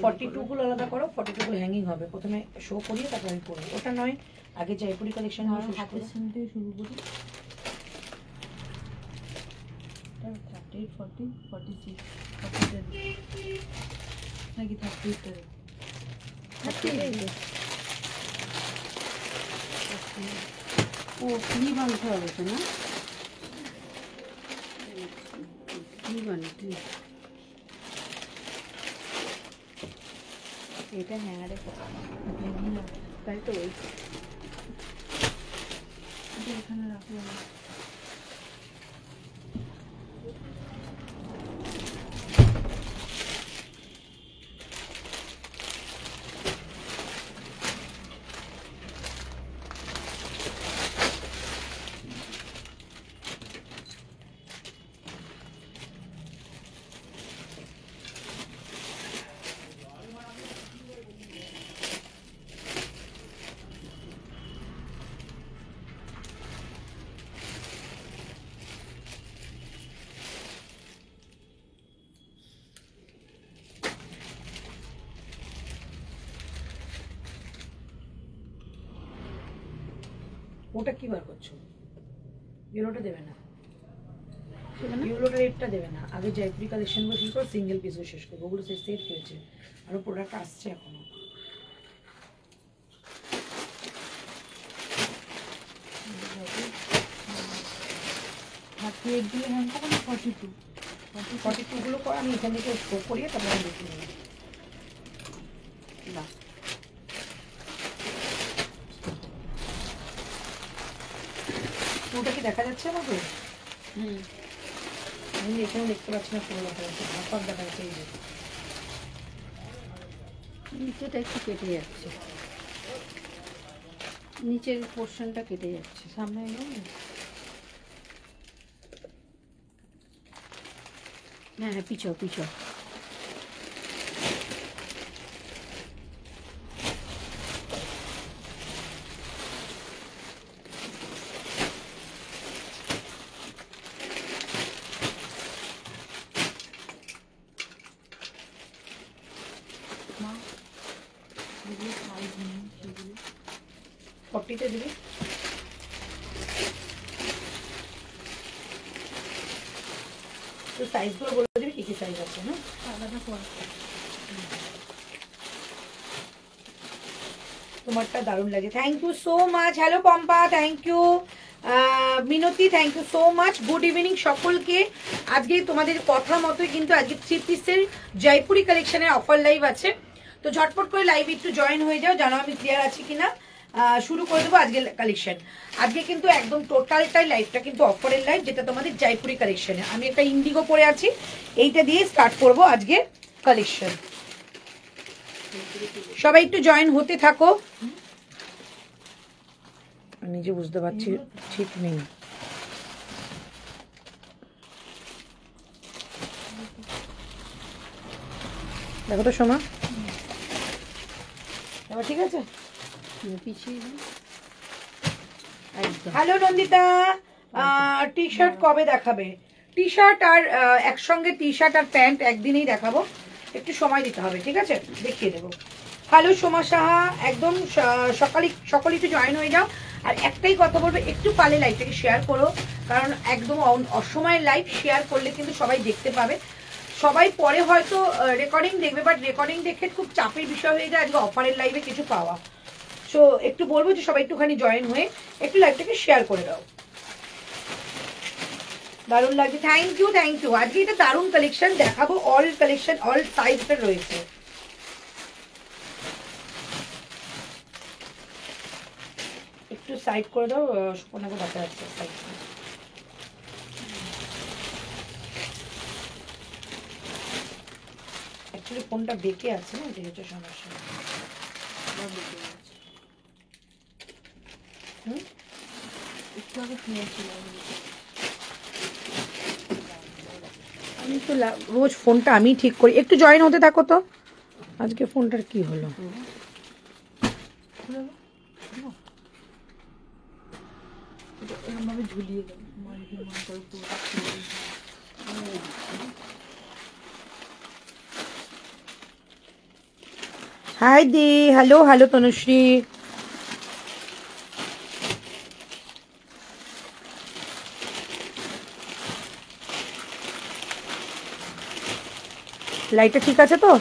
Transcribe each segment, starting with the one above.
42 গুলো আলাদা করো, 42 গুলো হ্যাঙ্গিং হবে। প্রথমে শো করিয়ে তারপর আমি পরবো। ওটা নয়, আগে জয়পুরি কালেকশন হাতের সামনে শুরু করি। 38, 40, 46, 47 নাকি 38 ও কি বানতে হবে তো না? কি বানতে এটা হ্যাঙ্গারে তাই তো বলছি। এখানে রাখলাম ওটা কি বার করছো? ইউলোটা দেবে না, ইউলোটা রেটটা দেবে না। আগে জয়পুরি কালেকশন গুলো শেষ করো, সিঙ্গেল পিসও শেষ করবো। ওগুলো সেট হয়েছে, আরো প্রোডাক্ট আসছে এখনো। হ্যাঁ 42 গুলো করো, আমি এখান থেকে শো করিয়ে তারপরে আমি দেখে নেবো। বাহ, ওটা কি দেখা যাচ্ছে আমাকে? আমি এখানে দেখতে পাচ্ছি না, পুরো দেখা যাচ্ছে, হাফ দেখা যাচ্ছে। এই যে নিচেটা একটু কেটে যাচ্ছে, নিচের পোর্শনটা কেটে যাচ্ছে। সামনে এলো হ্যাঁ হ্যাঁ, পিছাও পিছাও। মা যেগুলো সাইজ নেই সেগুলো 40তে দিবি। তো সাইজগুলো বলে দিবি কি কি সাইজ আছে। হ্যাঁ, আলাদা করে তোমারটা দারুণ লাগে। Thank you so much. Hello Pompa, thank you. Minati, thank you so much. Good evening সকলকে। আজকে তোমাদের কথা মতোই কিন্তু আজকে 3 পিসের জয়পুরি কালেকশনের অফার লাইভ আছে। তো ঝটপট করে লাইভ একটু জয়েন হয়ে যাও, জানো আমি ক্লিয়ার আছি কিনা। শুরু করে দেবো আজকে কালেকশন। আজকে কিন্তু একদম টোটালটাই লাইভটা কিন্তু অফারের লাইভ, যেটা তোমাদের জয়পুরি কালেকশনে। আমি একটা ইন্ডিগো পরে আছি, এইটা দিয়ে স্টার্ট করবো আজকে কালেকশন। সবাই একটু জয়েন হতে থাকো। নিজে বুঝতে পারছি ঠিক নেই। দেখো তো সোমা, এবার ঠিক আছে। পিছিয়ে হ্যালো নন্দিতা, টি শার্ট কবে দেখাবে? টি শার্ট আর একসঙ্গে টি শার্ট আর প্যান্ট একদিনেই দেখাবো, একটু সময় দিতে হবে, ঠিক আছে, দেখিয়ে দেবো। হ্যালো সোমা সাহা, একদম সকালে একটু জয়েন হয়ে যাও। আর একটাই কথা বলবো, একটু পারলে লাইভটাকে শেয়ার করো, কারণ একদম অসময়ের লাইভ শেয়ার করলে কিন্তু সবাই দেখতে পাবে। সবাই পরে হয়তো রেকর্ডিং দেখবে, বাট রেকর্ডিং দেখে খুব চাপের বিষয় হয়ে যায় আজকে অফারের লাইভে কিছু পাওয়া। সো একটু বলবো যে সবাই একটুখানি জয়েন হয়ে একটু লাইভটাকে শেয়ার করে দাও। দারুণ লাগছে, থ্যাংক ইউ থ্যাংক ইউ। আজকে এটা দারুণ কালেকশন দেখাবো, অল কালেকশন অল সাইজের রয়েছে। একটু সাইড করে দাও, সুপর্ণাকে দেখা যাচ্ছে সাইড। অ্যাকচুয়ালি ফোনটা বেঁকে আছে না, এটা হচ্ছে সমস্যা। একটু আগে কিনেছিলাম। আমি তো রোজ ফোনটা আমি ঠিক করি। একটু জয়েন হতে থাকো তো। আজকে ফোনটার কি হলো? এরকম ভাবে ঝুলিয়ে দেবো। হাই দি, হ্যালো হ্যালো তনুশ্রী। লাইটটা ঠিক আছে তো?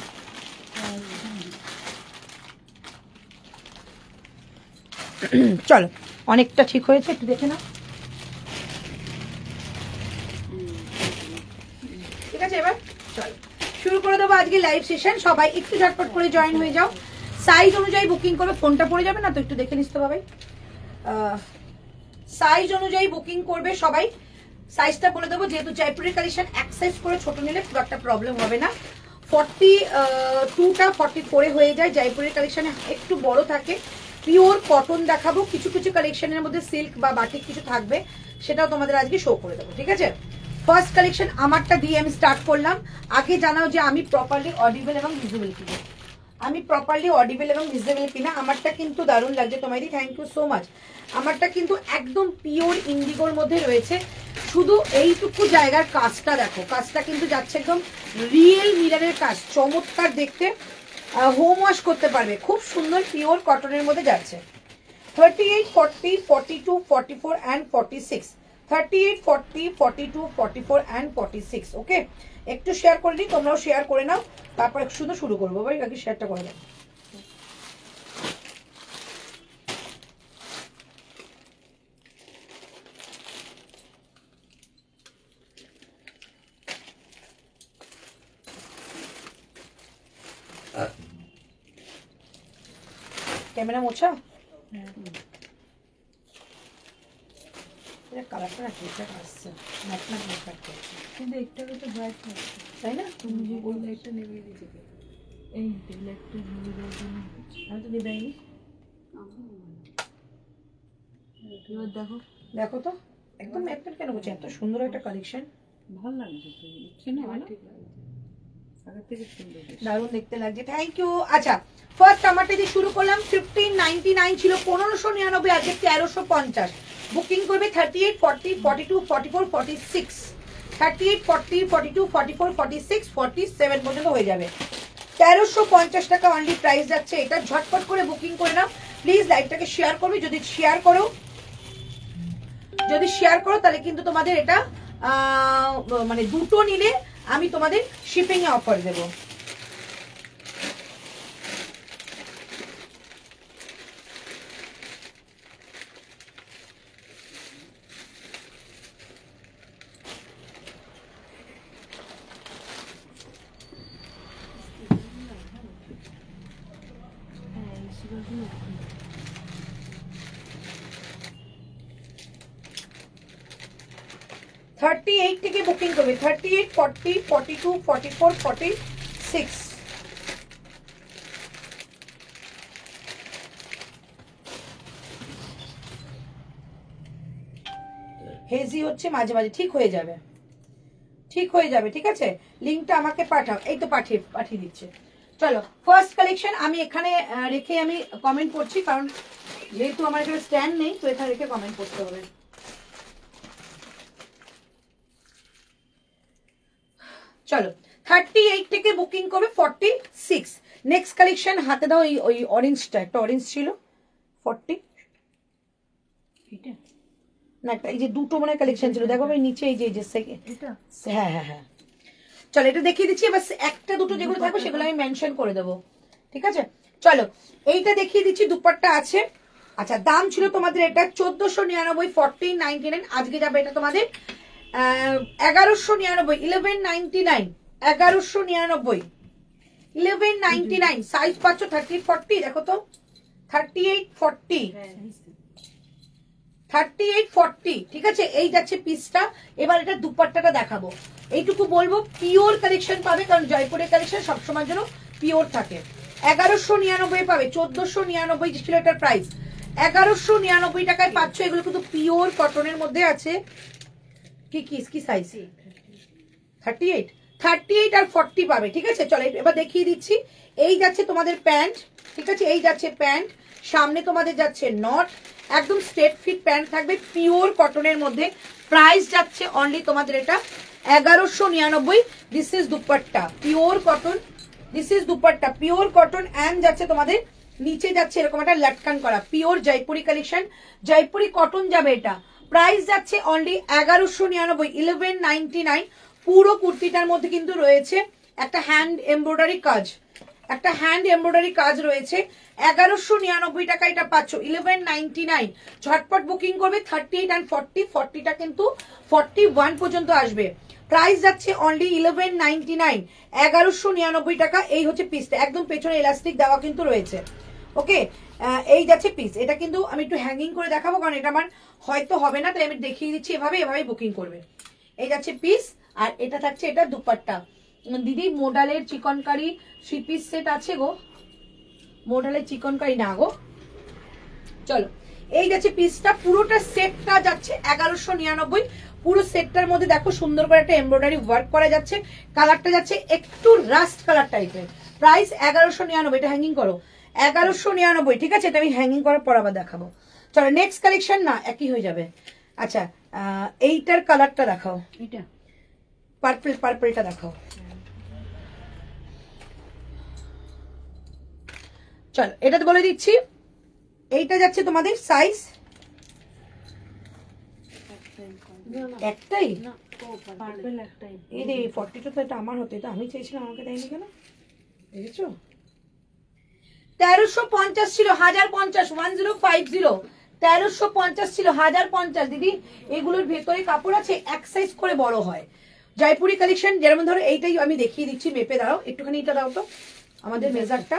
চলো, অনেকটা ঠিক হয়েছে, একটু দেখে নাও। ঠিক আছে, এবার চলো শুরু করে দেবো আজকে লাইভ সেশন। সবাই একটু ঝটপট করে জয়েন হয়ে যাও। সাইজ অনুযায়ী বুকিং করবে। ফোনটা পড়ে যাবে না তো, একটু দেখে নিস তো বাবাই। সাইজ অনুযায়ী বুকিং করবে সবাই। সাইজটা বলে দেবো, যেহেতু জয়পুরের কালেকশন অ্যাক্সেস করে ছোট নিলে খুব একটা প্রবলেম হবে না। 42টা 44 হয়ে যায়। জয়পুরের কালেকশনে একটু বড় থাকে। পিওর কটন দেখাবো, কিছু কিছু কালেকশনের মধ্যে সিল্ক বা বাটিক কিছু থাকবে, সেটাও তোমাদের আজকে শো করে দেবো। ঠিক আছে, ফার্স্ট কালেকশন আমারটা দিয়ে আমি স্টার্ট করলাম। আগে জানাও যে আমি প্রপারলি অডিবল এবং ভিজিবল কিনা। আমি প্রপারলি অডিবল এবং ভিজিবল কিনা। আমারটা কিন্তু দারুণ লাগছে তোমাদের, থ্যাংক ইউ সো মাচ। আমারটা কিন্তু একদম পিওর ইন্ডিগোর মধ্যে রয়েছে। শুধু এইটুকু জায়গার কাজটা দেখো, কাজটা কিন্তু যাচ্ছে একদম রিয়েল মিররের কাজ, চমৎকার দেখতে। হোম ওয়াশ করতে পারবে, খুব সুন্দর পিওর কটনের মধ্যে যাচ্ছে। 38, 40, 42, 44 and 46। 38, 40, 42, 44 and 46। ওকে, একটু শেয়ার করে দিই, তোমরাও শেয়ার করে নাও, তারপর শুধু শুরু করবো। ভাই আগে শেয়ারটা করে দাও। ক্যামেরা মোছা কালারটা না ঠিকঠাক আসছে, ম্যাট ম্যাট ম্যাট করছে, কিন্তু একটাকে তো ব্রাইট থাকছে, তাই না? তুমি যে ওই লাইটটা নেমে দিয়েছে, এই লাইটটা নেমে দেওয়ার জন্য আমি তো দিবাইনি। এবার দেখো, দেখো তো একদম ম্যাট ম্যাট কেন করছে? এত সুন্দর একটা কালেকশন, ভালো লাগছে তো, দেখছি না ভালো আগের থেকে সুন্দর, দারুণ দেখতে লাগছে। Thank you. আচ্ছা, ফার্স্ট আমারটা দিয়ে শুরু করলাম। 1599 ছিল, 1599, আজকে 1350। বুকিং করবে 38, 40, 42, 44, 46। 38, 40, 42, 44, 46, 47 পর্যন্ত হয়ে যাবে। 1350 টাকা অনলি প্রাইস যাচ্ছে এটা। ঝটপট করে বুকিং করে নাও প্লিজ। লাইভটাকে শেয়ার করবে, যদি শেয়ার করো তাহলে কিন্তু তোমাদের এটা মানে দুটো নিলে আমি তোমাদের শিপিং এ অফার দেবো। হ্যাঁ 38 থেকে বুকিং করবে। 38, 40, 42, 44, 46। হেজি হচ্ছে মাঝে মাঝে, ঠিক হয়ে যাবে, ঠিক হয়ে যাবে। ঠিক আছে, লিঙ্কটা আমাকে পাঠাও। এই তো পাঠিয়ে দিচ্ছে। চলো ফার্স্ট কালেকশন আমি এখানে রেখে আমি কমেন্ট করছি, কারণ যেহেতু আমার এখানে স্ট্যান্ড নেই তো এখানে রেখে কমেন্ট করতে হবে। চলো 38 থেকে বুকিং করবে 46। নেক্সট কালেকশন হাতে দাও। ওই অরেঞ্জটা, একটা অরেঞ্জ ছিল 40, এটা না একটা এই যে দুটো মনে কালেকশন ছিল, দেখো ভাই নিচে এই যে এটা হ্যাঁ হ্যাঁ হ্যাঁ। চলো এটা দেখিয়ে দিচ্ছি, এবার একটা দুটো যেগুলো থাকবে সেগুলো আমি মেনশন করে দেবো। ঠিক আছে, চলো এইটা দেখিয়ে দিচ্ছি, দুপাট্টা আছে। আচ্ছা, দাম ছিল তোমাদের এটা 1499, 1499। আজকে যাবে এটা তোমাদের 1199, 1199, 1199, 1199। সাইজ পাচ্ছ 38, 40। দেখো তো 38, 40, 38, 40। ঠিক আছে, এই যাচ্ছে পিসটা। এবার এটা দুপাট্টাটা দেখাবো। এইটুকু বলবো, পিওর কালেকশন পাবে, কারণ জয়পুরের কালেকশন সবসময় জন্য পিওর থাকে। 1199 পাবে, 1499 ছিল এটার প্রাইস। 1199 টাকায় পাচ্ছ। এগুলো কিন্তু পিওর কটনের মধ্যে আছে। কি সাইজ? 38, 38 আর 40 পাবে। ঠিক আছে, চলো এবার দেখিয়ে দিচ্ছি। এই যাচ্ছে তোমাদের প্যান্ট। ঠিক আছে, এই যাচ্ছে প্যান্ট, সামনে তোমাদের যাচ্ছে নট, একদম স্ট্রেট ফিট প্যান্ট থাকবে, পিওর কটনের মধ্যে। প্রাইস যাচ্ছে অনলি তোমাদের এটা 1199। This is dupatta, pure cotton, this is dupatta, pure cotton and যাচ্ছে তোমাদের নিচে যাচ্ছে এরকম একটা লটকান করা, pure Jaipuri collection, Jaipuri cotton যাবে এটা। প্রাইস যাচ্ছে অনলি 1199, 1199। পুরো কুর্তিটার মধ্যে কিন্তু রয়েছে একটা হ্যান্ড এমব্রয়ডারি কাজ, একটা হ্যান্ড এমব্রয়ডারি কাজ রয়েছে। 1199 টাকা এটা পাচ্ছ, 1199। ঝটপট বুকিং করবে। 38 and 40, 40টা কিন্তু 41 পর্যন্ত আসবে। প্রাইস যাচ্ছে অনলি 1199, 1199 টাকা। এই হচ্ছে পিসটা, একদম পেছনে এলাস্টিক দেওয়া কিন্তু রয়েছে। ওকে, এই যাচ্ছে পিস। এটা কিন্তু আমি একটু হ্যাঙ্গিং করে দেখাবো, কারণ এটা আমার হয়তো হবে না, তাই আমি দেখিয়ে দিচ্ছি। এভাবে বুকিং করবে। এই যাচ্ছে পিস, আর এটা থাকছে এটা দুপাট্টা। দিদি মোডালের চিকনকারি 3 পিস সেট আছে গো, মোডালের চিকনকারি না গো। চলো, এই যাচ্ছে পিসটা, পুরোটা সেটটা যাচ্ছে 1199। পুরো সেটটার মধ্যে দেখো সুন্দর করে একটা এমব্রয়ডারি ওয়ার্ক করা যাচ্ছে। কালারটা যাচ্ছে একটু রাস্ট কালার টাইপের। প্রাইস 1199। এটা হ্যাঙ্গিং করো, 1199। ঠিক আছে, এটা আমি হ্যাঙ্গিং করার পর আবার দেখাবো। চলো নেক্সট কালেকশন, না একই হয়ে যাবে। আচ্ছা, এইটার কালারটা দেখাও, এটা পার্পলটা দেখাও। চলো এটা তো বলে দিচ্ছি, এইটা যাচ্ছে তোমাদের সাইজ একটাই। পার্পল একটাই। এই রে 42 তো এটা আমার হতো, এটা আমি চেয়েছিলাম, আমাকে দেয়নি কেন? দেখেছো, 1350 ছিল, 1050, 1050, 1350 ছিল, 1050। দিদি এগুলোর ভেতরে কাপড় আছে, এক সাইজ করে বড় হয়। জয়পুরি কালেকশন যেমন ধরো, এইটাই আমি দেখিয়ে দিচ্ছি, মেপে দাঁড়াও একটুখানি, এটা দাও তো আমাদের মেজারটা।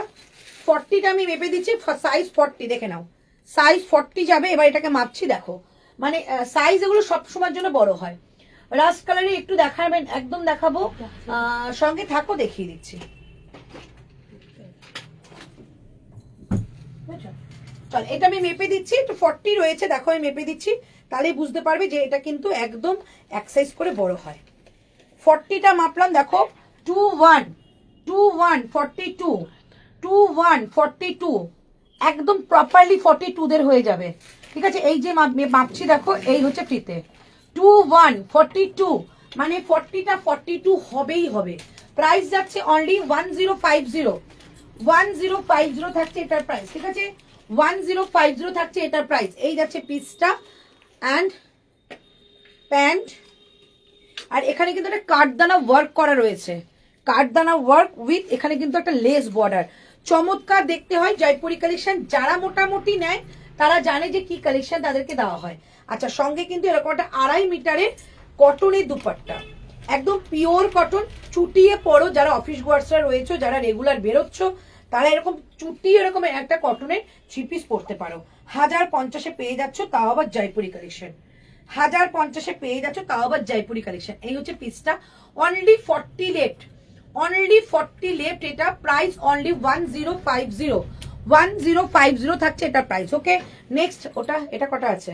40টা আমি মেপে দিচ্ছি, সাইজ 40 দেখে নাও, সাইজ 40 যাবে। এবার এটাকে মাপছি, দেখো মানে সাইজ এগুলো সবসময়ের জন্য বড় হয়। রাস্ট কালারে একটু দেখাবেন, একদম দেখাবো, সঙ্গে থাকো, দেখিয়ে দিচ্ছি। চল এটা আমি মেপে দিচ্ছি, একটু 40 রয়েছে, দেখো আমি মেপে দিচ্ছি, তাহলেই বুঝতে পারবে যে এটা কিন্তু একদম এক সাইজ করে বড় হয়। 40টা মাপলাম, দেখো 21, 21, 42, 21, 42, একদম প্রপারলি 42 দের হয়ে যাবে। ঠিক আছে, এই যে মাপছি দেখো, এই হচ্ছে ফিতে 21, 42, মানে 40টা 42 হবেই হবে। প্রাইস যাচ্ছে অনলি 1050, 1050 থাকছে এটার প্রাইস। ঠিক আছে, 1050 থাকছে এটার প্রাইস। এই যাচ্ছে পিসটা অ্যান্ড প্যান্ট, আর এখানে কিন্তু একটা কাঠদানা ওয়ার্ক করা রয়েছে, কাঠদানা ওয়ার্ক উইথ এখানে কিন্তু একটা লেস বর্ডার। চমৎকার দেখতে হয় জয়পুরি কালেকশন। যারা মোটামুটি নেয় তারা জানে যে কি কালেকশন তাদেরকে দেওয়া হয়। আচ্ছা, সঙ্গে কিন্তু এরকম একটা 2.5 মিটারের কটনের দুপাট্টা, একদম পিওর কটন। চুটিয়ে পড়ো, যারা অফিস গোয়ার্সরা রয়েছে, যারা রেগুলার বেরোচ্ছ, তারা এরকম চুটি এরকম একটা কটনের 3 পিস পরতে পারো। 1050 পেয়ে যাচ্ছ, তাও আবার জয়পুরি কালেকশন। 1050 পেয়ে যাচ্ছ, তাও আবার জয়পুরি কালেকশন। এই হচ্ছে পিসটা, অনলি 40 লেফট, অনলি 40 লেফট। এটা প্রাইস অনলি 1050, 1050 থাকছে এটা প্রাইস। ওকে, নেক্সট ওটা, এটা কটা আছে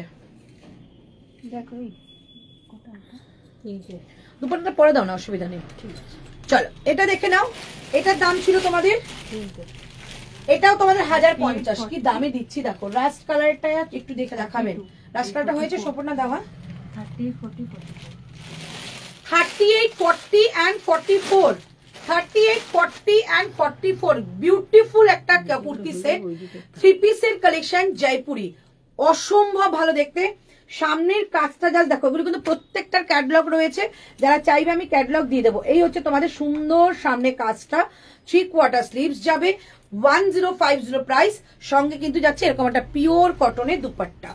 দেখো, এই যে দুপুরটা পরে দাও না, অসুবিধা নেই। চলো এটা দেখে নাও, এটার দাম ছিল তোমাদের, এটাও তোমাদের 1050। কি দামে দিচ্ছি দেখো। রাস্ট কালারটা একটু দেখে দেখাবেন, রাস্ট কালারটা হয়েছে সোপর্ণা দেওয়া 30, 40, 38, 40 and 44, 38, 40 and 44। বিউটিফুল একটা কুর্তি সেট, 3 পিসের কালেকশন জয়পুরি, অসম্ভব ভালো দেখতে। সামনের কাজটা যা দেখো, এগুলো কিন্তু প্রত্যেকটার ক্যাটলগ রয়েছে, যারা চাইবে আমি ক্যাটলগ দিয়ে দেবো। এই হচ্ছে তোমাদের সুন্দর সামনে কাজটা, 3/4 স্লিভস যাবে, 1050 প্রাইস। সঙ্গে কিন্তু যাচ্ছে এরকম একটা পিওর কটনের দুপাট্টা,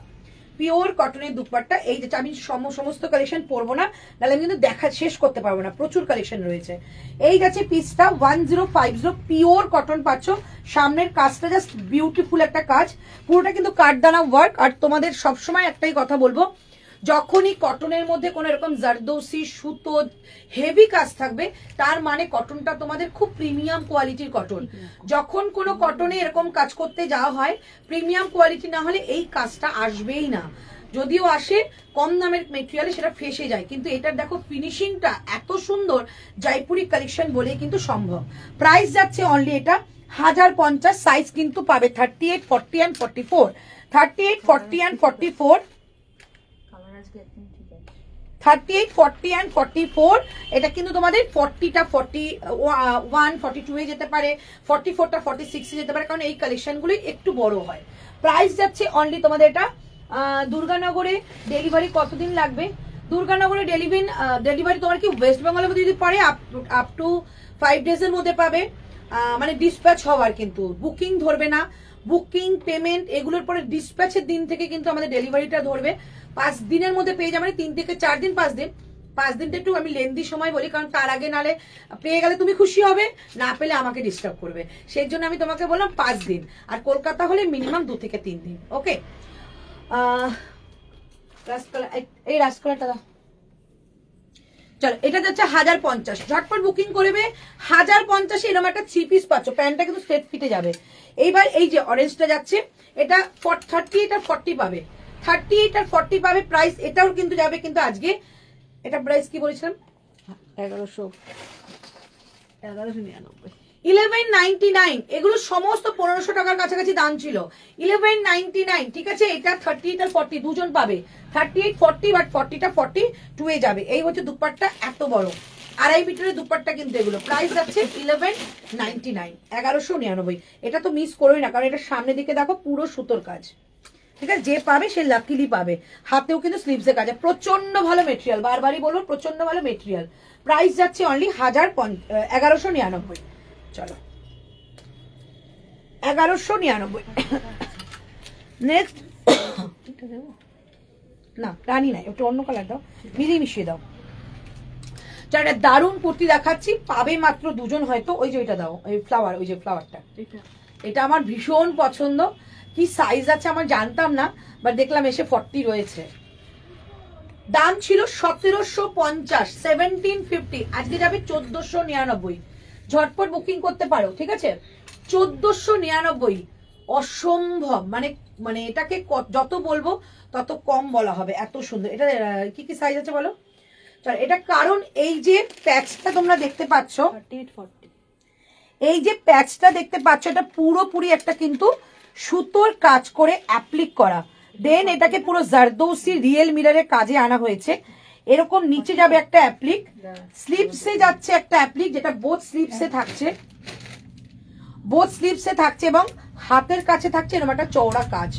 পিওর কটনের দুপাট্টা। এই যে আমি সমস্ত কালেকশন পরবো না, তাহলে আমি কিন্তু দেখা শেষ করতে পারবো না, প্রচুর কালেকশন রয়েছে। এই যাচ্ছে পিসটা 1050, পিওর কটন পাচ্ছ। সামনের কাজটা জাস্ট বিউটিফুল একটা কাজ, পুরোটা কিন্তু কাঠদানা ওয়ার্ক। আর তোমাদের সবসময় একটাই কথা বলবো, যখনই কটনের মধ্যে কোনো এরকম জারদৌসি সুতো হেভি কাজ থাকবে, তার মানে কটনটা তোমাদের খুব প্রিমিয়াম কোয়ালিটির কটন। যখন কোনো কটনে এরকম কাজ করতে যাওয়া হয়, প্রিমিয়াম কোয়ালিটি না হলে এই কাজটা আসবেই না। যদিও আসে কম দামের মেটেরিয়ালে, সেটা ফেসে যায়। কিন্তু এটার দেখো ফিনিশিংটা এত সুন্দর, জয়পুরি কালেকশন বলেই কিন্তু সম্ভব। প্রাইস যাচ্ছে অনলি এটা 1050। সাইজ কিন্তু পাবে 38, 40 and 44, 38, 40 and 44। কালার আজকে একদম ঠিক আছে। 38, 40 and 44। এটা কিন্তু তোমাদের 40টা 41, 42 এ যেতে পারে, 44টা 46 এ যেতে পারে, কারণ এই কালেকশনগুলি একটু বড় হয়। প্রাইস যাচ্ছে অনলি তোমাদের এটা দুর্গানগরে ডেলিভারি কতদিন লাগবে? দুর্গানগরে ডেলিভারি তোমার কি ওয়েস্ট বেঙ্গলের মধ্যে যদি পড়ে আপ টু 5 days এর মধ্যে পাবে, মানে ডিসপ্যাচ হওয়ার, কিন্তু বুকিং ধরবে না। বুকিং পেমেন্ট এগুলোর পরে ডিসপ্যাচের দিন থেকে কিন্তু আমাদের ডেলিভারিটা ধরবে। 5 দিনের মধ্যে পেয়ে যাবে, 3 থেকে 4 দিন, 5 দিন। 5 দিনটা একটু আমি লেন্দি সময় বলি, কারণ তার আগে নালে পেয়ে গেলে তুমি খুশি হবে, না পেলে আমাকে ডিস্টার্ব করবে, সেই জন্য আমি তোমাকে বললাম 5 দিন। আর কলকাতা হলে মিনিমাম 2 থেকে 3 দিন। ওকে, এই রাসকলারটা দাও। চলো, এটা যাচ্ছে 1050। ঝটপট বুকিং করবে। 1050 এরকম একটা 3 পিস পাচ্ছ। প্যান্টটা কিন্তু স্ট্রেট ফিটে যাবে। এইবার এই যে অরেঞ্জটা যাচ্ছে, এটা 38 আর 40 পাবে, 38 আর 40 পাবে। প্রাইস এটাও কিন্তু যাবে, কিন্তু আজকে এটা প্রাইস কি বলেছিলাম 1199। 1199। এগুলো সমস্ত 1500 টাকার কাছাকাছি দাম ছিল। 1199, ঠিক আছে। এটা 38 আর 40 দুজন পাবে, 38 40, বাট 40টা 42 এ যাবে। এই হচ্ছে দুপাট্টা, এত বড় 2.5 মিটারের দুপাট্টা কিন্তু এগুলো। প্রাইস যাচ্ছে 1199, 1199। এটা তো মিস করোই না, কারণ এটা সামনের দিকে দেখো পুরো সুতোর কাজ, ঠিক আছে। যে পাবে সে লাকিলি পাবে। হাতেও কিন্তু স্লিভসের কাজ, প্রচন্ড ভালো মেটেরিয়াল, বারবারই বলবো প্রচন্ড ভালো মেটেরিয়াল। প্রাইস যাচ্ছে অনলি 1199। চলো, 1199। নেক্সট, না রানী নাই, ওটা অন্য কালার দাও, মিশিয়ে দাও। একটা দারুণ কুর্তি দেখাচ্ছি, পাবে মাত্র দুজন হয়তো। ওই যে ওইটা দাও, ওই ফ্লাওয়ার, ওই যে ফ্লাওয়ারটা, এটা আমার ভীষণ পছন্দ। কি সাইজ আছে আমার জানতাম না, বাট দেখলাম এসে 40 রয়েছে। দাম ছিল 1750, 1750, আজকে যাবে 1499। ঝটপট বুকিং করতে পারো, ঠিক আছে। 1499, অসম্ভব। মানে এটাকে যত বলবো তত কম বলা হবে, এত সুন্দর। এটা কি কি সাইজ আছে বলো? চল, এটা কারণ এই যে প্যাচটা তোমরা দেখতে পাচ্ছ, 38, 40, এই যে প্যাচটা দেখতে পাচ্ছ, এটা পুরোপুরি একটা কিন্তু সুতোর কাজ করে অ্যাপ্লিক করা। দেন এটাকে পুরো জারদৌসি রিয়েল মিররের কাজে আনা হয়েছে। এরকম নিচে যাবে একটা অ্যাপ্লিক, স্লিপসে যাচ্ছে একটা অ্যাপ্লিক, যেটা বোথ স্লিপসে থাকছে, এবং হাতের কাছে থাকছে এরকম একটা চওড়া কাজ,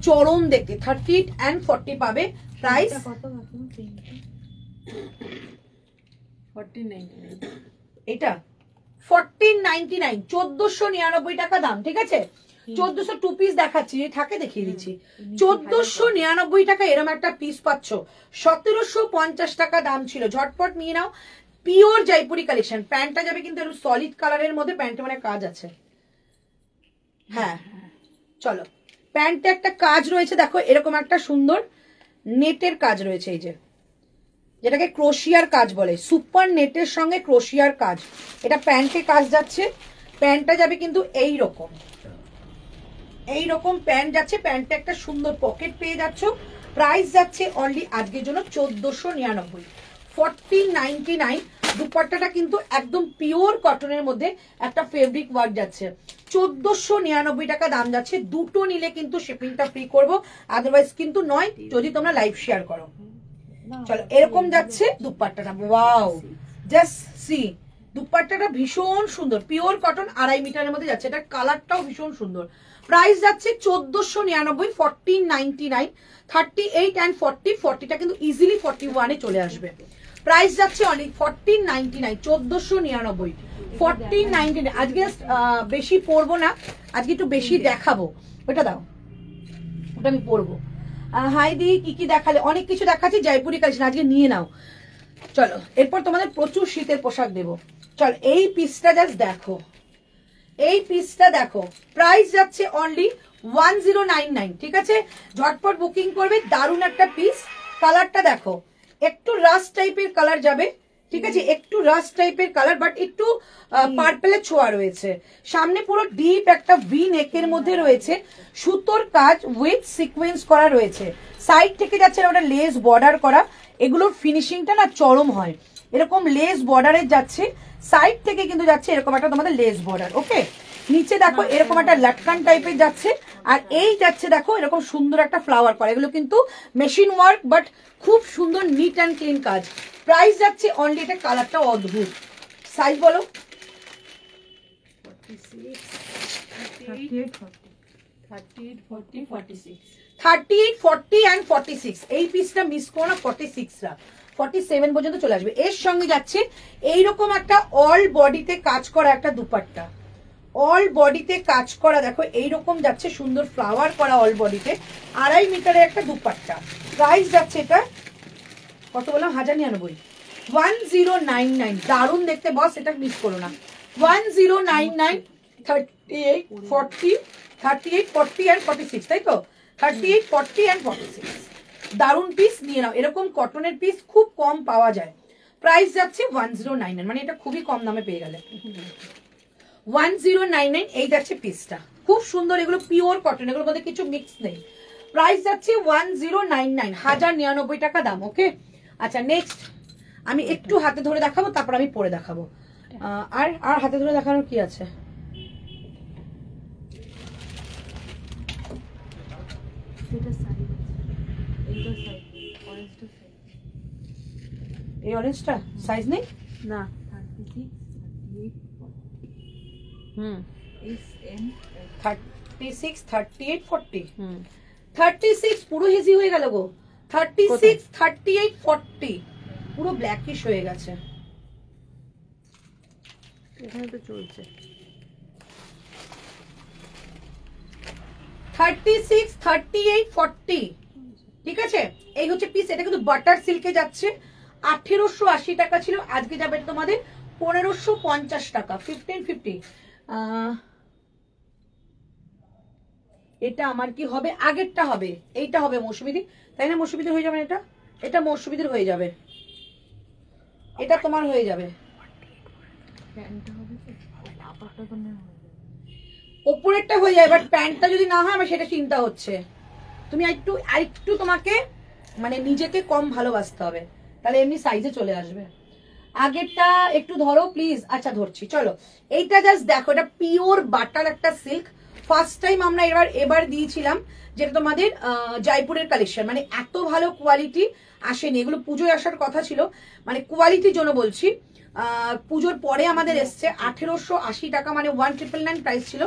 চরম দেখতে। 38 and 40 পাবে। প্রাইস এটা 1499, 1499 টাকা দাম, ঠিক আছে। 1400 টু পিস দেখাচ্ছি, থাকে দেখিয়ে দিচ্ছি। 1499 টাকা এরম একটা পিস পাচ্ছ। 1750 টাকা দাম ছিল। ঝটপট নিয়ে নাও। Pure Jaipuri collection. প্যান্টটা যাবে কিন্তু এরকম সলিড কালারের মধ্যে, প্যান্টে মানে কাজ আছে। হ্যাঁ চলো, প্যান্টে একটা কাজ রয়েছে, দেখো এরকম একটা সুন্দর নেটের কাজ রয়েছে, এই যে যেটাকে ক্রোশিয়ার কাজ বলে, সুপার নেটের সঙ্গে ক্রোশিয়ার কাজ। এটা প্যান্টে কাজ যাচ্ছে। প্যান্টটা যাবে কিন্তু এইরকম প্যান্ট যাচ্ছে। প্যান্টটা একটা সুন্দর পকেট পেয়ে যাচ্ছ। প্রাইস যাচ্ছে অনলি আজকের জন্য 1499, 1499। দুপাট্টাটা কিন্তু একদম পিওর কটনের মধ্যে একটা ফেব্রিক ওয়ার্ক যাচ্ছে। 1499 টাকা দাম যাচ্ছে। দুটো নিলে কিন্তু শিপিংটা ফ্রি করবো, আদারওয়াইজ কিন্তু নয়, যদি তোমরা লাইভ শেয়ার করো। চলো, এরকম যাচ্ছে দুপাট্টাটা। ওয়াও, জাস্ট সি, দুপাট্টাটা ভীষণ সুন্দর, পিওর কটন, 2.5 মিটারের মধ্যে যাচ্ছে। এটা কালারটাও ভীষণ সুন্দর। প্রাইস যাচ্ছে 1499, 1499। 38 and 40, 40টা কিন্তু ইজিলি 41-এ চলে আসবে। প্রাইস যাচ্ছে অনেক 1499, 1499, 1499। আজকে বেশি পরবো না, আজকে একটু বেশি দেখাবো। ওটা দাও, ওটা আমি পরবো। হাই দি, কি কি দেখালে? অনেক কিছু দেখাচ্ছি, জয়পুরি কালেকশন আজকে নিয়ে নাও। চলো, এরপর তোমাদের প্রচুর শীতের পোশাক দেবো। চলো, এই পিসটা জাস্ট দেখো, এই পিসটা দেখো। প্রাইস যাচ্ছে অনলি 1099, ঠিক আছে। ঝটপট বুকিং করবে। দারুণ একটা পিস। কালারটা দেখো, একটু রাস্ট টাইপের কালার যাবে, ঠিক আছে, একটু রাস্ট টাইপের কালার, বাট একটু পার্পেলের ছোঁয়া রয়েছে। সামনে পুরো ডিপ একটা ভি নেকের মধ্যে রয়েছে, সুতোর কাজ উইথ সিকোয়েন্স করা রয়েছে। সাইড থেকে যাচ্ছে ওটা লেস বর্ডার করা। এগুলোর ফিনিশিংটা না চরম হয়, এরকম লেস বর্ডারের যাচ্ছে। সাইড থেকে কিন্তু যাচ্ছে এরকম একটা তোমাদের লেস বর্ডার। ওকে, নিচে দেখো এরকম একটা লাটকান টাইপের যাচ্ছে, আর এই যাচ্ছে দেখো এরকম সুন্দর একটা ফ্লাওয়ার করা। এগুলো কিন্তু মেশিন ওয়ার্ক, বাট খুব সুন্দর নিট অ্যান্ড ক্লিন কাজ। প্রাইস যাচ্ছে অনলি, এটা কালারটা অদ্ভুত। সাইজ বলো? 38, 40 and 46। এই পিসটা মিস করো না, 46টা 47 পর্যন্ত চলে আসবে। এর সঙ্গে যাচ্ছে এইরকম একটা অল বডিতে কাজ করা একটা দুপাট্টা, অল বডিতে কাজ করা, দেখো এইরকম যাচ্ছে সুন্দর ফ্লাওয়ার করা অল বডিতে, 2.5 মিটারের একটা দুপাট্টা। প্রাইস যাচ্ছে এটা কত বললাম? 1099, 1099। দারুণ দেখতে বস, এটা মিস করো না। 1099, 38, 40, 38, 40 and 46, তাই তো? 38, 40 and 46। দারুণ পিস, নিয়ে নাও। এরকম কটনের পিস খুব কম পাওয়া যায়। প্রাইস যাচ্ছে 1099, মানে এটা খুবই কম দামে পেয়ে গেলে। 1099 এই যাচ্ছে পিসটা, খুব সুন্দর। এগুলো পিওর কটন, এগুলোর মধ্যে কিছু মিক্স নেই। প্রাইস যাচ্ছে 1099, 1099 টাকা দাম। ওকে, আচ্ছা নেক্সট আমি একটু হাতে ধরে দেখাবো, তারপর আমি পরে দেখাবো। আর আর হাতে ধরে দেখানোর কি আছে? এই অরেঞ্জটা সাইজ নেই না, 36, 36, 38, 40। 36 পুরো হেজি হয়ে গেল গো। 36, 38, 40 পুরো ব্ল্যাকিশ হয়ে গেছে। এখানে তো চলছে 36, 38, 40। ঠিক আছে, এই হচ্ছে পিস। এটা কিন্তু বাটার সিল্কে যাচ্ছে। 1880 টাকা ছিল, আজকে যাবে তোমাদের 1550 টাকা, 1550। এটা আমার কি হবে? আগেরটা হবে, এইটা হবে মৌসুমীদি, তাই না? মৌসুমীদের হয়ে যাবে এটা, এটা মৌসুমীদের হয়ে যাবে, এটা তোমার হয়ে যাবে। ওপরেরটা হয়ে যায়, বাট প্যান্টটা যদি না হয় আমার সেটা চিন্তা হচ্ছে। তুমি আরেকটু তোমাকে মানে নিজেকে কম ভালোবাসতে হবে, তাহলে এমনি সাইজে চলে আসবে। আগেরটা একটু ধরো প্লিজ। আচ্ছা ধরছি, চলো। এইটা জাস্ট দেখো, এটা পিওর বাটার একটা সিল্ক। ফার্স্ট টাইম আমরা এবার দিয়েছিলাম, যেটা তোমাদের জয়পুরের কালেকশন। মানে এত ভালো কোয়ালিটি আসেনি, এগুলো পুজোয় আসার কথা ছিল, মানে কোয়ালিটির জন্য বলছি। পুজোর পরে আমাদের এসছে 1880 টাকা, মানে 1999 প্রাইস ছিল,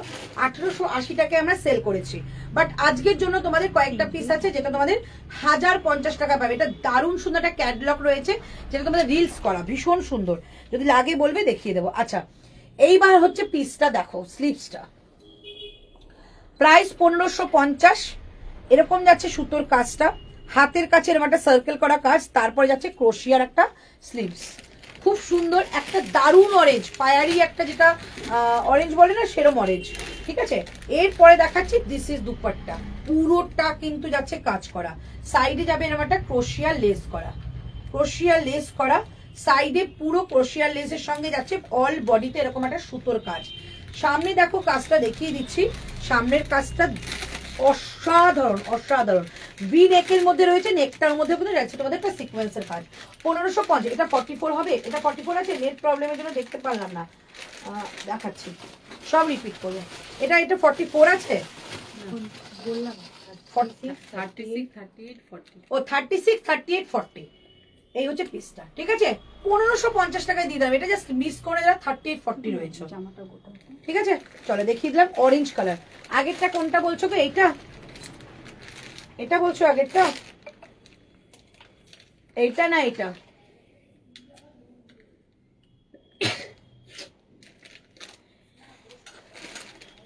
1880 টাকায় আমরা সেল করেছি। বাট আজকের জন্য তোমাদের কয়েকটা পিস আছে, যেটা তোমাদের 1050 টাকা পাবে। এটা দারুণ সুন্দর একটা ক্যাটলগ রয়েছে, যেটা তোমাদের রিলস করা, ভীষণ সুন্দর। যদি লাগে বলবে, দেখিয়ে দেবো। আচ্ছা, এইবার হচ্ছে পিসটা দেখো, স্লিভসটা প্রাইস 1550। এরকম যাচ্ছে সুতোর কাজটা, হাতের কাছে এরকম একটা সার্কেল করা কাজ, তারপরে যাচ্ছে ক্রোশিয়ার একটা স্লিভস। খুব সুন্দর একটা দারুণ অরেঞ্জ, পায়ারি একটা, যেটা অরেঞ্জ বলে না সেরম অরেঞ্জ। ঠিক আছে, এরপরে দেখাচ্ছি দিস ইজ দুপাট্টা। পুরোটা কিন্তু যাচ্ছে কাজ করা, সাইডে যাবে এরকম একটা ক্রোশিয়া লেস করা, ক্রোশিয়া লেস করা সাইডে, পুরো ক্রোশিয়া লেসের সঙ্গে যাচ্ছে অল বডিতে এরকম একটা সুতোর কাজ। সামনে দেখো কাজটা দেখিয়ে দিচ্ছি, সামনের কাজটা অসাধারণ অসাধারণ। ভি নেকের মধ্যে রয়েছে, নেকটার মধ্যে যাচ্ছে তোমাদের একটা সিকোয়েন্সের কাজ। 1550। এটা 44 হবে, এটা 44 আছে, নেট প্রবলেমের জন্য দেখতে পারলাম না, দেখাচ্ছি সব রিপিট করবো। এটা 44 আছে, বললাম 36, 38, 40। এই হচ্ছে পিসটা। ঠিক আছে, 1550 টাকায় দিয়ে দেবে। এটা জাস্ট মিস করে যারা 38, 40 রয়েছে। জামাটা গোটা। ঠিক আছে, চলো দেখিয়ে দিলাম অরেঞ্জ কালার। আগেরটা কোনটা বলছো গো? এইটা, এটা বলছো আগেরটা? এইটা না এটা?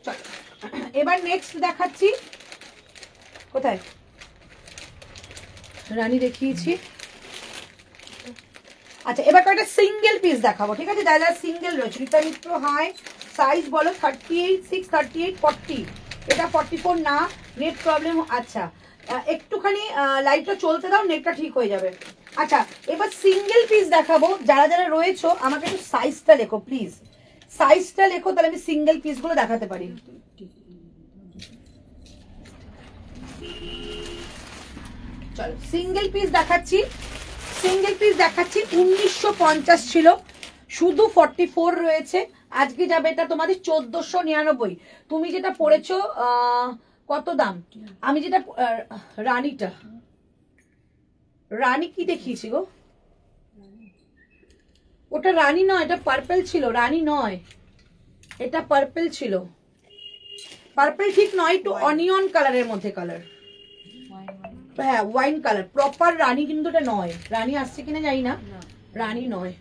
চলো এবার নেক্সট দেখাচ্ছি। কোথায় রানী দেখিয়েছি? আচ্ছা, এবার কয়েকটা সিঙ্গেল পিস দেখাবো। ঠিক আছে, যারা সিঙ্গেল রয়েছে, রিতা মিত্র হাই, সাইজ বলো 38, 6, 38, 40। এটা 44 না, নেট প্রবলেম। আচ্ছা, একটুখানি লাইটটা চলতে দাও, নেটটা ঠিক হয়ে যাবে। আচ্ছা, এবার সিঙ্গেল পিস দেখাবো। যারা যারা রয়েছো আমাকে একটু সাইজটা লেখো প্লিজ, সাইজটা লেখো, তাহলে আমি সিঙ্গেল পিস গুলো দেখাতে পারি। চলো সিঙ্গেল পিস দেখাচ্ছি। সিঙ্গেল পিস দেখাচ্ছি। 1950 ছিল, শুধু 44 রয়েছে। আজকে যাবে এটা তোমাদের 1499। তুমি যেটা পড়েছো কত দাম, আমি যেটা রানীটা, রানী কি দেখিয়েছি গো, ওটা রানী নয়, এটা পার্পল ছিল, রানী নয়, এটা পার্পল ছিল, পার্পল ঠিক নয়, একটু অনিয়ন কালারের মধ্যে কালার, হ্যাঁ ওয়াইন কালার, প্রপার রানী কিন্তু এটা নয়, রানী আসছে কিনা জানি না, রানী নয়।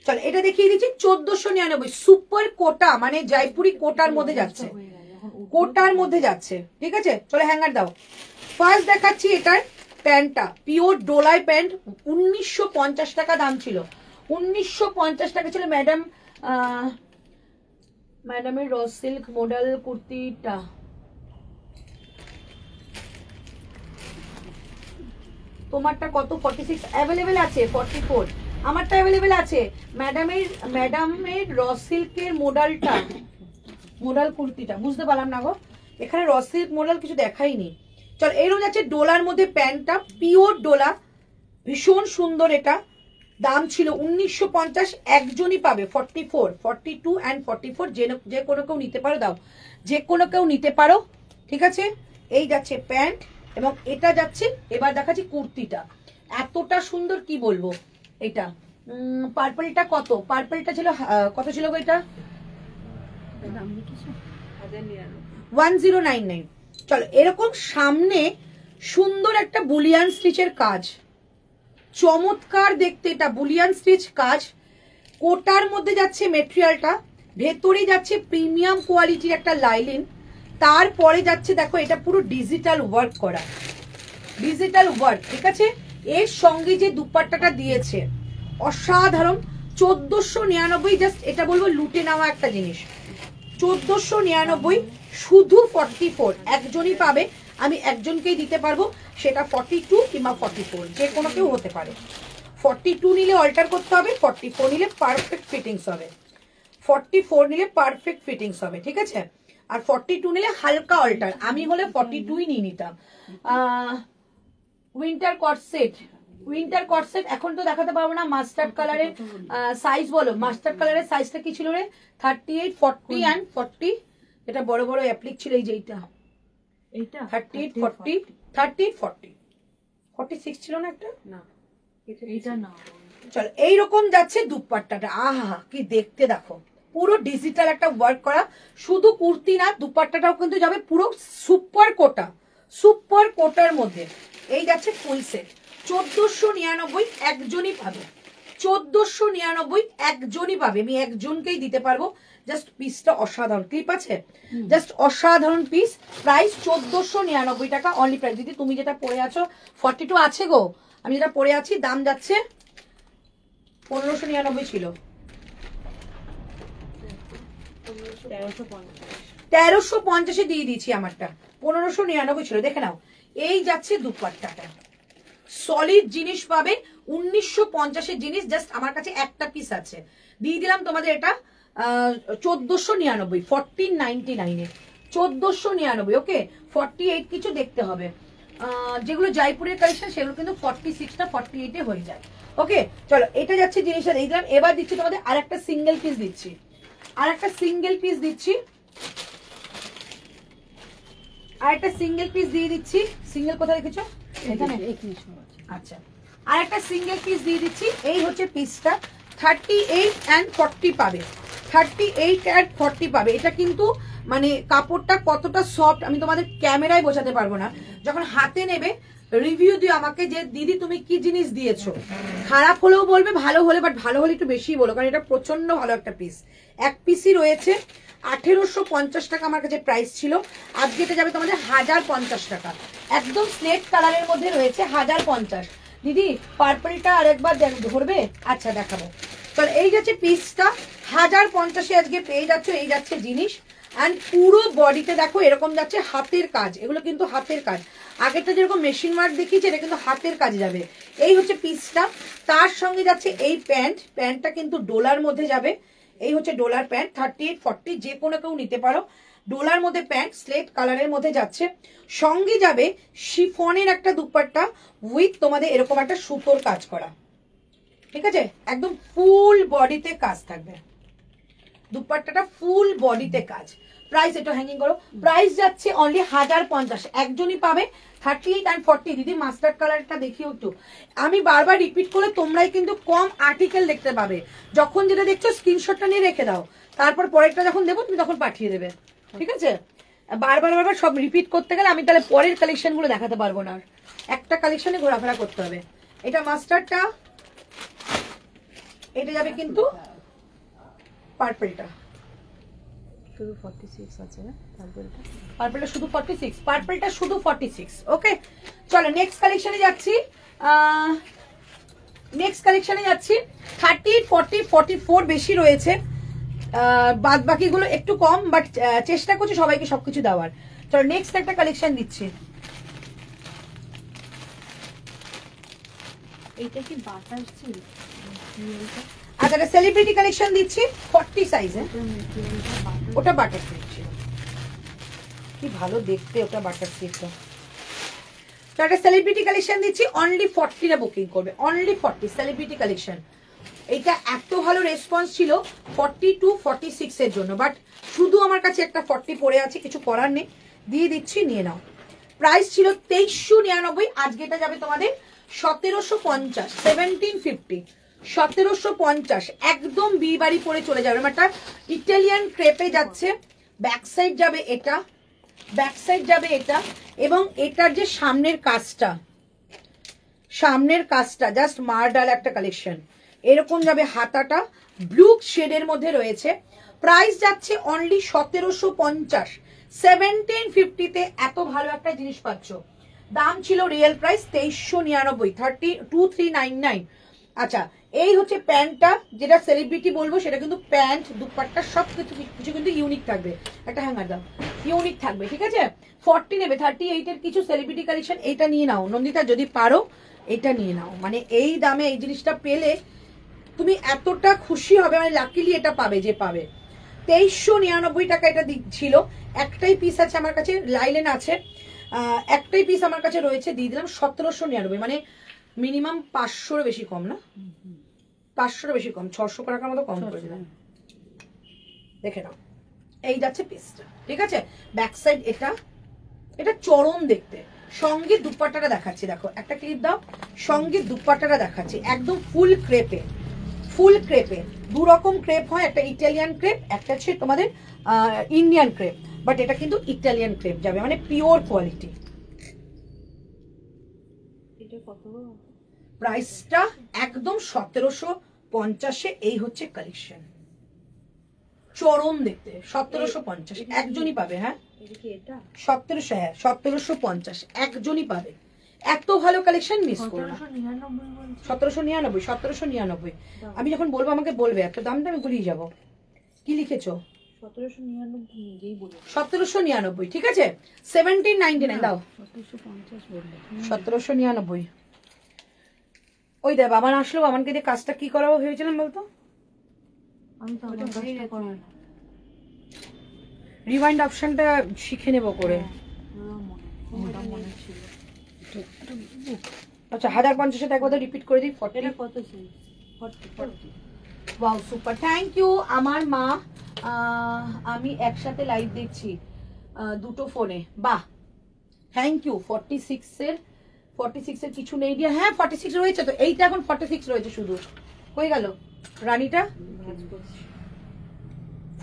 চল এটা দেখিয়ে দিচ্ছি 1499, সুপার কোটা, মানে জয়পুরি কোটার মধ্যে যাচ্ছে, কোটার মধ্যে যাচ্ছে, ঠিক আছে। চলো হ্যাঙ্গার দাও। ফার্স্ট দেখাচ্ছি এটার প্যান্টটা, পিওর ডোলাই প্যান্ট, 1950 টাকা দাম ছিল, 1950 টাকা ছিল। ম্যাডামের র সিল্ক মডেল কুর্তিটা তোমারটা কত? 46 অ্যাভেলেবেল আছে, 44 আমারটা অ্যাভেলেবেল আছে। ম্যাডামের র সিল্কের মডেলটা, মডেল কুর্তিটা বুঝতে পারলাম না গো, এখানে র সিল্ক মডেল কিছু দেখাইনি। চল এরও যাচ্ছে ডোলার মধ্যে প্যান্টটা, পিওর ডোলা, ভীষণ সুন্দর। এটা দাম ছিল 1950, একজনই পাবে, 44, 42 অ্যান্ড 44, যে কোনো কেউ নিতে পারো, দাও যে কোনো কেউ নিতে পারো, ঠিক আছে। এই যাচ্ছে প্যান্ট এবং এটা যাচ্ছে, এবার দেখাচ্ছি কুর্তিটা, এতটা সুন্দর কি বলবো। এটা পার্পলটা কত, পার্পলটা ছিল কত ছিল গো, এটা 1099। চলো এরকম সামনে সুন্দর একটা বুলিয়ান স্টিচের কাজ, চমৎকার দেখতে, এটা বুলিয়ান স্টিচ কাজ, কোটার মধ্যে যাচ্ছে মেটেরিয়ালটা, ভেতরে যাচ্ছে প্রিমিয়াম কোয়ালিটির একটা লাইলিন, তারপরে যাচ্ছে দেখো এটা পুরো ডিজিটাল ওয়ার্ক করা, ডিজিটাল ওয়ার্ক, ঠিক আছে। এর সঙ্গে যে দুপাট্টাটা দিয়েছে অসাধারণ, 1499, জাস্ট এটা বলবো লুটে নেওয়া একটা জিনিস, 1499 শুধু 44, একজনই পাবে, আমি একজনকেই দিতে পারবো, সেটা 42 কিংবা 44, যে কোনো কেউ হতে পারে। 42 নিলে অল্টার করতে হবে, 44 নিলে পারফেক্ট ফিটিংস হবে, 44 নিলে পারফেক্ট ফিটিংস হবে, ঠিক আছে। আর 42 নিলে হালকা অল্টার, আমি হলে 42ই নিয়ে নিতাম। উইন্টার কটসেট, উইন্টার কটসেট এখন তো দেখাতে পারবো না, মাস্টার্ড কালারের সাইজ বলো, মাস্টার্ড কালারের সাইজটা কি ছিল রে, 38, 40 অ্যান্ড 40, এটা বড় বড় অ্যাপ্লিক ছিল, এই যে এইটা 38, 40, 38, 40, 46 ছিল না একটা, না এটা না। চলো এইরকম যাচ্ছে দুপাট্টাটা, আহা কি দেখতে দেখো, পুরো ডিজিটাল একটা ওয়ার্ক করা, শুধু কুর্তি না দুপাট্টাটাও কিন্তু যাবে পুরো সুপার কোটা, সুপার কোটার মধ্যে। এই যাচ্ছে ফুল সেট, 1499, একজনই পাবে, 1499 একজনই পাবে, আমি একজনকেই দিতে পারবো। জাস্ট পিসটা অসাধারণ, ক্লিপ আছে, জাস্ট অসাধারণ পিস, প্রাইস 1499 টাকা অনলি প্রাইস। দিদি তুমি যেটা পরে আছো 42 আছে গো, আমি যেটা পরে আছি দাম যাচ্ছে 1599 ছিল, 1350 দিয়ে দিয়েছি, আমারটা 1599 ছিল, দেখে নাও। এই যাচ্ছে দুপাট্টাটা, সলিড জিনিস পাবে, 1950 জিনিস, জাস্ট আমার কাছে একটা পিস আছে, দিয়ে দিলাম তোমাদের এটা 1499, 1499, 1499, ওকে। 48 কিছু দেখতে হবে, যেগুলো জয়পুরের কালেকশন সেগুলো কিন্তু 46টা 48-এ হয়ে যায়, ওকে। চলো এটা যাচ্ছে জিনিসটা দিয়ে দিলাম। এবার দিচ্ছি তোমাদের আর একটা সিঙ্গেল পিস দিচ্ছি, আর একটা সিঙ্গেল পিস দিচ্ছি, আর একটা সিঙ্গেল পিস দিয়ে দিচ্ছি। সিঙ্গেল কোথায় রেখেছো? এখানে, আচ্ছা। আর একটা সিঙ্গেল পিস দিয়ে দিচ্ছি, এই হচ্ছে পিসটা, 38 অ্যান্ড 40 পাবে, 38 অ্যান্ড 40 পাবে। এটা কিন্তু মানে কাপড়টা কতটা সফট আমি তোমাদের ক্যামেরায় বোঝাতে পারবো না, যখন হাতে নেবে রিভিউ দিও আমাকে যে দিদি তুমি কি জিনিস দিয়েছো, খারাপ হলেও বলবে, ভালো হলে, বাট ভালো হলে একটু বেশি বলো, কারণ এটা প্রচন্ড ভালো একটা পিস। এক পিসই রয়েছে, 1850 টাকা আমার কাছে প্রাইস ছিল, আজকে এটা যাবে তোমাদের 1050 টাকা, একদম স্লেট কালারের মধ্যে রয়েছে, 1050। দিদি পার্পলটা আরেকবার ধরবে, আচ্ছা দেখাবো। চল এই যাচ্ছে পিসটা, 1050-এ আজকে পেয়ে যাচ্ছ। এই যাচ্ছে জিনিস, অ্যান্ড পুরো বডিতে দেখো এরকম যাচ্ছে হাতের কাজ, এগুলো কিন্তু হাতের কাজ, আগেরটা যেরকম মেশিন ওয়ার্ক দেখিয়েছে, এটা কিন্তু হাতের কাজ যাবে। এই হচ্ছে পিসটা, তার সঙ্গে যাচ্ছে এই প্যান্ট, প্যান্টটা কিন্তু ডোলার মধ্যে যাবে, এই হচ্ছে ডোলার প্যান্ট, 38, 40 যে কোনো কেউ নিতে পারো, ডোলার মধ্যে প্যান্ট, স্লেট কালারের মধ্যে যাচ্ছে, সঙ্গে যাবে শিফনের একটা দুপাট্টা উইথ তোমাদের এরকম একটা সুতোর কাজ করা, ঠিক আছে, একদম ফুল বডিতে কাজ থাকবে। দুপাট্টাটা ফুল বডিতে কাজ। প্রাইস এটা হ্যাঙ্গিং করো, প্রাইস যাচ্ছে অনলি 1050, একজনই পাবে 38 and 40। দিদি মাস্টার্ড কালারটা দেখিও একটু, আমি বারবার রিপিট করে তোমরাই কিন্তু কম আর্টিকেল দেখতে পাবে। যখন যেটা দেখছো স্ক্রিনশটটা নিয়ে রেখে দাও, তারপর পরেরটা যখন দেবো তুমি তখন পাঠিয়ে দেবে, ঠিক আছে? বারবার সব রিপিট করতে গেলে আমি তাহলে পরের কালেকশন গুলো দেখাতে পারবো না, একটা কালেকশনে ঘোরাফেরা করতে হবে। এটা মাস্টারটা, এটা যাবে কিন্তু পার্পলটা শুধু 46 আছে না পার্পলটা? পার্পলটা শুধু 46, পার্পলটা শুধু 46। ওকে চলো নেক্সট কালেকশনে যাচ্ছি। নেক্সট কালেকশনে যাচ্ছি 38, 40, 44 বেশি রয়েছে, বাদ বাকিগুলো একটু কম, বাট চেষ্টা করছি সবাইকে সবকিছু দেওয়ার। চলো নেক্সট একটা কালেকশন দিচ্ছি। এইটা কি বাটার সিল্ক? আচ্ছা একটা সেলিব্রিটি কালেকশন দিচ্ছি 40 সাইজে, ওটা বাটার সিল্ক ছিল, কি ভালো দেখতে ওটা বাটার সিল্কটা। তো একটা সেলিব্রিটি কালেকশন দিচ্ছি অনলি 40 টা বুকিং করবে, অনলি 40 সেলিব্রিটি কালেকশন। এটা এত ভালো রেসপন্স ছিল 40 to 46 এর জন্য, বাট শুধু আমার কাছে একটা 40 পড়ে আছে, কিছু করার নেই, দিয়ে দিচ্ছি, নিয়ে নাও। প্রাইস ছিল 2399, আজকে এটা যাবে তোমাদের 1750, 1750, 1750, একদম বিয়ে বাড়ি পরে চলে যাবে। একটা ইটালিয়ান ক্রেপে যাচ্ছে, ব্যাক সাইড যাবে এটা, ব্যাক সাইড যাবে এটা, এবং এটার যে সামনের কাজটা, সামনের কাজটা জাস্ট মারডাল একটা কালেকশন, এরকম যাবে। হাতাটা ব্লু শেডের মধ্যে রয়েছে, প্রাইস যাচ্ছে অনলি 1750, 1750 তে এত ভালো একটা জিনিস পাচ্ছ। দাম ছিল রিয়েল প্রাইস 2399, 2399। আচ্ছা এই হচ্ছে প্যান্টটা, যেটা সেলিব্রিটি বলবো সেটা কিন্তু প্যান্ট দুপাট্টা সব কিছু কিন্তু ইউনিক থাকবে। একটা হ্যাঙ্গার দাম ইউনিক থাকবে, ঠিক আছে? 40 নেবে, 38 এর কিছু সেলিব্রিটি কালেকশন, এইটা নিয়ে নাও নন্দিতা যদি পারো, এটা নিয়ে নাও। মানে এই দামে এই জিনিসটা পেলে তুমি এতটা খুশি হবে, মানে লাকিলি এটা পাবে যে পাবে। 2399 টাকা এটা ছিল, একটাই পিস আছে আমার কাছে, লাইলেন আছে, একটাই পিস আমার কাছে রয়েছে, দিয়ে দিলাম 1799, মানে মিনিমাম 500 বেশি কম না, 500 বেশি কম, 600 টাকার মতো কম করে দিলাম, দেখে নাও। এই যাচ্ছে পিসটা, ঠিক আছে? ব্যাক সাইড এটা, এটা চরম দেখতে। সঙ্গে দুপাট্টাটা দেখাচ্ছি, দেখো একটা ক্লিপ দাও, সঙ্গে দুপাট্টাটা দেখাচ্ছি, একদম ফুল ক্রেপে, ফুল ক্রেপে। দু রকম ক্রেপ হয়, একটা ইটালিয়ান ক্রেপ, একটা হচ্ছে তোমাদের ইন্ডিয়ান ক্রেপ, বাট এটা কিন্তু ইটালিয়ান ক্রেপ যাবে, মানে পিওর কোয়ালিটি। এটা কত? প্রাইসটা একদম 1750, এই হচ্ছে কালেকশন, চরম দেখতে। 1750 একজনই পাবে, হ্যাঁ 1700, হ্যাঁ 1750 একজনই পাবে। এত ভালো কালেকশন মিস করো না। 1799, 1799। আমি যখন বলবো আমাকে বলবে, একটা দামটা আমি ভুলিয়ে যাবো। কি লিখেছো? 1799, ঠিক আছে? 1799 দাও, 1799। ওই দেখ বাবা আসলো, বাবানকে দিয়ে কাজটা কি করাবো ভেবেছিলাম বলতো? আমি তো আমার কাজটা করি না, রিওয়াইন্ড অপশনটা শিখে নেবো করে। মনে ছিল। আচ্ছা 1050 একবার রিপিট করে দিই। 40 এটা কত ছিল? 40। ওয়াও সুপার, থ্যাংক ইউ আমার মা। আমি একসাথে লাইভ দেখছি দুটো ফোনে, বাহ থ্যাংক ইউ। 46 এর কিছু নেই দিয়া, হ্যাঁ 46 রয়েছে তো, এইটা এখন 46 রয়েছে শুধু, হয়ে গেল। রানীটা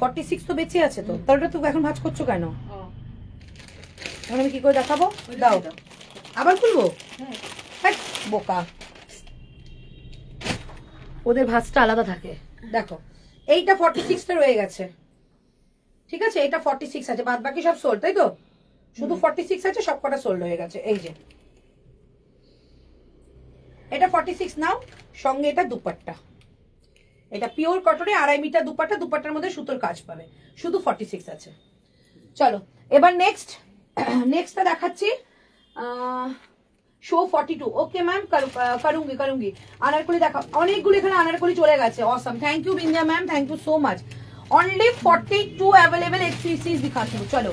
46 তো বেঁচে আছে তো, তাহলে তুমি এখন ভাঁজ করছো কেন? এখন আমি কি করে দেখাবো? দাও আবার খুলবো, হ্যাঁ বোকা, ওদের ভাঁজটা আলাদা থাকে। দেখো এইটা 46টা রয়ে গেছে, ঠিক আছে? এটা 46 আছে, বাদ বাকি সব সোল্ড, তাই তো? শুধু 46 আছে, সব কটা সোল্ড হয়ে গেছে। এই যে এটা 46 নাও, সঙ্গে এটা দুপাট্টা, এটা পিওর কটনে 2.5 মিটার দুপাট্টা, দুপাট্টার মধ্যে সুতোর কাজ পাবে, শুধু 46 আছে। চলো এবার নেক্সটটা দেখাচ্ছি, শো 42। ওকে ম্যাম, করুঙ্গি। আনারকলি দেখা, অনেকগুলো এখানে আনারকলি চলে গেছে, awesome. Thank you Bindiya ma'am, thank you so much. Only 42 available, एक पीस दिखाती हूँ। चलो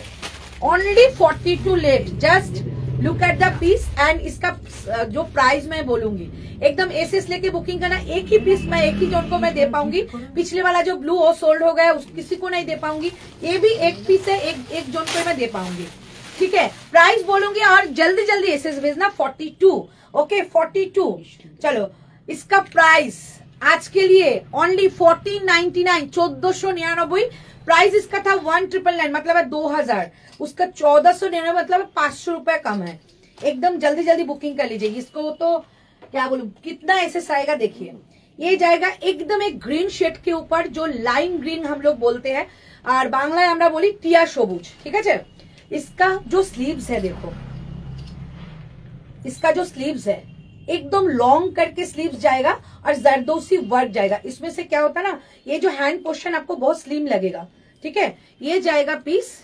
only 42 left, just look at the piece and इसका जो प्राइस मैं बोलूंगी एकदम एसएस लेके बुकिंग करना। एक ही पीस मैं एक ही जोन को मैं दे पाऊंगी। पिछले वाला जो ब्लू वो सोल्ड हो गया, किसी को नहीं दे पाऊंगी। ये भी एक पीस है, एक जोन को मैं दे पाऊंगी। ठीक है, प्राइस बोलूंगी और जल्दी जल्दी एसएस भेजना। 42 ओके 42। चलो इसका प्राइस आज के लिए ओनली 1499, 1499। प्राइस इसका था 1999 मतलब है 2000, उसका 1499 मतलब 500 रुपए कम है। एकदम जल्दी जल्दी बुकिंग कर लीजिए इसको। तो क्या बोलूं कितना एसएस आएगा देखिए। ये जाएगा एकदम एक ग्रीन शेड के ऊपर, जो लाइम ग्रीन हम लोग बोलते हैं और बांग्लाয় আমরা বলি টিয়া সবুজ। ठीक है, इसका जो स्लीव्स है देखो, इसका जो स्लीव्स है एकदम लॉन्ग करके स्लीव्स जाएगा और जरदोसी वर्क जाएगा। इसमें से क्या होता है ना, ये जो हैंड पोर्शन आपको बहुत स्लिम लगेगा। ठीक है, ये जाएगा पीस,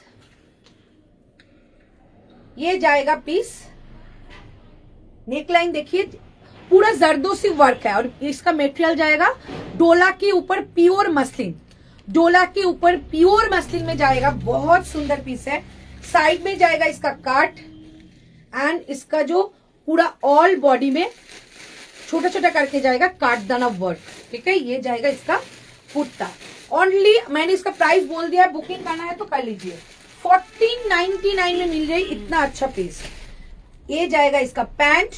ये जाएगा पीस। नेकलाइन देखिए पूरा जरदोसी वर्क है और इसका मटेरियल जाएगा डोला के ऊपर प्योर मसलिन, डोला के ऊपर प्योर मसलिन में जाएगा। बहुत सुंदर पीस है। साइड में जाएगा इसका काट एंड इसका जो पूरा ऑल बॉडी में छोटा छोटा करके जाएगा काटदाना वर्क। ठीक है, ये जाएगा इसका कुर्ता। ओनली मैंने इसका प्राइस बोल दिया, बुकिंग करना है तो कर लीजिए। 1499 में मिल जाएगी इतना अच्छा पीस। ये जाएगा इसका पैंट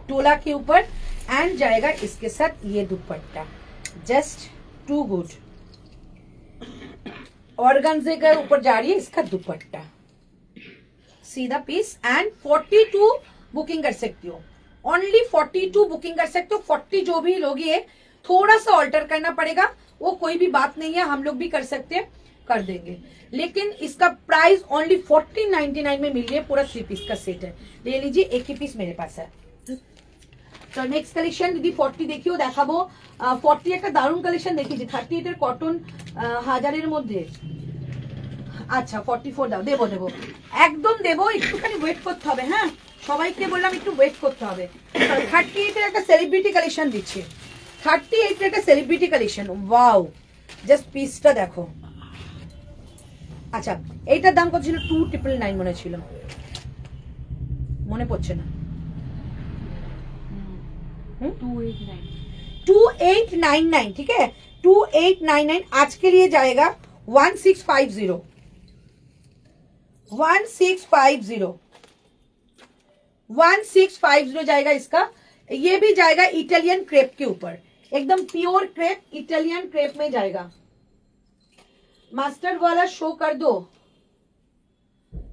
टोला के ऊपर एंड जाएगा इसके साथ ये dupatta. Just too good. Organza के ऊपर जा रही है इसका दुपट्टा, सीधा पीस एंड 42 बुकिंग कर सकती हो। ओनली 42 बुकिंग कर सकते हो। 40 जो भी लोगी है थोड़ा सा ऑल्टर करना पड़ेगा, वो कोई भी बात नहीं है, हम लोग भी कर सकते हैं, कर देंगे। लेकिन इसका प्राइस ओनली 1499 में मिल रही है। पूरा 3 पीस का सेट है, ले लीजिए। एक ही पीस मेरे पास है। तो नेक्स्ट कालेक्शन दिदी 40 देखिও দেখাবো। 40 একটা দারুণ কালেকশন দেখিয়েছি। 38 এর কটন হাজারের মধ্যে। আচ্ছা 44 দাও, দেবো দেবো একদম দেবো, একটুখানি ওয়েট করতে হবে। হ্যাঁ সবাইকে বললাম একটু ওয়েট করতে হবে। 38 এর একটা সেলিব্রিটি কালেকশন দিচ্ছি। 38 এর একটা সেলিব্রিটি কালেকশন। ওয়াও, জাস্ট পিসটা দেখো। আচ্ছা এইটার দাম কত ছিল? 2999 মনে ছিল, মনে পড়ছে না। 2899 ठीक है, 2899। आज के लिए जाएगा 1650, 1650, 1650 जाएगा इसका। ये भी जाएगा इटालियन क्रेप के ऊपर, एकदम प्योर क्रेप, इटालियन क्रेप में जाएगा। मस्टर्ड वाला शो कर दो,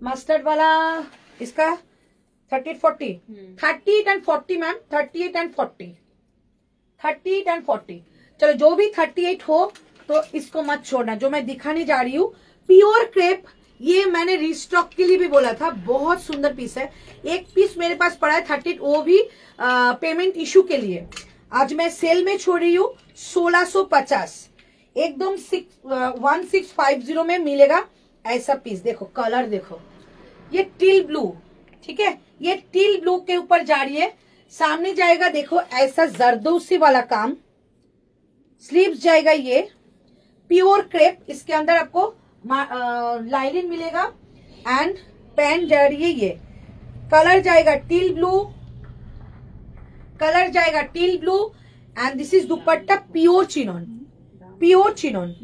मस्टर्ड वाला इसका 38 40 38 एंड 40 मैम, 38 एंड 40, 38 एंड 40। चलो जो भी 38 हो तो इसको मत छोड़ना। जो मैं दिखाने जा रही हूँ प्योर क्रेप, ये मैंने रिस्टॉक के लिए भी बोला था, बहुत सुंदर पीस है। एक पीस मेरे पास पड़ा है 38, वो भी पेमेंट इशू के लिए। आज मैं सेल में छोड़ रही हूँ 1650, एकदम 1650 में मिलेगा ऐसा पीस। देखो कलर देखो, ये टील ब्लू। ठीक है, ये टील ब्लू के ऊपर जा रही है। सामने जाएगा देखो ऐसा जरदोसी वाला काम। स्लीव्स जाएगा ये प्योर क्रेप, इसके अंदर आपको लाइनिंग मिलेगा एंड पैंट जा रही है। ये कलर जाएगा टील ब्लू, कलर जाएगा teal blue and this is dupatta pure chinon, pure chinon.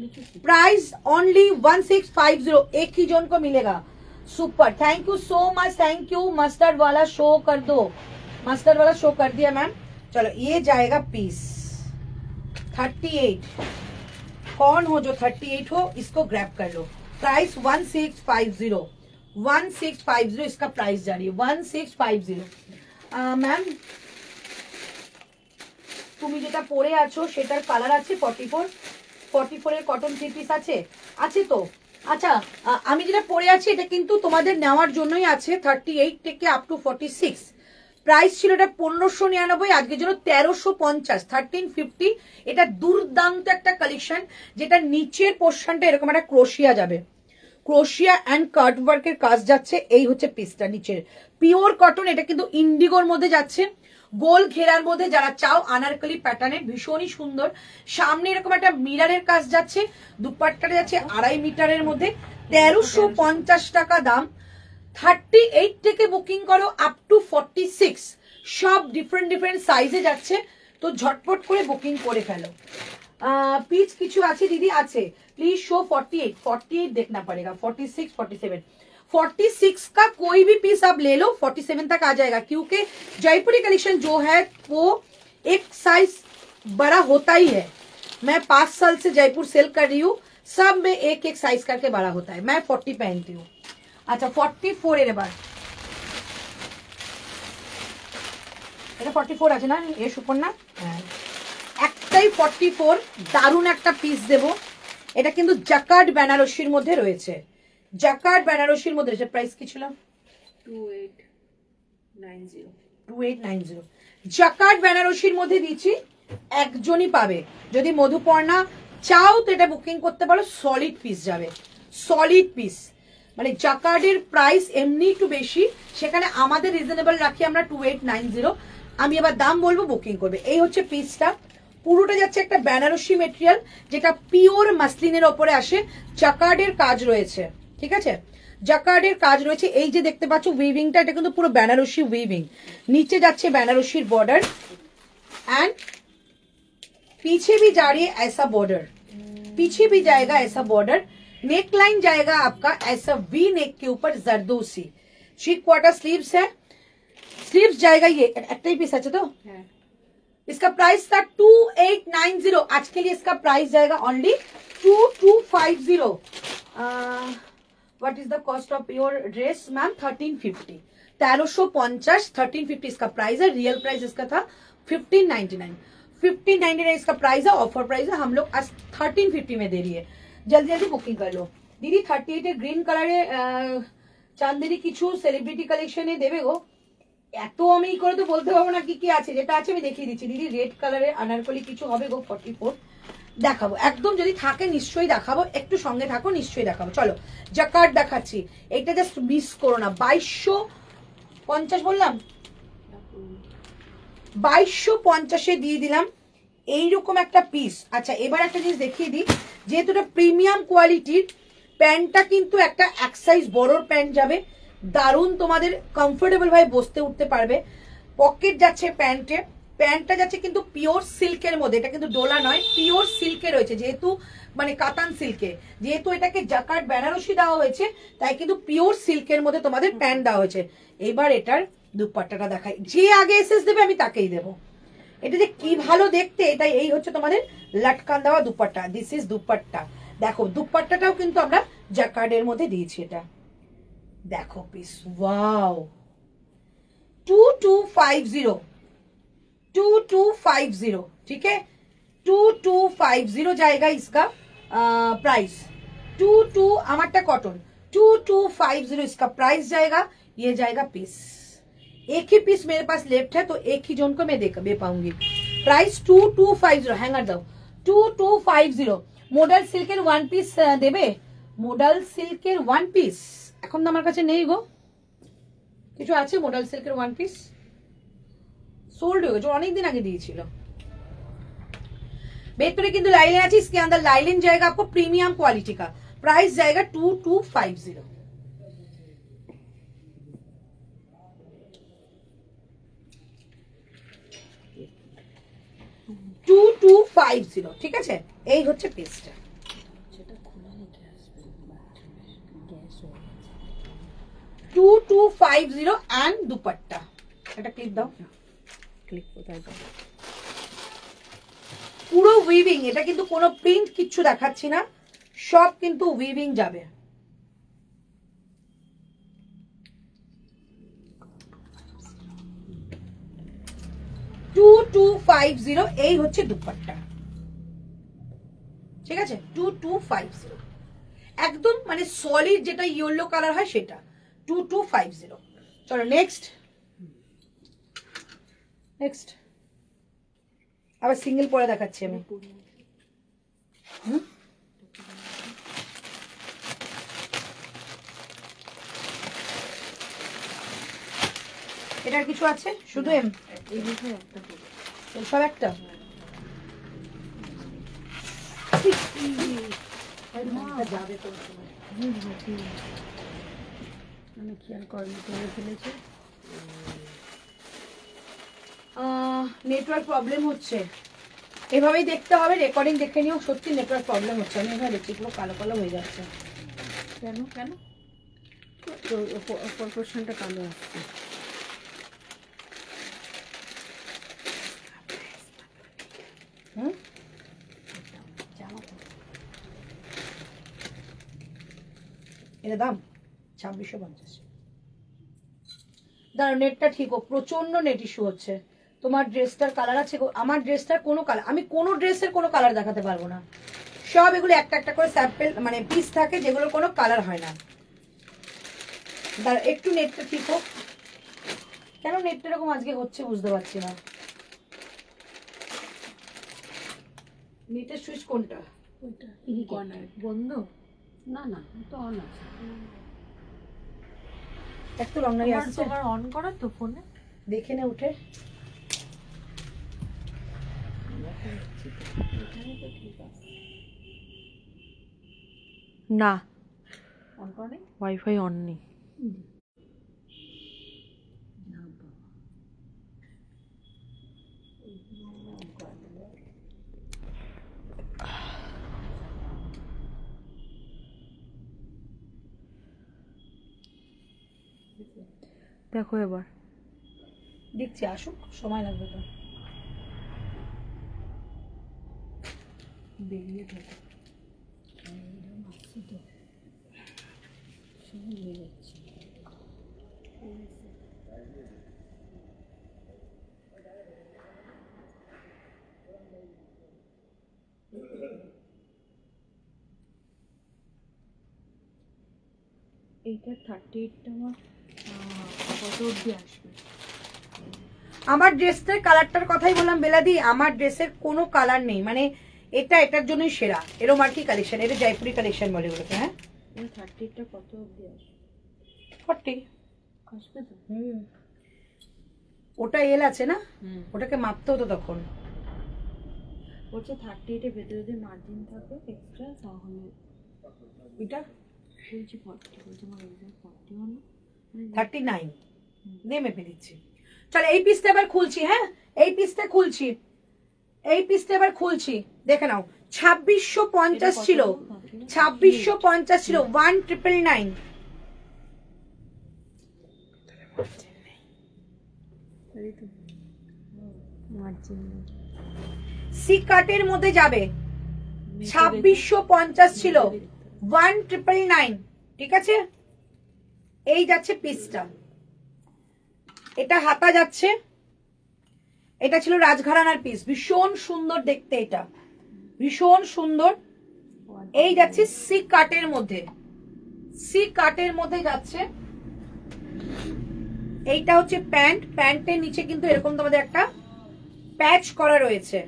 Price only 1650, एक ही जोन को मिलेगा। Super, thank you so much, thank you. Mustard वाला शो कर दो, मस्टर्ड वाला शो कर दिया मैम। चलो ये जाएगा पीस 38। कौन हो जो 38 हो इसको ग्रैब कर लो। प्राइस 1650, 1650 इसका प्राइस जा रही है 1650। मैम তুমি যেটা পরে আছো সেটার কালার আছে 44 এর কটন 3 পিস আছে তো। আচ্ছা আমি যেটা পরে আছি এটা কিন্তু তোমাদের নেওয়ার জন্যই আছে। 38 থেকে আপ টু 46 প্রাইস ছিল এটা 1599, আজকের জন্য 1350, 1350। এটা দুর্দান্ত একটা কালেকশন, যেটা নিচের পোর্শনটা এরকম একটা ক্রোশিয়া যাবে, ক্রোশিয়া এন্ড কাট ওয়ার্কের কাজ যাচ্ছে। এই হচ্ছে পিসটা নিচের পিওর কটন। এটা কিন্তু ইন্ডিগোর মধ্যে যাচ্ছে, গোল ঘেরার মধ্যে যারা চাও আনারকলি প্যাটার্নে, ভীষণই সুন্দর। সামনে এরকম একটা মিরারের কাজ যাচ্ছে, দুপাট্টাটা যাচ্ছে 2.5 মিটারের মধ্যে। 1350 টাকা দাম। 38 থেকে বুকিং করো আপ টু 46, সব ডিফারেন্ট সাইজে যাচ্ছে, তো ঝটপট করে বুকিং করে ফেলো। পিচ কিছু আছে দিদি? আছে, प्लीज शो 48 48 देखना पड़ेगा, 46 47 46 का कोई भी पीस आप ले लो, 47 तक आ जाएगा, क्योंकि जयपुरी कलेक्शन जो है वो एक साइज बड़ा होता ही है। मैं 5 साल से जयपुर सेल कर रही हूँ, सब में एक एक साइज करके बड़ा होता है। मैं 40 पहनती हूँ। अच्छा 44 এর এবার এটা 44 আছে না এ সুপর্ণা? হ্যাঁ একটাই 44, দারুণ একটা পিস দেব। এটা কিন্তু জাকার্ড বেনারসির মধ্যে রয়েছে, জাকার্ড বেনারসির মধ্যে রয়েছে। প্রাইস কি ছিল? 2890। জাকার্ড বেনারসির মধ্যে দিচ্ছি, একজনই পাবে। যদি মধুপর্ণা চাও তো এটা বুকিং করতে পারো, সলিড পিস যাবে, সলিড পিস। মানে জাকার্ডের প্রাইস এমনি একটু বেশি, সেখানে আমাদের রিজনেবল রাখি আমরা 2890। আমি এবার দাম বলবো, বুকিং করবে। এই হচ্ছে পিসটা, পুরোটা যাচ্ছে একটা বেনারসি মেটেরিয়াল, যেটা পিওর মাসলিনের ওপরে আসে, জাকার্ডের কাজ রয়েছে, ঠিক আছে, জাকার্ডের কাজ রয়েছে। এই যে দেখতে পাচ্ছ উইভিংটা, এটা কিন্তু পুরো বেনারসি উইভিং, নিচে যাচ্ছে বেনারসির বর্ডার एंड पीछे भी जा रही है ऐसा बॉर्डर, पीछे भी जाएगा ऐसा बॉर्डर। नेक लाइन जाएगा आपका ऐसा वी नेक के ऊपर जरदोसी, 3 क्वार्टर स्लीव्स है, स्लीव्स जाएगा ये एक ही पीस है तो इसका प्राइस था 2890। आज के लिए इसका प्राइस जाएगा only 2250। What is the cost of your dress ma'am? 1350, 1350, 1350 इसका प्राइस है। रियल प्राइस इसका था 1599, 1599 इसका प्राइस है, ऑफर प्राइस है, हम लोग आज 1350 में दे रही है। जल्दी जल्दी बुकिंग कर लो दीदी। 38 ग्रीन कलर চান্দেরি কিছু সেলিব্রিটি কালেকশনে দেবে গো, এত আমি করে তো বলতে পারবো না কি কি আছে, যেটা আছে আমি দেখিয়ে দিচ্ছি দিদি। রেড কালারের আনারকলি কিছু হবে গো, 44 দেখাবো একদম, যদি থাকে নিশ্চয়ই দেখাবো, একটু সঙ্গে থাকো, নিশ্চয়ই দেখাবো। চলো জাকার্ড দেখাচ্ছি, এটা জাস্ট মিস করো না। 2250 বললাম, 2250 দিয়ে দিলাম এইরকম একটা পিস। আচ্ছা এবার একটা জিনিস দেখিয়ে দিই, যেহেতু এটা প্রিমিয়াম কোয়ালিটির, প্যান্টটা কিন্তু একটা এক সাইজ বড়র প্যান্ট যাবে, দারুণ তোমাদের কমফোর্টেবল ভাবে বসতে উঠতে পারবে। পকেট যাচ্ছে প্যান্টে, প্যান্টটা যাচ্ছে কিন্তু পিওর সিল্কের মধ্যে, এটা কিন্তু ডোলা নয়, পিওর সিল্কে রয়েছে, যেহেতু মানে কাতান সিল্কে, যেহেতু এটাকে জাকার্ড বেনারসি দেওয়া হয়েছে, তাই কিন্তু পিওর সিল্কের মধ্যে তোমাদের প্যান্ট দেওয়া হয়েছে। এবার এটার দুপাট্টাটা দেখাই, যে আগে এসএস দেবে আমি তাকেই দেবো। এটা যে কি ভালো দেখতে, এটাই এই হচ্ছে তোমাদের লটকান দেওয়া দুপাট্টা, দিস ইজ দুপাট্টা। দেখো দুপাট্টাটাও কিন্তু আমরা জাকার্ডের মধ্যে দিয়েছি। এটা দেখো পিস, ওয়াও, 2250, 2250, ठीक है, 2250 जाएगा इसका प्राइस। 22 हमारा कॉटन 2250 इसका प्राइस जाएगा। ये जाएगा पीस, एक ही पीस मेरे पास लेफ्ट है, तो एक ही जोन को मैं दे पाऊंगी। प्राइस 2250, हैंगर दाओ 2250। मोडल सिल्कर वन पीस देबे, मोडल सिल्कर वन पीस এখন তো আমার কাছে নেই গো, কিছু আছে মোডাল সিল্কের ওয়ান পিস? সোল্ড হয়ে গেছে, অনেকদিন আগে দিয়েছিল। ভেতরে কিন্তু লাইলেন আছে, इसके अंदर लाइलिन जाएगा आपको प्रीमियम क्वालिटी का। प्राइस जाएगा 2250, 2250, ঠিক আছে। এই হচ্ছে পিসটা, 2250 এন্ড দুপাট্টা। এটা ক্লিক দাও, ক্লিক কোথায় দাও? পুরো উইভিং, এটা কিন্তু কোনো প্রিন্ট কিচ্ছু দেখাচ্ছি না, সব কিন্তু উইভিং যাবে। এই হচ্ছে দুপাট্টা, ঠিক আছে, 2250 একদম মানে সলিড, যেটা ইয়েলো কালার হয় সেটা 2250। চলো নেক্সট, নেক্সট আবার সিঙ্গেল পরে দেখাচ্ছি আমি। এটার কিছু আছে শুধু এম, সব একটা যাবে তো। কি আর করবি, করে ফেলেছে। নেটওয়ার্ক প্রবলেম হচ্ছে, এভাবেই দেখতে হবে। রেকর্ডিং দেখে নিও, সত্যি নেটওয়ার্ক প্রবলেম হচ্ছে। আমি এভাবে দেখছি পুরো কালো কালো হয়ে যাচ্ছে। কেন কেন? তো অপর পোর্শনটা কালো আসছে। হুম, এটা দাম 2650। দাঁড়াও, নেটটা ঠিক হোক, প্রচন্ড নেট ইস্যু হচ্ছে। তোমার ড্রেসটার কালার আছে? আমার ড্রেসটার কোনো কালার, আমি কোনো ড্রেসের কোনো কালার দেখাতে পারবো না। সব এগুলো একটা একটা করে স্যাম্পল মানে পিস থাকে যেগুলো কোনো কালার হয় না। দাঁড়াও একটু নেটটা ঠিক হোক। কেন নেটটা এরকম আজকে হচ্ছে বুঝতে পারছি না। নেটের সুইচ কোনটা? ওইটা কর্নার বন্ধ? না না, তো অন আছে। একটু রংনারি আসছে, তোমার অন করা তো ফোনে? দেখে নে উঠে। না, অন করা নেই, ওয়াইফাই অন নেই। দেখো এবার দেখছি, আসুক, সময় লাগবে তো। বেরিয়ে থাকে আসছে তো, সব নিয়ে যাচ্ছে। এইটা 38টা আমার কত অবধি আসবে? আমার ড্রেসটার কালারটার কথাই বললাম বেলাদি, আমার ড্রেসের কোনো কালার নেই, মানে এটা এটার জন্যই সেরা। এরম আর কি কালেকশন, এটা জয়পুরি কালেকশন বলে ওগুলোকে। হ্যাঁ, 38টা কত অবধি আসবে? 40 আসবে তো? ওটা এল আছে না, ওটাকে মাপতে হতো তখন। বলছে 38 এর ভেতরে যদি মার্জিন থাকে এক্সট্রা তাহলে এটা বলছি 40, বলছে আমার এক্সাক্ট 41 না 39 দিয়ে মেপে দিচ্ছি। চলো এই পিসটা এবার খুলছি। হ্যাঁ, এই পিসটা খুলছি, এই পিসটা এবার খুলছি, দেখে নাও। 2650 ছিল, 2650 ছিল, 1999। মার্জিন নেই। সি কাটের মধ্যে যাবে, 2650 ছিল, 1999। ঠিক আছে, এই যাচ্ছে পিসটা, এটা হাতা যাচ্ছে। এটা ছিল রাজঘরানার পিস, ভীষণ সুন্দর দেখতে, এটা ভীষণ সুন্দর। এই যাচ্ছে সি কাটের মধ্যে, সি কাটের মধ্যে যাচ্ছে। এইটা হচ্ছে প্যান্ট, প্যান্টের নিচে কিন্তু এরকম তোমাদের একটা প্যাচ করা রয়েছে,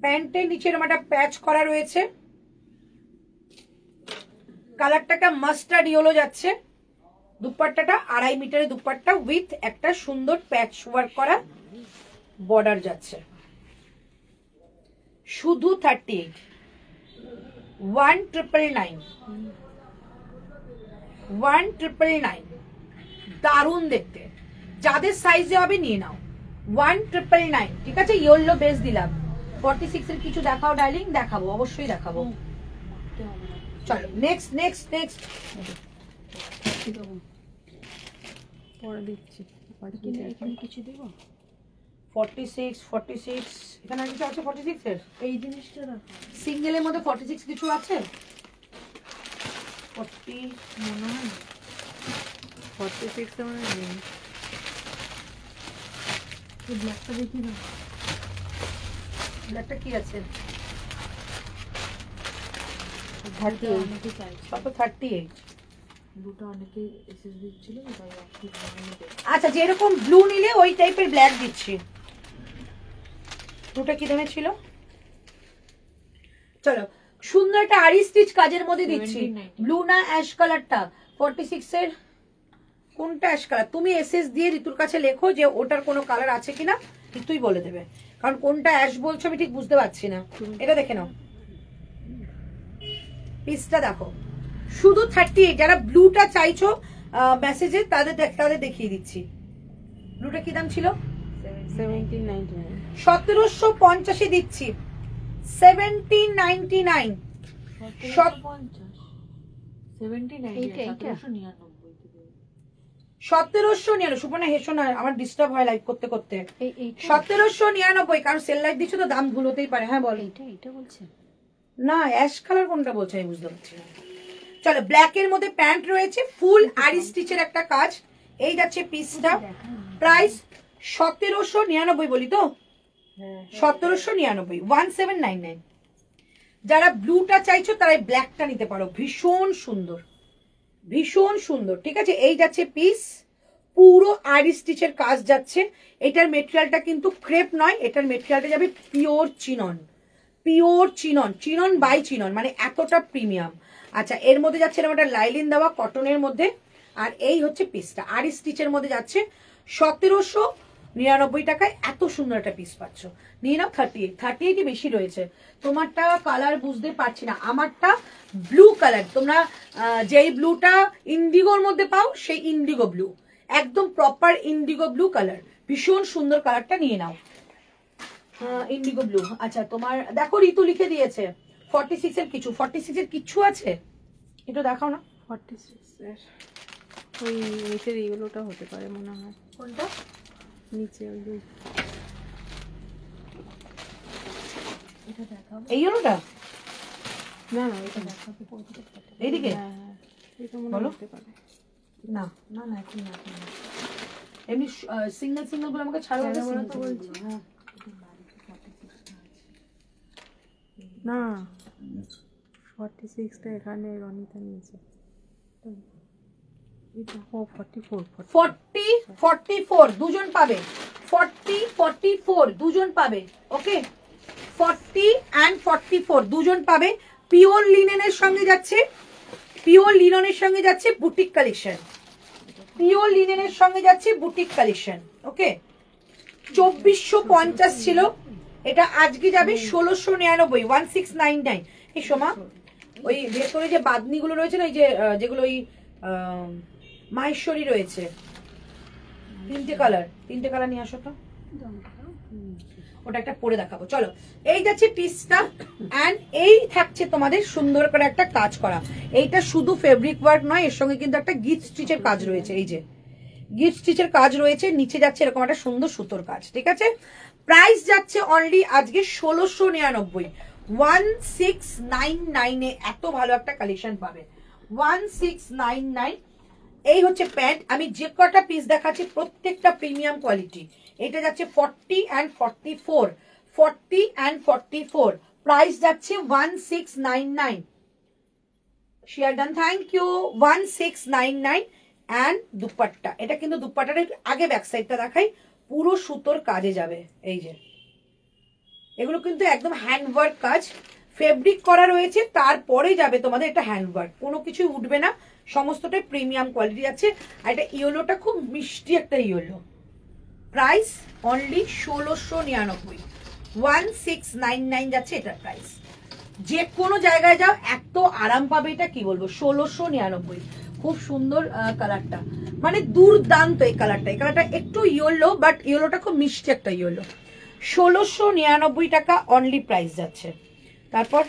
প্যান্টের নিচে এরকম একটা প্যাচ করা রয়েছে। কালারটা একটা মাস্টার্ড ইয়েলো যাচ্ছে। দুপাট্টাটা 2.5 মিটারের দুপাট্টা উইথ একটা সুন্দর প্যাচ ওয়ার্ক করা বর্ডার যাচ্ছে। শুধু 38, 1999, 1999। দারুণ দেখতে, যাদের সাইজে হবে নিয়ে নাও। 1999, ঠিক আছে। ইয়েলো বেস দিলাম। 46 এর কিছু দেখাও ডার্লিং। দেখাবো, অবশ্যই দেখাবো। চলো নেক্সট নেক্সট নেক্সট। পরে দিচ্ছি। এখানে কিছু দেব? 46 46 এখানে আর কিছু আছে 46 এর? এই জিনিসটা রাখো। সিঙ্গেলের মধ্যে 46 কিছু আছে? 40 মনে হয় 46 তো মানে নেই। এই ব্ল্যাকটা দেখি না, ব্ল্যাকটা কি আছে? 38 অনেকে চাইছে। কত? 38। দুটো অনেকে এসএস দিচ্ছিল, তাই একটু বানিয়ে দেব। আচ্ছা, যেরকম ব্লু নিলে ওই টাইপের ব্ল্যাক দিচ্ছি। দুটো কি দামে ছিল? চলো সুন্দর একটা আরি স্টিচ কাজের মধ্যে দিচ্ছি। ব্লু না অ্যাশ কালারটা 46 এর কোনটা অ্যাশ কালার? তুমি এসএস দিয়ে ঋতুর কাছে লেখো যে ওটার কোনো কালার আছে কিনা, ঋতুই বলে দেবে। কারণ কোনটা অ্যাশ বলছো আমি ঠিক বুঝতে পারছি না। এটা দেখে নাও, পিসটা দেখো। শুধু 38। যারা ব্লুটা চাইছো মেসেজে তাদের দেখিয়ে দিচ্ছি। ব্লুটা কি দাম ছিল? 1799 1750 দিচ্ছি, 1799। 1799 সুপর্ণা হেসো না, আমার ডিস্টার্ব হয় লাইভ করতে করতে। 1799 কারণ সেল লাইভ দিচ্ছ তো দাম ভুল হতেই পারে। হ্যাঁ বল। এটা বলছে না অ্যাশ কালার কোনটা বলছে আমি বুঝতে পারছি না। চলো ব্ল্যাক এর মধ্যে প্যান্ট রয়েছে, ফুল আরি স্টিচের একটা কাজ। এই যাচ্ছে পিসটা, প্রাইস 1799 বলি তো, 1799, 1799। যারা ব্লুটা চাইছো তারা ব্ল্যাকটা নিতে পারো, ভীষণ সুন্দর ভীষণ সুন্দর। ঠিক আছে, এই যাচ্ছে পিস, পুরো আরি স্টিচের কাজ যাচ্ছে। এটার মেটেরিয়ালটা কিন্তু ক্রেপ নয়, এটার মেটেরিয়ালটা যাবে pure chinon, pure chinon, chinon by chinon, মানে এতটা প্রিমিয়াম। আচ্ছা এর মধ্যে যাচ্ছে এরকম একটা লাইলিন দেওয়া কটনের মধ্যে, আর এই হচ্ছে পিসটা আরি স্টিচের মধ্যে যাচ্ছে 1799 টাকায়। এত সুন্দর একটা পিস পাচ্ছ, নিয়ে নাও। 38 বেশি রয়েছে, তোমারটা কালার বুঝতে পারছি না, আমারটা ব্লু কালার। তোমরা যেই ব্লুটা ইন্ডিগোর মধ্যে পাও সেই ইন্ডিগো ব্লু, একদম প্রপার ইন্ডিগো ব্লু কালার, ভীষণ সুন্দর কালারটা, নিয়ে নাও ইন্ডিগো ব্লু। আচ্ছা তোমার দেখো ঋতু লিখে দিয়েছে 46 এর কিছু, 46 এর কিছু আছে একটু দেখাও না। 46 এর ওই নিচের ইয়েলোটা হতে পারে মনে হয়। কোনটা? নিচে ওই যে এটা দেখাবো, এই হলোটা? না না এটা দেখাবো এইদিকে হ্যাঁ হ্যাঁ এটা মনে বলো। হতে পারে। না না না এখন না, এমনি সিঙ্গেল সিঙ্গেল গুলো আমাকে ছাড়ো, ছাড়ো বলো তো বলছি। হ্যাঁ না 46টা এখানে রনিতা নিয়েছে, এটা ও 44 40 44 দুজন পাবে, 40 44 দুজন পাবে। ওকে 40 and 44 দুজন পাবে। পিওর লিনেনের সঙ্গে যাচ্ছে, পিওর লিনেনের সঙ্গে যাচ্ছে বুটিক কালেকশন, পিওর লিনেনের সঙ্গে যাচ্ছে বুটিক কালেকশন। ওকে 2450 ছিল, এটা আজকে যাবে 1699, 1699। এই সোমা ওই ভেতরে যে বাদনিগুলো রয়েছে না, ওই যে যেগুলো ওই মাহেশ্বরী রয়েছে, তিনটে কালার নিয়ে আসো তো, ওটা একটা পরে দেখাবো। চলো এই যাচ্ছে পিসটা, এন্ড এই থাকছে তোমাদের সুন্দর করে একটা কাজ করা। এইটা শুধু ফেব্রিক ওয়ার্ক নয়, এর সঙ্গে কিন্তু একটা গিফট স্টিচের কাজ রয়েছে। এই যে গিফট স্টিচের কাজ রয়েছে, নিচে যাচ্ছে এরকম একটা সুন্দর সুতোর কাজ। ঠিক আছে, প্রাইস যাচ্ছে অনলি আজকে 1699, 1699 এ এত ভালো একটা কালেকশন পাবে, 1699। এই হচ্ছে প্যান্ট, আমি যে কটা পিস দেখাচ্ছি প্রত্যেকটা প্রিমিয়াম কোয়ালিটি। এটা যাচ্ছে 40 and 44, 40 and 44, প্রাইস যাচ্ছে 1699। Share done, thank you, 1699। And dupatta, এটা কিন্তু দুপাট্টাটা আগে ব্যাক সাইডটা দেখাই, পুরো সুতোর কাজে যাবে। এই যে এগুলো কিন্তু একদম হ্যান্ডওয়ার্ক কাজ, ফেব্রিক করা রয়েছে, তারপরে যাবে তোমাদের এটা হ্যান্ডওয়ার্ক, কোনো কিছুই উঠবে না, সমস্তটাই প্রিমিয়াম কোয়ালিটি আছে। আর এটা ইয়েলোটা খুব মিষ্টি একটা ইয়েলো, প্রাইস অনলি 1699, 1699 যাচ্ছে এটার প্রাইস। যে কোনো জায়গায় যাও এত আরাম পাবে, এটা কি বলবো, 1699। খুব সুন্দর কালারটা, মানে দুর্দান্ত এই কালারটা। এই কালারটা একটু ইয়েলো, বাট ইয়েলোটা খুব মিষ্টি একটা ইয়েলো। 1699 টাকা অনলি প্রাইস যাচ্ছে। তারপর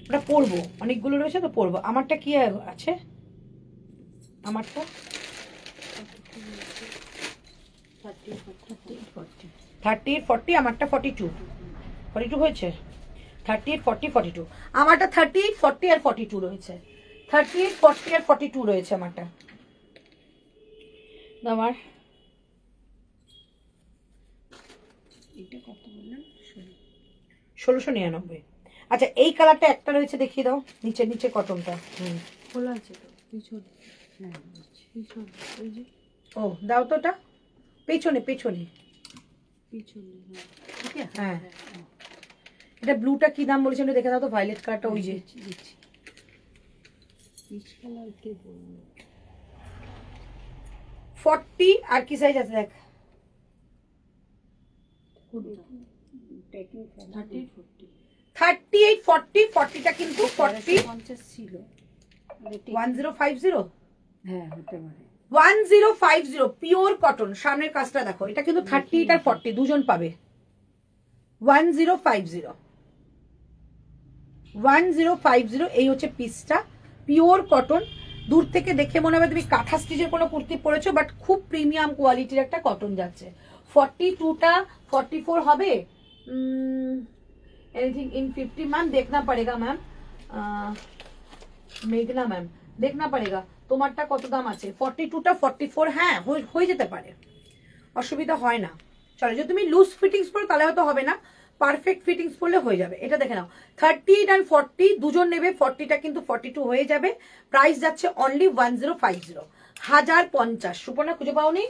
ওটা পরবো, অনেকগুলো রয়েছে তো পরবো। আমারটা কি আছে, আমারটা 38 40, আমারটা 42 হয়েছে, 38 40 42। আমারটা 38 40 আর 42 রয়েছে, 38 40 আর 42 রয়েছে আমারটা। আমার এটা কত বললাম, 1699। আচ্ছা এই কালারটা একটা রয়েছে, দেখিয়ে দাও, নিচে কটনটা। খোলা আছে তো পিছন, হ্যাঁ পিছন ওই যে, ও দাও তো, ওটা পেছনে পেছনে, হ্যাঁ এটা ব্লুটা কি দাম বলেছেন দেখে দাও তো, ভায়োলেট কালারটা ওই যে দিচ্ছি, 40 আর কি সাইজ আছে দেখ, 38 40, 40টা কিন্তু 40 50 ছিল 1050, হ্যাঁ হতে পারে। 1050 পিওর কটন। সামনের কাজটা দেখো, এটা কিন্তু 38 আর 40 দুজন পাবে। 1050 এই হচ্ছে পিসটা, পিওর কটন। দূর থেকে দেখে মনে হবে তুমি কাঁথা স্টিচের কোনো কুর্তি পরেছো, বাট খুব প্রিমিয়াম কোয়ালিটির একটা কটন যাচ্ছে। 42টা 44 হবে। एनीथिंग इन 50 मैम देखना पड़ेगा मैम, মেঘনা ম্যাম দেখনা পড়েগা তোমারটা কত দাম আছে। 42টা 44 হ্যাঁ হয়ে যেতে পারে, অসুবিধা হয় না। চলো যদি তুমি লুজ ফিটিংস পরো তাহলে হয়তো হবে না, পারফেক্ট ফিটিংস পরলে হয়ে যাবে। এটা দেখে নাও 38 and 40 দুজন নেবে, 40টা কিন্তু 42 হয়ে যাবে। প্রাইস যাচ্ছে অনলি 1050, 1050। সুপর্ণা খুঁজে পাওনি?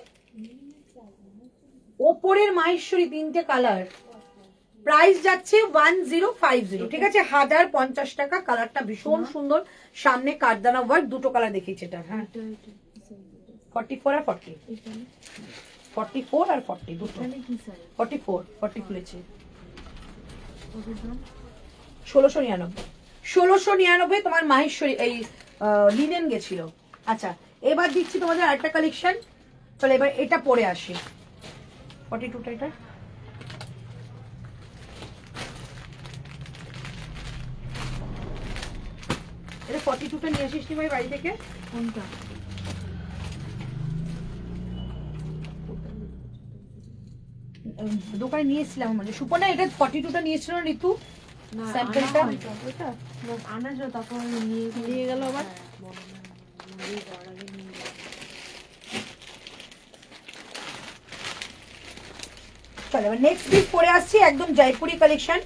ওপরের মাহেশ্বরী তিনটে কালার, প্রাইস যাচ্ছে 1050, ঠিক আছে 1050 টাকা। কালারটা ভীষণ সুন্দর, সামনে কাঠদানা ওয়ার্ক, দুটো কালার দেখিয়েছে এটা। হ্যাঁ 44 আর 40, 44 আর 40 দুটো। 44 খুলেছে 1699 তোমার মাহেশ্বরী এই লিনেন গেছিল। আচ্ছা এবার দিচ্ছি তোমাদের আরেকটা কালেকশন। চলো এবার এটা পরে আসি। 42টা এটা এটা 42টা নিয়ে আসিস নি ভাই বাড়ি থেকে? কোনটা? দোকানে নিয়েছিলাম মানে সুপর্ণা, এটা 42টা নিয়েছিল না ঋতু স্যাম্পলটা? আনা ছিল, তারপর নিয়ে গেল আবার। চলো এবার নেক্সট পিস পরে আসছি, একদম জয়পুরি কালেকশন।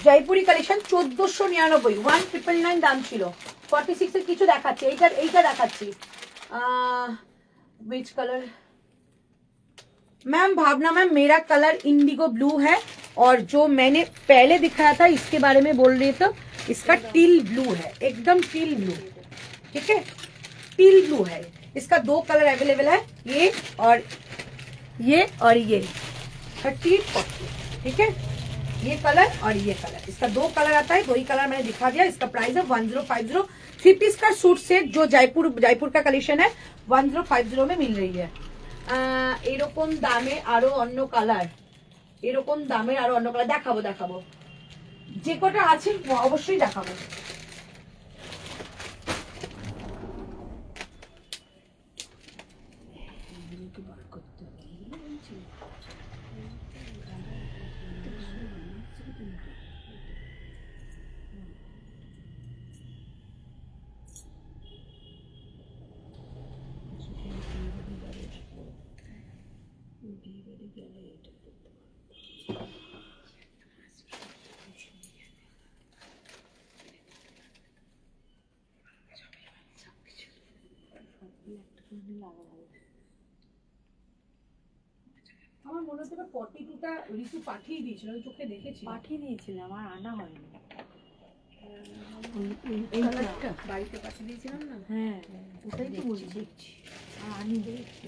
জয়পুরি কালেকশন 1499, 1999 দাম ছিল। 46 এর কিছু দেখাচ্ছি, এইটা দেখাচ্ছি। which color ma'am? Bhavna ma'am मेरा कलर इंडिगो ब्लू है, और जो मैंने पहले दिखाया था इसके बारे में बोल रही तो इसका टील ब्लू है, एकदम टील ब्लू, ठीक है टील ब्लू है। इसका 2 कलर अवेलेबल है, ये और ये 30 40, ठीक है ये कलर और ये कलर। इसका 2 कलर आता है, 2 ही कलर मैंने दिखा दिया। इसका प्राइस है 1050। 3 पीस का सूट सेट जो जयपुर का कलेक्शन है 1050 में मिल रही है। এরকম দামে আরো অন্য কালার, এরকম দামের আরো অন্য কালার দেখাবো, যে কটা আছে অবশ্যই দেখাবো। আমার মনে হচ্ছে 42টা ঋতু পাঠিয়ে দিয়েছিল, আমি চোখে দেখেছি। পাঠিয়ে দিয়েছিলাম, আমার আনা হয়নি। এই কালারটা বাড়িতে পাঠিয়ে দিয়েছিলাম না? হ্যাঁ ওটাই তো বলছি, আর আনি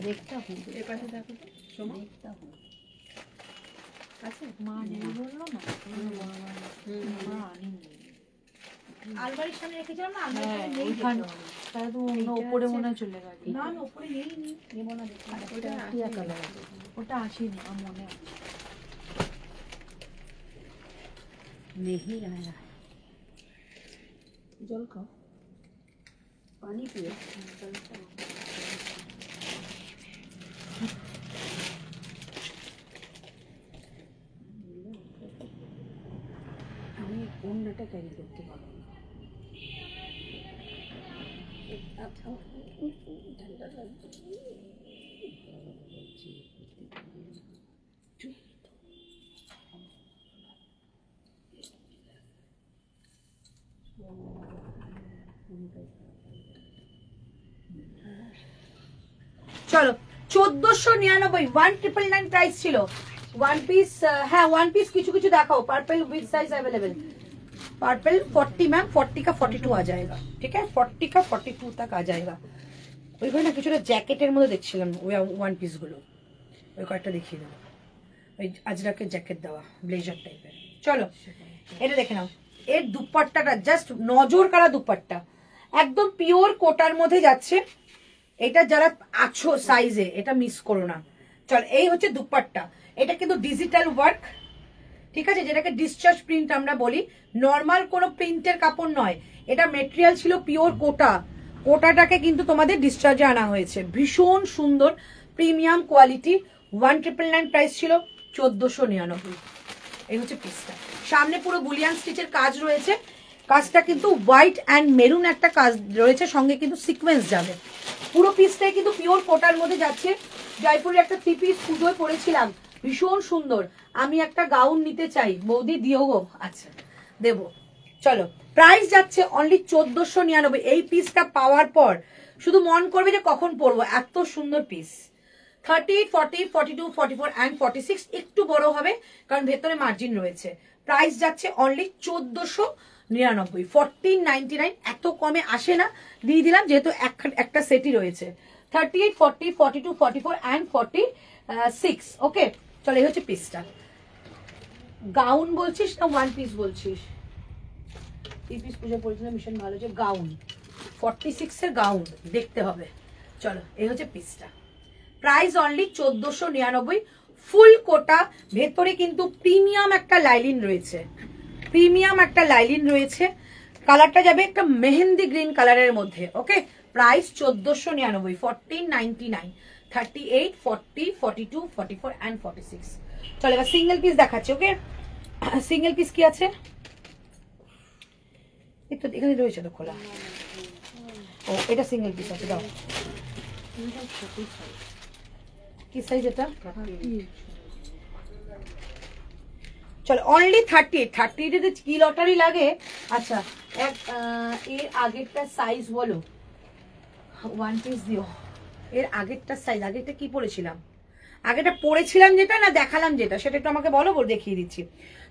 দেখতে হবে। এর পাশে দেখো তো সোমা, আচ্ছা মা নেই বললো না, মা আনিনি। আলমারির সামনে রেখেছিলাম না, হ্যাঁ আলমারির নেই ওইখানে, তাহলে তো অন্য উপরে মনে হয় চলে গেছে। না উপরে নেই, নেবো না দেখি। ওটা টিয়া কালার, ওটা আসেনি আমার মনে আছে। नहीं आया, जल खाओ, पानी पियो। আমি অন্যটা ক্যারি করতে পারবো না। ঠান্ডা লাগছে। চলো 1499, 1999 প্রাইস ছিল। ওয়ান পিস, হ্যাঁ ওয়ান পিস কিছু কিছু দেখাও। Purple with size available, purple 40 ma'am, 40 का 42 आ जाएगा, ठीक है 40 का 42 तक आ जाएगा। ওইখানে না কিছুটা জ্যাকেটের মধ্যে দেখছিলাম ওই ওয়ান পিস গুলো, ওই কয়েকটা দেখিয়ে দেবো। ওই আজরাকের জ্যাকেট দেওয়া ব্লেজার টাইপের। চলো এটা দেখে নাও, এর দুপাট্টাটা জাস্ট নজর কাড়া দুপাট্টা, একদম পিওর কোটার মধ্যে যাচ্ছে। এটা যারা আছো সাইজে এটা মিস করো না। চল, এই হচ্ছে দুপাট্টা। এটা কিন্তু ডিজিটাল ওয়ার্ক, ঠিক আছে, যেটাকে ডিসচার্জ প্রিন্ট আমরা বলি। নর্মাল কোনো প্রিন্টের কাপড় নয়, এটা মেটেরিয়াল ছিল পিওর কোটা। কোটাটাকে কিন্তু তোমাদের ডিসচার্জে আনা হয়েছে। ভীষণ সুন্দর প্রিমিয়াম কোয়ালিটি। 1999 প্রাইস ছিল 1499। এই হচ্ছে পিসটা। সামনে পুরো বুলিয়ান স্টিচের কাজ রয়েছে। কাজটা কিন্তু হোয়াইট অ্যান্ড মেরুন একটা কাজ রয়েছে, সঙ্গে কিন্তু সিকোয়েন্স যাবে। পুরো পিসটাই কিন্তু পিওর কোটার মধ্যে যাচ্ছে। জয়পুরের একটা 3 পিস পুজোয় পরেছিলাম, ভীষণ সুন্দর। আমি একটা গাউন নিতে চাই, বৌদি দিও গো? আচ্ছা দেবো। চলো, প্রাইস যাচ্ছে অনলি 1499। এই পিসটা পাওয়ার পর শুধু মন করবে যে কখন পরবো, এত সুন্দর পিস। 30, 40, 42, 44 অ্যান্ড 46 একটু বড় হবে কারণ ভেতরে মার্জিন রয়েছে। প্রাইস যাচ্ছে অনলি 1499, 1499। এত কমে আসে না, দিয়ে দিলাম যেহেতু একটা সেটই রয়েছে। 38, 40, 42, 44 অ্যান্ড 46। ওকে, চলো, এই হচ্ছে পিসটা। গাউন বলছিস না ওয়ান পিস বলছিস? 3 পিস পুজো পড়েছিলাম, ভীষণ ভালো হচ্ছে। গাউন 46 এর গাউন দেখতে হবে। চলো, এই হচ্ছে পিসটা। প্রাইস অনলি 1499, ফুল কোটা। ভেতরে কিন্তু প্রিমিয়াম একটা লাইলিন রয়েছে, প্রিমিয়াম একটা লাইলিন রয়েছে। কালারটা যাবে একটা মেহেন্দি গ্রিন কালারের মধ্যে। ওকে, প্রাইস 1499, 1499। 38, 40, 42, 44 অ্যান্ড 46। চলো, এবার সিঙ্গেল পিস দেখাচ্ছি। ওকে, সিঙ্গেল পিস কি আছে? এই তো এখানে রয়েছে তো খোলা। ও, এটা সিঙ্গেল পিস আছে, দাও। কি সাইজ এটা? চলো, অনলি 38। 38 এ কি লটারি লাগে? আচ্ছা, এর আগেরটা সাইজ বলো, ওয়ান পিস দিও। এর আগেরটা সাইজ, আগেরটা কি পরেছিলাম? আগেটা পরেছিলাম যেটা না দেখালাম যেটা, সেটা একটু আমাকে বলো, দেখিয়ে দিচ্ছি।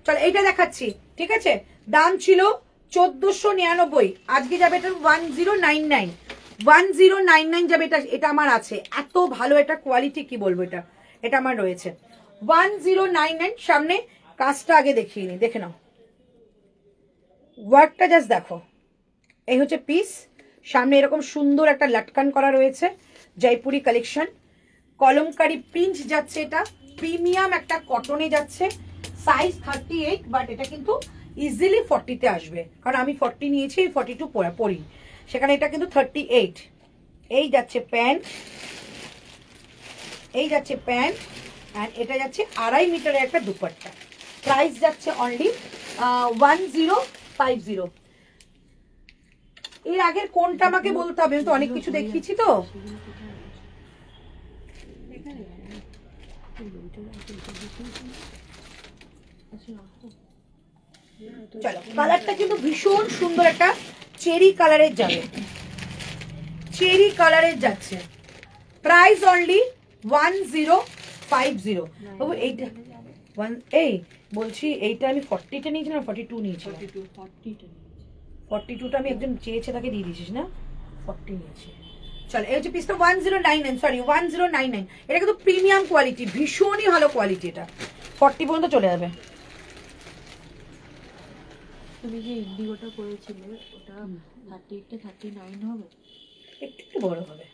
চলো, এইটা দেখাচ্ছি, ঠিক আছে। দাম ছিল 1499, আজকে যাবে এটা 1099। 1099 যাবে এটা। এটা আমার আছে, এত ভালো এটা কোয়ালিটি, কি বলবো, এটা এটা আমার রয়েছে 1099। সামনে কাজটা আগে দেখিয়ে নি, দেখে নাও ওয়ার্কটা, জাস্ট দেখো। এই হচ্ছে পিস। সামনে এরকম সুন্দর একটা লাটকান করা রয়েছে, জয়পুরি কালেকশন। কলমকারি প্রিন্ট যাচ্ছে, এটা প্রিমিয়াম একটা কটনে যাচ্ছে। সাইজ 38, বাট এটা কিন্তু ইজিলি 40-তে আসবে, কারণ আমি 40 নিয়েছি, 42 পরি, সেখানে এটা কিন্তু 38। এই যাচ্ছে প্যান্ট, এই যাচ্ছে প্যান্ট, অ্যান্ড এটা যাচ্ছে 2.5 মিটারের একটা দুপাট্টা। প্রাইস যাচ্ছে অনলি 1050। এর আগের কোনটা আমাকে বলতে হবে, আমি তো অনেক কিছু দেখিয়েছি তো। চলো, কালারটা কিন্তু ভীষণ সুন্দর একটা চেরি কালারের যাবে, চেরি কালারের যাচ্ছে। Price only 1050। বাবু এইটা এই বলছি, এইটা আমি 40-টা নিয়েছিলাম, 42 নিয়েছিলাম। 42টা আমি একজন চেয়েছে তাকে দিয়ে দিয়েছিস না, 40 নিয়েছি। চলো, এই হচ্ছে পিসটা 1099, সরি 1099। এটা কিন্তু প্রিমিয়াম কোয়ালিটি, ভীষণই ভালো কোয়ালিটি। এটা 40 পর্যন্ত চলে যাবে। তুমি যে ইন্ডিগোটা করেছিলে ওটা 38 39 হবে? একটু বড় হবে,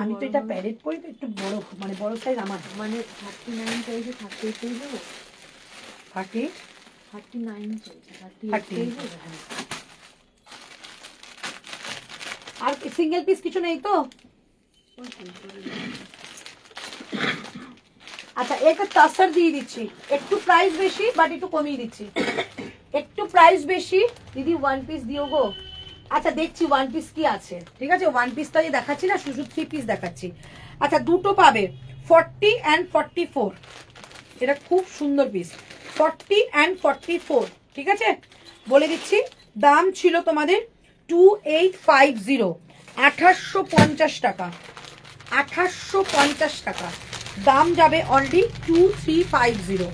আমি তো এটা প্যারেড করি তো, একটু বড়, মানে বড় সাইজ আমার, মানে 39 চাইছে, 38 হবে? 39 চাইছে, 38 হবে। আর সিঙ্গেল পিস কিছু নেই তো? আচ্ছা, এটা টাসার দিয়ে দিচ্ছি, একটু প্রাইস বেশি বাট একটু কমিয়ে দিচ্ছি। একটু প্রাইস বেশি দিদি, ওয়ান পিস দিও গো। আচ্ছা, দেখছি ওয়ান পিস কি আছে, ঠিক আছে। ওয়ান পিস তো দেখাচ্ছি না, শুধু 3 পিস দেখাচ্ছি। আচ্ছা, দুটো পাবে, 40 অ্যান্ড 44। এটা খুব সুন্দর পিস, 40 অ্যান্ড 44, ঠিক আছে। বলে দিচ্ছি, দাম ছিল তোমাদের 2850, 2850 টাকা, 2850 টাকা। দাম যাবে অনলি 2350।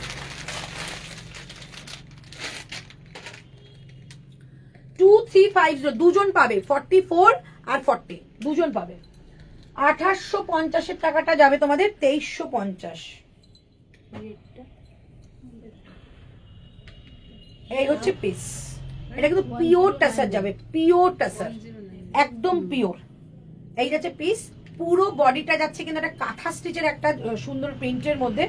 2350 দুজন পাবে, 44 আর 40 দুজন পাবে। 2850-এর টাকাটা যাবে তোমাদের 2350। এই হচ্ছে পিস। এটা কিন্তু পিওর টাসার যাবে, পিওর টাসার। একদম পিওর। এই যাচ্ছে পিস, পুরো বডিটা যাচ্ছে কিন্তু একটা কাঁথা স্টিচের একটা সুন্দর প্রিন্টের মধ্যে,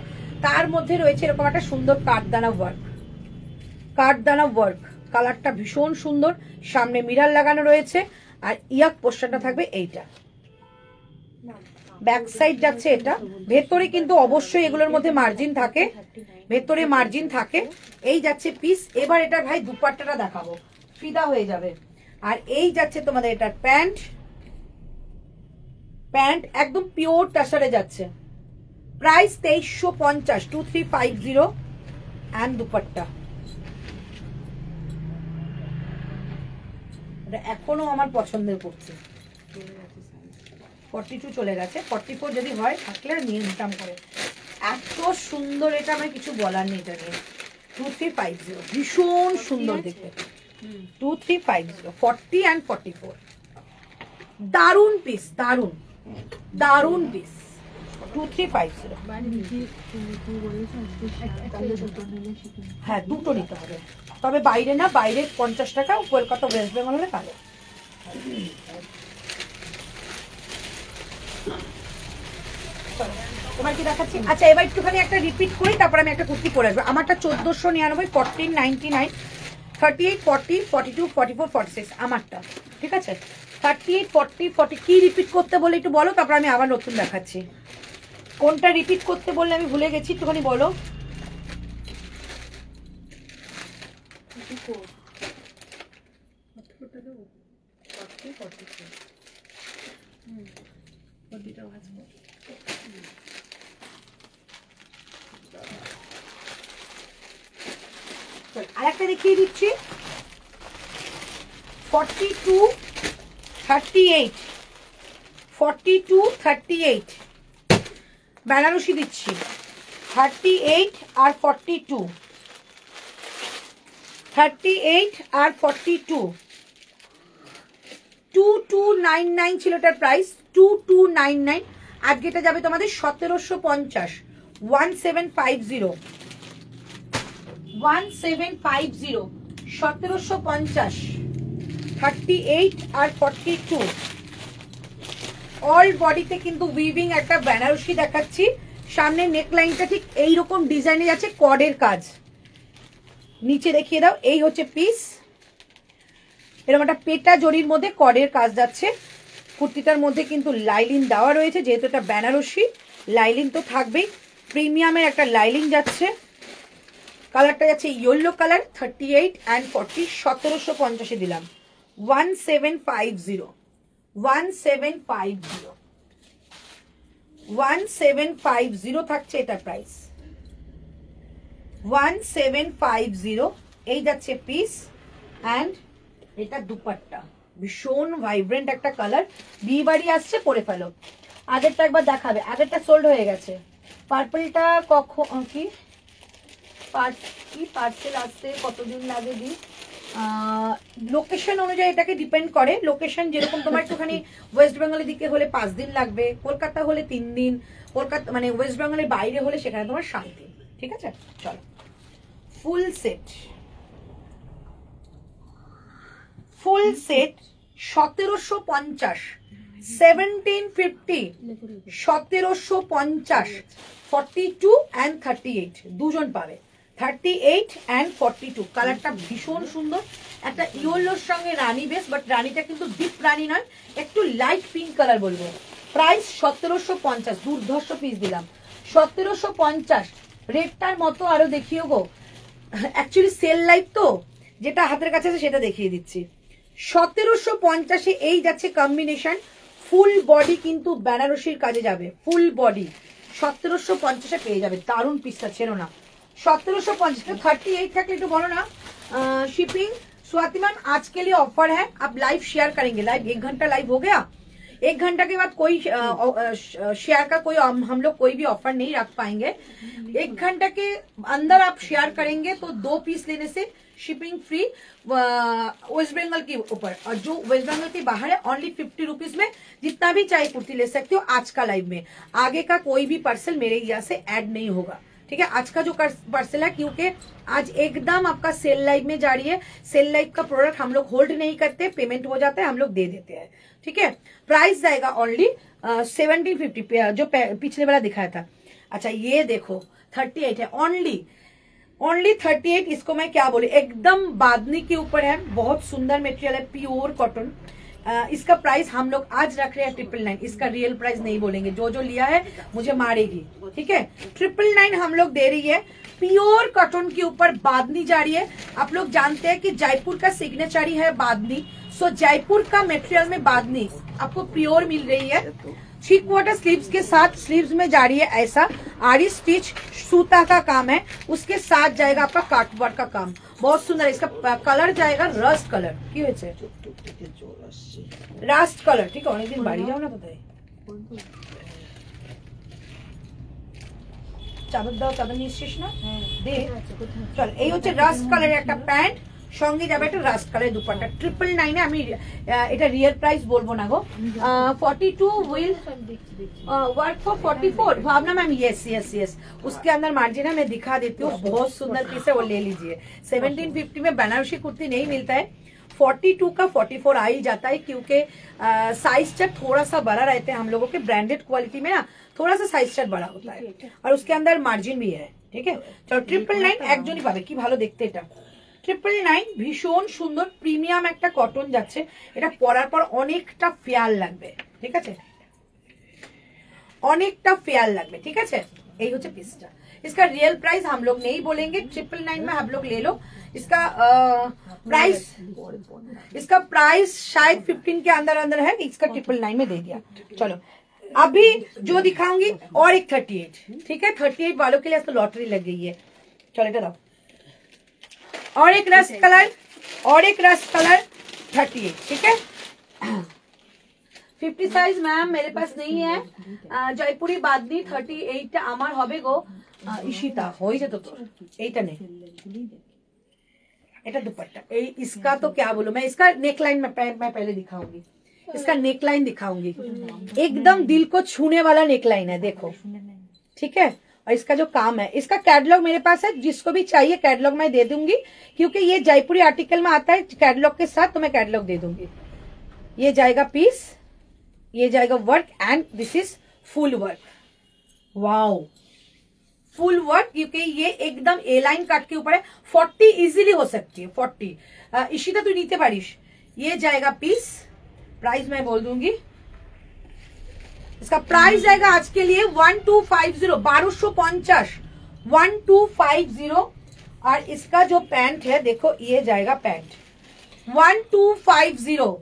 তার মধ্যে রয়েছে এরকম একটা সুন্দর কাঠদানা ওয়ার্ক, কাঠদানা ওয়ার্ক। কালারটা ভীষণ সুন্দর, সামনে মিরার লাগানো রয়েছে, আর ইয়াক পোস্টারটা থাকবে এইটা, ব্যাক সাইড যাচ্ছে এটা। ভেতরে কিন্তু অবশ্যই এগুলোর মধ্যে মার্জিন থাকে, ভেতরে মার্জিন থাকে। এই যাচ্ছে পিস। এবার এটার ভাই দুপাট্টাটা দেখাবো, ফিদা হয়ে যাবে। আর এই যাচ্ছে তোমাদের এটার প্যান্ট, প্যান্ট একদম পিওর টাসারে যাচ্ছে, প্রাইস 2350, 2350 এন্ড দুপাট্টা। এটা এখনো আমার পছন্দের পড়ছে। 42 চলে গেছে, 44 যদি হয় থাকলে নিয়ে নিতাম করে। এত সুন্দর, এটা আমার কিছু বলার নেই এটা নিয়ে। 2350 ভীষণ সুন্দর দেখতে। 2350 40 and 44 দারুন পিস, দারুন দারুন পিস। 2350। হ্যাঁ দুটো নিতে হবে, তবে বাইরে না, বাইরে 50 টাকা, কলকাতা ওয়েস্ট বেঙ্গল হলে তাহলে। এবার কি দেখাচ্ছি, আচ্ছা এবার একটুখানি একটা রিপিট করি, তারপর আমি একটা কুর্তি পরে আসবো। আমারটা 1499, 1499, 38, 40, 42, 44, 46 আমারটা, ঠিক আছে। 38, 40, 40 কি রিপিট করতে বলে একটু বলো, তারপর আমি আবার নতুন দেখাচ্ছি। কোনটা রিপিট করতে বললে আমি ভুলে গেছি, একটুখানি বলো। আরেকটা দেখিয়ে দিচ্ছি, 42, 38, 42, 38 বেনারসি দিচ্ছি, 38 আর 42, 38 আর 42, 2299 ছিল এটার প্রাইস, 2299। আজকে এটা যাবে তোমাদের 1750, 1750, 1750, 1750, 38 আর 42। অল বডিতে কিন্তু উইভিং একটা বেনারসি দেখাচ্ছি। সামনে নেকলাইনটা ঠিক এইরকম ডিজাইনে যাচ্ছে, কর্ডের কাজ। নিচে দেখিয়ে দাও, এই হচ্ছে পিস, এরকম একটা পেটা জরির মধ্যে কর্ডের কাজ যাচ্ছে। কুর্তিটার মধ্যে কিন্তু লাইলিন দেওয়া রয়েছে, যেহেতু এটা বেনারসি লাইলিন তো থাকবেই, প্রিমিয়ামের একটা লাইলিন যাচ্ছে। কালারটা যাচ্ছে ইয়েলো কালার, 38 and 40, 1750 দিলাম, 1750, 1750, 1750 থাকছে এটা প্রাইস, 1750। এই যাচ্ছে পিস অ্যান্ড এটা দুপাট্টা, ভীষণ ভাইব্রেন্ট একটা কালার। বিয়ে বাড়ি আসছে, পরে ফেলো। আগেরটা একবার দেখাবে, আগেরটা সোল্ড হয়ে গেছে। পার্পলটা কখন কি পার্সেল আসতে কতদিন লাগে দি, লোকেশন অনুযায়ী এটাকে ডিপেন্ড করে। লোকেশন যেরকম তোমার একটুখানি ওয়েস্ট বেঙ্গলের দিকে হলে 5 দিন লাগবে, কলকাতা হলে 3 দিন, কলকাতা মানে ওয়েস্ট বেঙ্গলের বাইরে হলে সেখানে তোমার 7 দিন, ঠিক আছে। চলো full set, full set 1750, 1750, 1750, 42 and 38 দুজন পাবে, 38 and 42। কালারটা ভীষণ সুন্দর, একটা ইয়েলোর সঙ্গে রানী বেস, বাট রানীটা কিন্তু ডিপ রানী নয়, একটু লাইট পিঙ্ক কালার বলবো। প্রাইস 1750, দুর্ধর্ষ পিস দিলাম, 1750। রেটটার মতো আরো দেখিও গো, অ্যাকচুয়ালি সেল লাইট তো, যেটা হাতের কাছে আছে সেটা দেখিয়ে দিচ্ছি। 1750 এই যাচ্ছে কম্বিনেশন, ফুল বডি কিন্তু বেনারসির কাজে যাবে, ফুল বডি 1750 পেয়ে যাবে। দারুণ পিসটা ছিল না, 1750। 38 থাকলে একটু বলো ना शिपिंग। स्वाति मैम आज के लिए ऑफर है, आप लाइव शेयर करेंगे, लाइव 1 घंटा लाइव हो गया, 1 घंटा के बाद कोई शेयर का कोई हम लोग कोई भी ऑफर नहीं रख पाएंगे। 1 घंटा के अंदर आप शेयर करेंगे तो 2 पीस लेने से शिपिंग फ्री वेस्ट बंगाल के ऊपर, और जो वेस्ट बंगाल के बाहर है ओनली 50 रुपीज में जितना भी चाहे कुर्ती ले सकते हो आज का लाइव में। आगे का कोई भी पार्सल मेरे यहाँ से ऐड नहीं होगा, ठीक है। आज का जो पार्सल है, क्योंकि आज एकदम आपका सेल लाइव में जा रही है। सेल लाइव का प्रोडक्ट हम लोग होल्ड नहीं करते, पेमेंट हो जाता है हम लोग दे देते हैं, ठीक है। प्राइस जाएगा ओनली 1750, जो पिछले वाला दिखाया था। अच्छा ये देखो 38 है, ओनली 38। इसको मैं क्या बोले, एकदम बादनी के ऊपर है, बहुत सुंदर मटेरियल है, प्योर कॉटन। इसका प्राइस हम लोग आज रख रहे हैं 999। इसका रियल प्राइस नहीं बोलेंगे, जो जो लिया है मुझे मारेगी, ठीक है। 999 हम लोग दे रही है, प्योर कॉटन के ऊपर बादनी जा रही है। आप लोग जानते हैं कि जयपुर का सिग्नेचर ही है बादनी, सो जयपुर का मटेरियल में बादनी आपको प्योर मिल रही है। 3/4 स्लीव्स के साथ, स्लीव्स में जा रही है ऐसा आरी स्टिच, सूता का काम है, उसके साथ जाएगा आपका काटवर्क का काम, बहुत सुंदर। इसका कलर जाएगा रस्ट कलर, की হয়েছে রাস্ট কালার, ঠিক है। অনেকদিন বাড়ি যাও না কোথায়, চাদর দাও, চাদর নিয়ে এসছিস না, দে চল। এই হচ্ছে রাস্ট কালারের একটা প্যান্ট, সঙ্গে যাবে একটা রাস্ট কালারের দুপাট্টা। 999 আমি এটা রিয়েল প্রাইস বলবো না গো। 42 will work for 44। Bhavna ma'am, yes yes yes, उसके अंदर मार्जिन है, मैं दिखा देती हूँ, बहुत सुंदर पीस है, वो ले लीजिए। 1750 में बनारसी कुर्ती नहीं मिलता है, 42 का 44 आ ही जाता है, क्योंकि साइज चार्ट थोड़ा सा बड़ा रहते हैं हम लोगों के, ब्रांडेड क्वालिटी में ना थोड़ा सा साइज चार्ट बड़ा होता है, और उसके अंदर मार्जिन भी है, ठीक है। चलो 999 একজনই পাবে, কি ভালো দেখতে এটা। 999 ভীষণ সুন্দর প্রিমিয়াম একটা কটন যাচ্ছে, এটা পরার পর অনেকটা ফেয়ার লাগবে, ঠিক আছে, অনেকটা ফেয়ার লাগবে, ঠিক আছে। এই হচ্ছে পিসটা। इसका रियल प्राइस हम लोग नहीं बोलेंगे, 999 में आप लोग ले लो। इसका प्राइस शायद 15 के अंदर अंदर है, इसका 999 में दे दिया। चलो अभी जो दिखाऊंगी और एक 38, ठीक है। 38 वालों के लिए तो लॉटरी लग गई है। चलो इधर आओ, और एक रस्ट कलर, 38, ठीक है। 50 সাইজ ম্যাম मेरे पास नहीं है, জয়পুরি বাদনি 38টা আমার হবে গো। ইশিতা হয়ে যেত তো, এইটা নেই, এটা दुपट्टा। इसका तो क्या बोलूं मैं, इसका नेकलाइन मैं पहले दिखाऊंगी, इसका नेकलाइन दिखाऊंगी, एकदम दिल को छूने वाला नेकलाइन है, देखो, ठीक है। और इसका जो काम है, इसका कैटलॉग मेरे पास है, जिसको भी चाहिए कैटलॉग मैं दे दूंगी, क्योंकि ये जयपुरी आर्टिकल में आता है कैटलॉग के साथ, तो मैं कैटलॉग दे दूंगी। ये जाएगा पीस, ये जाएगा work, and this is full work. Wow, full work, क्योंकि ये एकदम ए लाइन काट के ऊपर है। 40 इजीली हो सकती है, 40। इशिता तू नीचे पारिश। ये जाएगा पीस, प्राइस मैं बोल दूंगी, इसका प्राइस जाएगा आज के लिए 1250, 1250, 1250। और इसका जो पैंट है देखो, ये जाएगा पैंट 1250,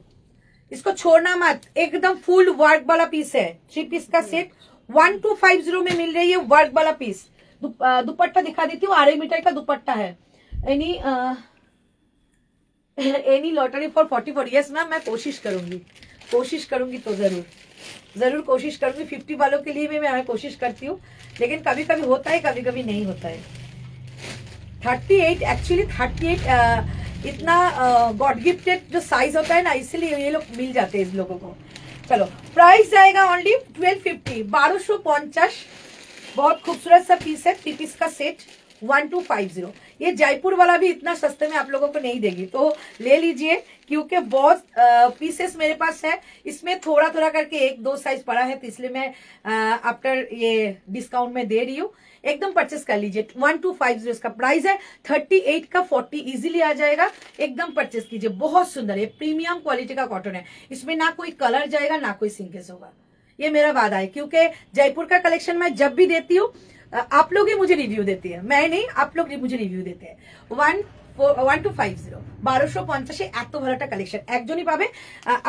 इसको छोड़ना मत, एकदम फुल वर्क वाला पीस है। 3 पीस का सेट 1250 में मिल रही है, वर्क वाला पीस। दुपट्टा दिखा देती हूँ, 2.5 मीटर का दुपट्टा है। Any lottery for 44। Yes ma'am, मैं कोशिश करूंगी तो जरूर कोशिश करूंगी। 50 वालों के लिए भी मैं कोशिश करती हूँ, लेकिन कभी कभी होता है, कभी कभी नहीं होता है। 38 एक्चुअली 38 इतना गॉड गिफ्टेड जो साइज होता है ना, इसलिए ये लोग मिल जाते हैं इस लोगों को। चलो प्राइस जाएगा ओनली 1250, 1250। बहुत खूबसूरत सा पीस है, 3 पीस का सेट 1250। ये जयपुर वाला भी इतना सस्ते में आप लोगों को नहीं देगी, तो ले लीजिए, क्योंकि बहुत पीसेस मेरे पास है। इसमें थोड़ा थोड़ा करके 1-2 साइज पड़ा है, तो इसलिए मैं आफ्टर ये डिस्काउंट में दे रही हूँ। एकदम परचेस कर लीजिए, 1250 इसका प्राइस है। 38 का 40 इजीली आ जाएगा, एकदम परचेस कीजिए। बहुत सुंदर है, प्रीमियम क्वालिटी का कॉटन है, इसमें ना कोई कलर जाएगा ना कोई सिंकेज होगा, ये मेरा वादा है। क्योंकि जयपुर का कलेक्शन मैं जब भी देती हूँ, आप लोग ही मुझे रिव्यू देती है, मैं नहीं, आप लोग मुझे रिव्यू देते हैं। 1250, 1250 এত ভালো একটা কালেকশন একজনই পাবে।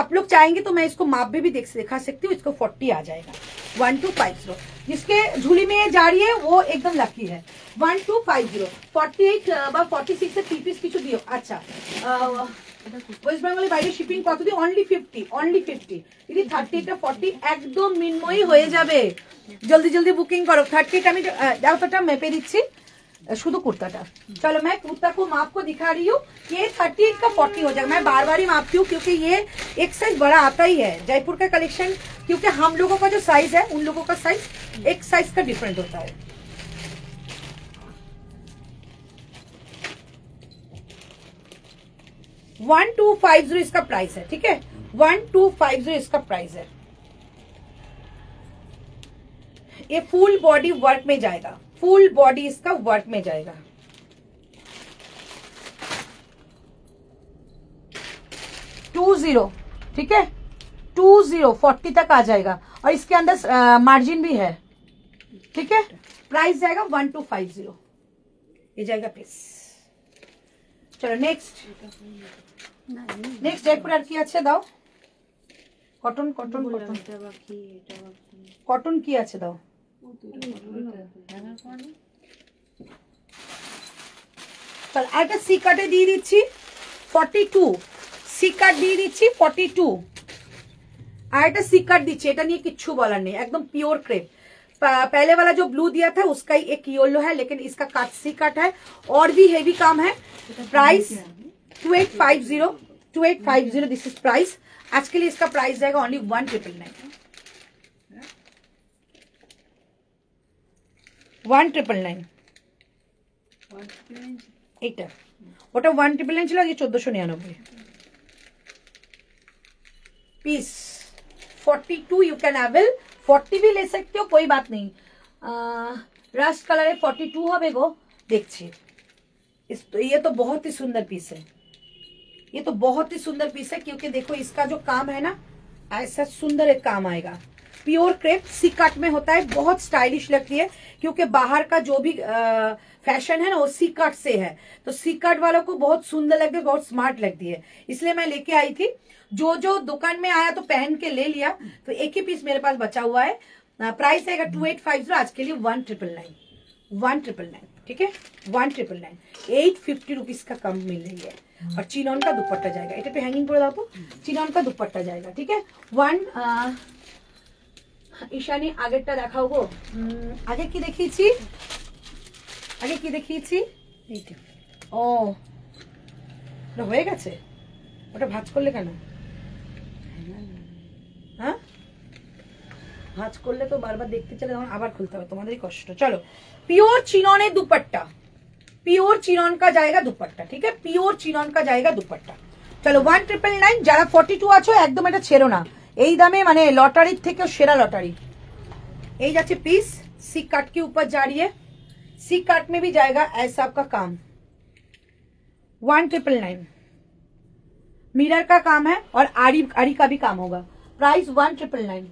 आप लोग चाहेंगे तो मैं इसको माप में भी दिखा सकती हूँ, इसको 40 आ जाएगा। 1250 जिसके झूली में ये जा रही है वो एकदम लकी है। 1250 48 বা 46 এর 3 পিস কিছু দিও। আচ্ছা ওয়েস্ট বেঙ্গলের বাইরে শিপিং কত দিই? অনলি 50 দিদি। 30 টা 40 একদম মিনময়ী হয়ে যাবে, জলদি জলদি বুকিং করো। 30 আমি দাওটা মেপে দিচ্ছি, शुद्ध कुर्ता था। चलो मैं कुर्ता को माप को दिखा रही हूँ, ये 38 का 40 हो जाएगा। मैं बार बार ही मापती हूँ, क्योंकि ये एक साइज बड़ा आता ही है जयपुर का कलेक्शन, क्योंकि हम लोगों का जो साइज है उन लोगों का साइज एक साइज का डिफरेंट होता है। 1250 इसका प्राइस है, ठीक है, 1250 इसका प्राइस है। ये फुल बॉडी वर्क में जाएगा, फुल बॉडी इसका वर्क में जाएगा। टू जीरो, ठीक है, 2040 तक आ जाएगा और इसके अंदर मार्जिन भी है, ठीक है। प्राइस जाएगा 1250, ये जाएगा पीस। चलो नेक्स्ट जयपुर আর কি আছে দাও, কটন কটন কটন কটন কি আছে দাও। চল একটা সি কাটে দিয়ে দিচ্ছি 42, সি কাট দিয়ে দিচ্ছি 42, আর একটা সি কাট দিচ্ছি, এটা নিয়ে কিচ্ছু বলার নেই, একদম পিওর ক্রেপ। पहले वाला जो ब्लू दिया था उसका ही एक येलो है, लेकिन इसका कट सी कट है और भी हेवी काम है। Price 2850, 2850 this is price. आज के लिए इसका प्राइस जाएगा ओनली 1999, 1999। এটা ওটা 1999 ছিল, আজকে 1499 पीस। 42 यू कैन अवेल, 40 भी ले सकते हो, कोई बात नहीं। रस्ट कलर है 42 হবে গো, দেখছি। ये तो बहुत ही सुंदर पीस है, ये तो बहुत ही सुंदर पीस है, क्योंकि देखो इसका जो काम है ना, ऐसा सुंदर एक काम आएगा। प्योर क्रेप सी कट में होता है, बहुत स्टाइलिश लगती है, क्योंकि बाहर का जो भी फैशन है ना वो सी कट से है, तो सी कट वालों को बहुत सुंदर लगती है, बहुत स्मार्ट लगती है, इसलिए मैं लेके आई थी। जो जो दुकान में आया तो पहन के ले लिया, तो एक ही पीस मेरे पास बचा हुआ है। प्राइस आएगा 2850, आज के लिए 1999, 1999, ठीक है, 1999। 850 रुपीज का कम मिल रही है, और चिनॉन का दुपट्टा जाएगा, এটা पे हैंगिंग করে দাও তো, চিনন का दुपट्टा जाएगा, ठीक है। ঈশানী আগেরটা দেখাও গো, আগে কি দেখিয়েছি, আগে কি দেখিয়েছি, এইটা। ও ওটা হয়ে গেছে, ওটা ভাঁজ করলে কেন? হ্যাঁ ভাঁজ করলে তো বারবার দেখতে চলে, তখন আবার খুলতে হবে, তোমাদেরই কষ্ট। চলো प्योर चिनॉन दुपट्टा, प्योर चिनॉन का जाएगा दुपट्टा, ठीक है, प्योर चिनॉन का जाएगा दुपट्टा। चलो 1999, যারা 42 আছো একদম এটা ছেড়ো না, এই দামে মানে লটারির থেকেও সেরা লটারি। এই যাচ্ছে পিস, सी कट के ऊपर जा रही है, सी कट में भी जाएगा ऐसा आपका काम। 1999 मिरर का काम है और आड़ी का भी काम होगा। प्राइस 1999।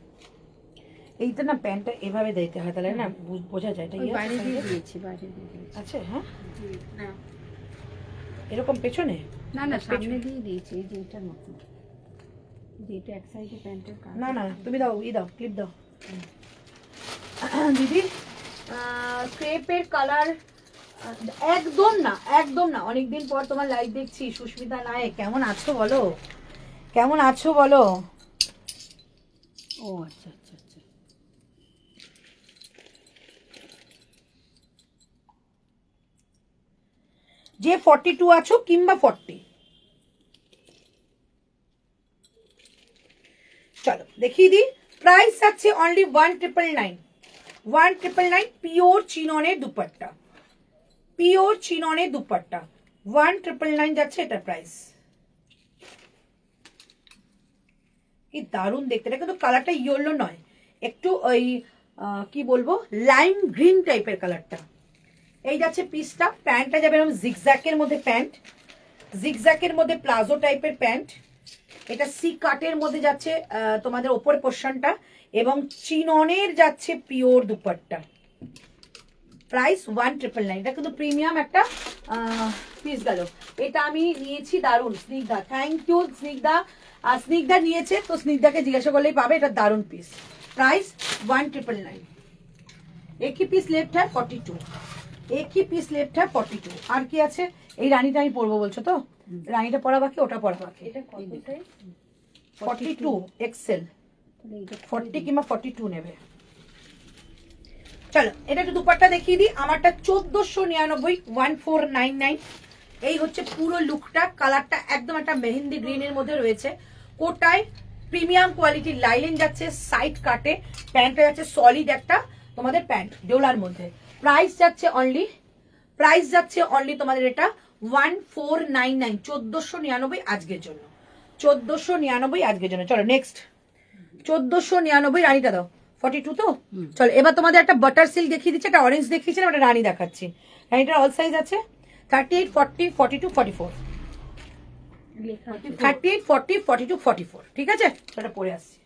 এইটা না প্যান্টটা এভাবে দিতে হয়, তাহলে না বোঝা যায় এটা বাইরে দিয়ে দিয়েছি, বাইরে দিয়ে দিয়েছি। আচ্ছা হ্যাঁ, না এরকম পেছনে না না সামনে দিয়ে দিয়েছি, এই যে এটার মতো, যেটা এক সাইডে প্যান্টের কাজ। না না তুমি দাও, দাও ক্লিপ দাও দিদি। ক্রেপের কালার একদম না, একদম না। অনেকদিন পর তোমার লাইভ দেখছি, সুস্মিতা নায়েক, কেমন আছো বলো, কেমন আছো বলো। ও আচ্ছা আচ্ছা আচ্ছা, যে 42 আছো কিংবা 40, চলো দেখিয়ে দিই। প্রাইস আছে অনলি 1999, 1999। পিওর চিননের দুপাট্টা, পিওর চিননের দুপাট্টা 1999 যাচ্ছে এটা প্রাইস। কি দারুণ দেখতে, এটা কিন্তু কালারটা ইয়েলো নয়, একটু ওই কি বলবো লাইম গ্রিন টাইপের কালারটা। এই যাচ্ছে পিসটা, প্যান্টটা যাবে এরকম জিগজ্যাকের মধ্যে প্যান্ট, জিগজ্যাকের মধ্যে প্লাজো টাইপের প্যান্ট। এটা সি কাটের মধ্যে যাচ্ছে তোমাদের ওপর পোর্শনটা, এবং চিননের যাচ্ছে পিওর দুপাট্টা। প্রাইস 1999। এটা কিন্তু প্রিমিয়াম একটা পিস গেল। এটা আমি নিয়েছি দারুন, স্নিগ্ধা, থ্যাংক ইউ স্নিগ্ধা। আর স্নিগ্ধা নিয়েছে তো স্নিগ্ধাকে জিজ্ঞাসা করলেই পাবে, এটা দারুন পিস। प्राइस 1999। एक ही पीस लेफ्ट है 42, एक ही पीस लेफ्ट है 42। আর কি আছে? এই রানীটা আমি পরবো বলছো তো, রানীটা পরা বাকি, ওটা পরা বাকি। এটা কত সাইজ? 42 এক্সেল, 40 কিংবা 42 নেবে। চলো এটা একটু দুপাট্টা দেখিয়ে দিই। আমারটা 1499, 1499। এই হচ্ছে পুরো লুকটা। কালারটা একদম একটা মেহেন্দি গ্রিনের মধ্যে রয়েছে। কোটায় প্রিমিয়াম কোয়ালিটির লাইলেন যাচ্ছে, সাইড কাটে, প্যান্টটা যাচ্ছে সলিড একটা তোমাদের প্যান্ট ডোলার মধ্যে। প্রাইস যাচ্ছে অনলি তোমাদের এটা 1499, 1499 আজকের জন্য, 1499 আজকের জন্য। চলো নেক্সট, 1499 রানীটা দাও, 42 তো। চলো এবার তোমাদের একটা বাটার সিল্ক দেখিয়ে দিচ্ছি, একটা অরেঞ্জ দেখিয়েছিলাম, একটা রানী দেখাচ্ছি। রানীটার অল সাইজ আছে 38, 40, 42, 44, 38, 40, 42, 44, ঠিক আছে? সেটা পরে আসছি।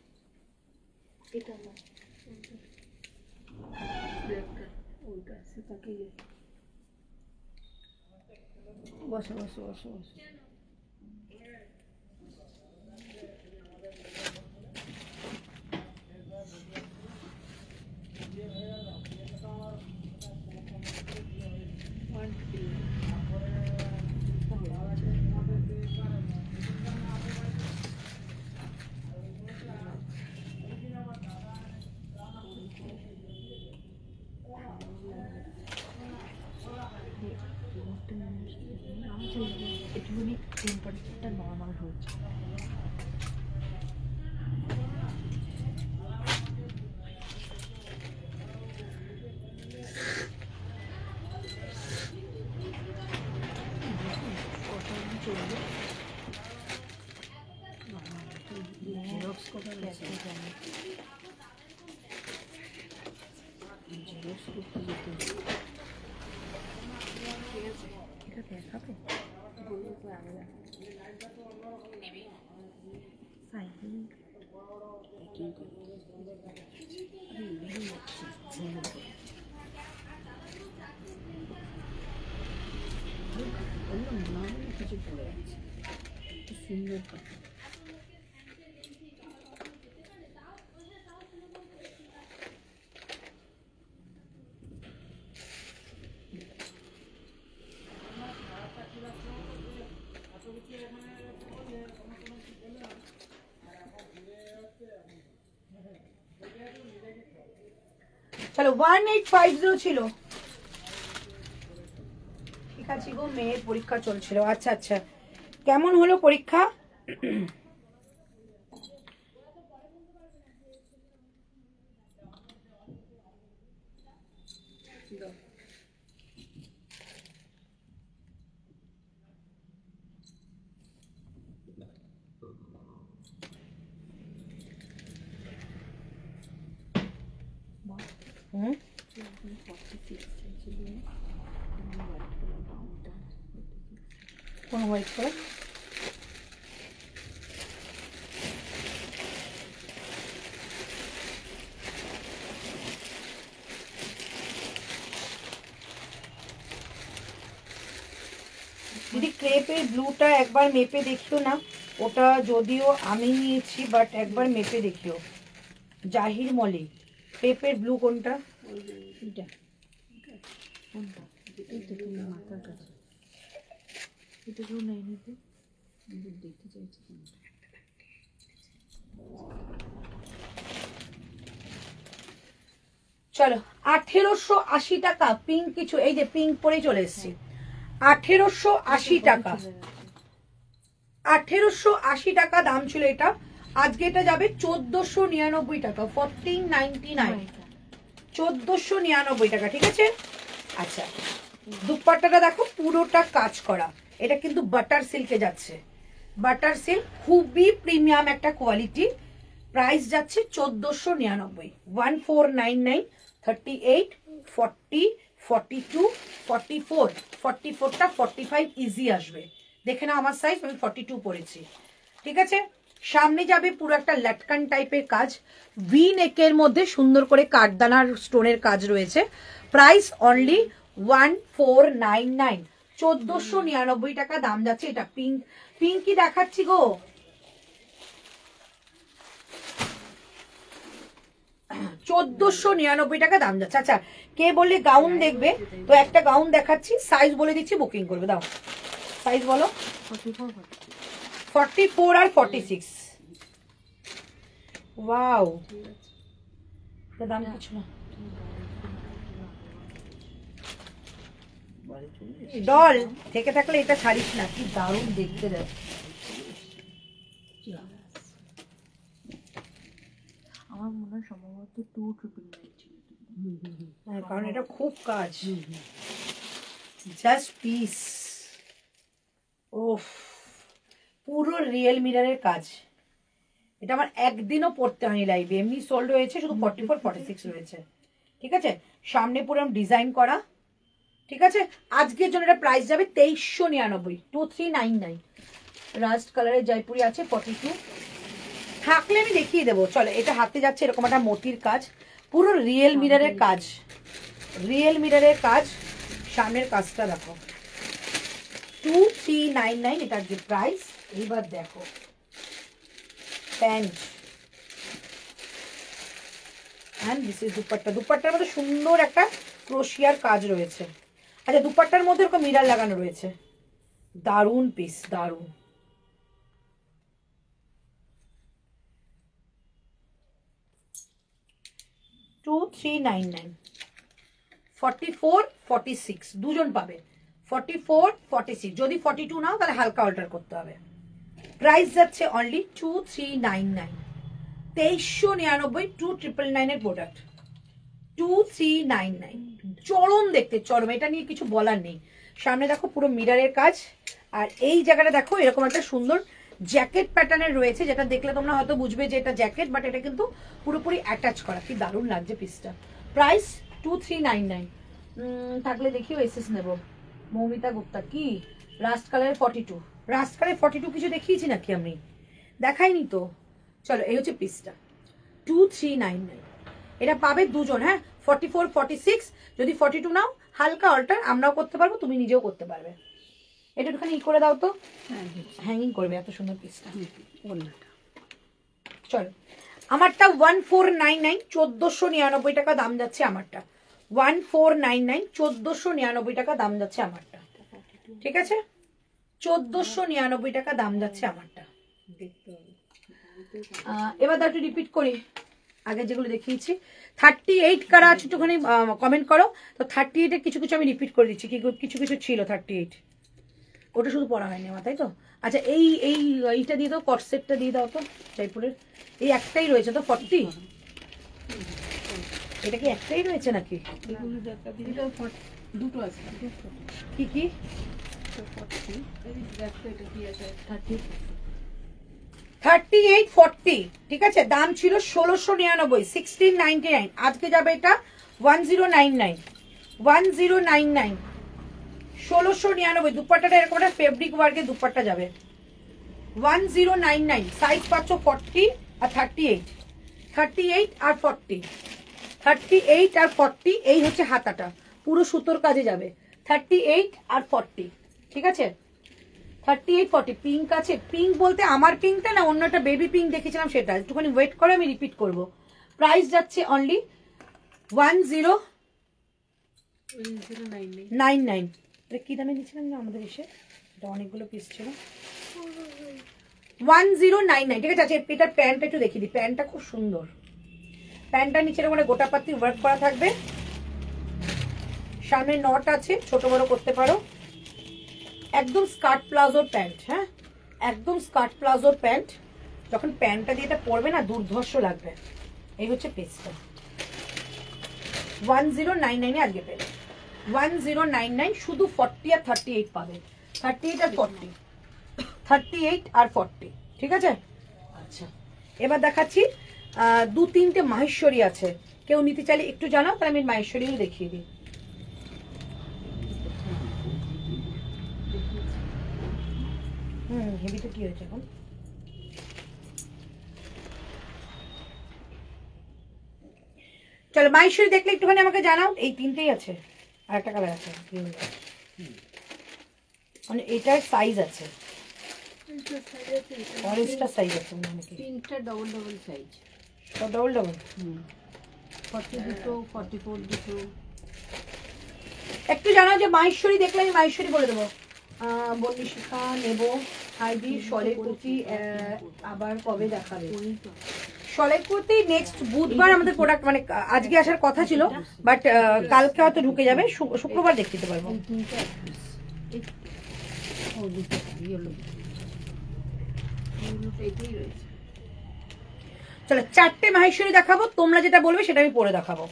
বসো বসো বসো বসো। একটুখানি টেম্পারেচারটা নর্মাল হচ্ছে। এটা দেখাবে কিছু পড়ে আছে, সুন্দর কথা। চলো 1850 ছিল, ঠিক আছে গো, মেয়ের পরীক্ষা চলছিল। আচ্ছা আচ্ছা, কেমন হলো পরীক্ষা? হুম, কোন হোয়াইট কালার? দিদি ক্রেপের ব্লুটা একবার মেপে দেখিও না, ওটা যদিও আমি নিয়েছি বাট একবার মেপে দেখিও। জাহির মলি, ক্রেপের ব্লু কোনটা? এটা কোনটা? এই তো তোমার মাথার কাছে, এটা কেউ নেই নিতে, দেখতে চাইছি কোনটা। চলো 1880 টাকা পিঙ্ক কিছু, এই যে পিঙ্ক পরে চলে এসেছি, 1880 টাকা, 1880 টাকা দাম ছিল এটা। আজকে এটা যাবে 1499 টাকা, 1499, 1499 টাকা, ঠিক আছে? আচ্ছা, দুপাট্টাটা দেখো পুরোটা কাজ করা, এটা কিন্তু বাটার সিল্কে যাচ্ছে, বাটার সিল্ক খুবই প্রিমিয়াম একটা কোয়ালিটি। প্রাইস যাচ্ছে 1499, 1499, 38, 40, 42, 44, 44টা 45 ইজি আসবে। দেখে নাও আমার সাইজ, আমি 42 পরেছি, ঠিক আছে? সামনে যাবে পুরো একটা লাটকান টাইপের কাজ, ভি নেকের মধ্যে সুন্দর করে কাঠদানার স্টোনের কাজ রয়েছে। প্রাইস অনলি 1499, 1499 টাকা দাম যাচ্ছে এটা। পিঙ্ক, পিঙ্কই দেখাচ্ছি গো, 1499 টাকা দাম যাচ্ছে। আচ্ছা, কে বললে গাউন দেখবে, তো একটা গাউন দেখাচ্ছি, সাইজ বলে দিচ্ছি, বুকিং করবে। দাও সাইজ বলো। 44 আর 46, ওয়াও, দাম কিছু না। ডল থেকে থাকলে এটা ছাড়িস না, কি দারুণ দেখতে দেয়। আমার মনে হয় সম্ভবত 2999 ছিল, কারণ এটা খুব কাজ, জাস্ট পিস। ওফ, পুরো রিয়েল মিররের কাজ। এটা আমার একদিনও পড়তে হয়নি লাইভে, এমনি সোল্ড হয়েছে, শুধু 44 46 রয়েছে। ঠিক আছে, সামনে পুরো ডিজাইন করা। ঠিক আছে, আজকের জন্য এটা প্রাইস যাবে 2399, 2399। রাস্ট কালারের জয়পুরি আছে 42। থাকলে আমি দেখিয়ে দেবো। চলো, এটা হাতে যাচ্ছে এরকম একটা মতির কাজ, পুরো রিয়েল মিররের কাজ, রিয়েল মিররের কাজ। সামনের কাজটা দেখো, 2399 এটার যে প্রাইস। এইবার দেখো pant, and this is dupatta. দুপাট্টার মধ্যে সুন্দর একটা ক্রোশিয়ার কাজ রয়েছে। আচ্ছা, দুপাট্টার মধ্যে এরকম মিরর লাগানো রয়েছে। দারুন পিস, দারুন। টু 399, 44 46 দুজন পাবে। 44 46, যদি 42 নাও তাহলে হালকা অল্টার করতে হবে। প্রাইস যাচ্ছে অনলি 2399, 2399, 2999 এর প্রোডাক্ট, 2399। চরম দেখতে, চরম, এটা নিয়ে কিছু বলার নেই। সামনে দেখো পুরো মিররের কাজ, আর এই জায়গাটা দেখো এরকম একটা সুন্দর জ্যাকেট প্যাটার্নের রয়েছে, যেটা দেখলে তোমরা হয়তো বুঝবে যে এটা জ্যাকেট, বাট এটা কিন্তু পুরোপুরি অ্যাটাচ করা। কি দারুণ লাগছে পিসটা। প্রাইস 2399। থাকলে দেখিও এসএস নেব। মৌমিতা গুপ্তা, কি রাস্ট কালারের 42, রাস্ট কালারের 42 কিছু দেখিয়েছি নাকি আমি? দেখাইনি তো। চলো, এই হচ্ছে পিসটা 2399। এটা পাবে দুজন, হ্যাঁ, 44 46। যদি 42 নাও হালকা অল্টার আমরাও করতে পারবো, তুমি নিজেও করতে পারবে। এটা একটুখানি ই করে দাও তো, হ্যাঙ্গিং করবে এত সুন্দর পিসটা। চলো, আমারটা 1499, 1499 টাকা দাম যাচ্ছে আমারটা। 1499, 1499 টাকা দাম যাচ্ছে আমারটা। ঠিক আছে, 1499 টাকা দাম যাচ্ছে আমারটা। এবার একটু রিপিট করি আগে যেগুলো দেখিয়েছি। 38 কারা আছে একটুখানি কমেন্ট করো তো। 38 এর কিছু কিছু আমি রিপিট করে দিচ্ছি, কিছু কিছু ছিল 38, ওটা শুধু পড়া হয়নি আমার, তাই তো? আচ্ছা, এইটা দিয়ে দাও, কটসেটটা দিয়ে দাও তো জয়পুরের। এই একটাই রয়েছে তো 40? এটা কি একটাই রয়েছে নাকি? দুটো আছে। কি কি? 38 40। ঠিক আছে, দাম ছিল 1699, 1699। আজকে যাবে এটা 1099, 1099, 1699। দুপাট্টাটা এরকম একটা ফেব্রিক ওয়ার্কের দুপাট্টা যাবে 1099। সাইজ পাচ্ছ 40 আর 38, 38 আর 40, 38 আর 40। এই হচ্ছে হাতাটা, পুরো সুতোর কাজে যাবে 38 আর 40। ঠিক আছে, 38 40। পিঙ্ক আছে, পিঙ্ক বলতে আমার পিঙ্কটা না, অন্য একটা বেবি পিঙ্ক দেখেছিলাম সেটা। একটুখানি ওয়েট করে, আমি রিপিট করব। প্রাইস যাচ্ছে অনলি 1099। এটা কি দামে দিচ্ছিলাম না আমাদের এসে? এটা অনেকগুলো পিস ছিল। 1099। ঠিক আছে। আচ্ছা, এটার প্যান্টটা একটু দেখিয়ে দিই। প্যান্টটা খুব সুন্দর। প্যান্টটা নিচের মানে গোটা পাতি ওয়ার্ক করা থাকবে, সামনে নট আছে, ছোট বড় করতে পারো। একদম স্কার্ট প্লাজোর প্যান্ট, হ্যাঁ, একদম স্কার্ট প্লাজোর প্যান্ট। যখন প্যান্টটা দিয়ে এটা পরবে না, দুর্ধর্ষ লাগবে। এই হচ্ছে পিসটা 1099 এ আজকে পেলে 1099। শুধু 40 আর 38 পাবে, 38 আর 40, 38 আর 40। ঠিক আছে। আচ্ছা, এবার দেখাচ্ছি দু তিনটে মাহেশ্বরী আছে। কেউ নিতে চাইলে একটু জানাও, তাহলে আমি মাহেশ্বরীও দেখিয়ে দিই। হেভিটা কি হয়েছে এখন? চলো, মাহেশ্বরী দেখলে একটুখানি আমাকে জানাও। এই তিনটেই আছে, আর একটা কালার আছে, মানে এটার সাইজ আছে, অরেঞ্জটা সাইজ আছে, তিনটা ডবল ডবল সাইজ, সব ডবল ডবল। 40 দুটো, 44 দুটো। একটু জানাও যে মাহেশ্বরী দেখলে আমি মাহেশ্বরী বলে দেবো। বন্দি শিখা নেবো, হাইদি শলের কুর্তি আবার কবে দেখাবে? শলের কুর্তি নেক্সট বুধবার আমাদের প্রোডাক্ট, মানে আজকে আসার কথা ছিল, বাট কালকে হয়তো ঢুকে যাবে, শুক্রবার দেখতে দিতে পারবো। চলো, চারটে মাহেশ্বরী দেখাবো, তোমরা যেটা বলবে সেটা আমি পরে দেখাবো।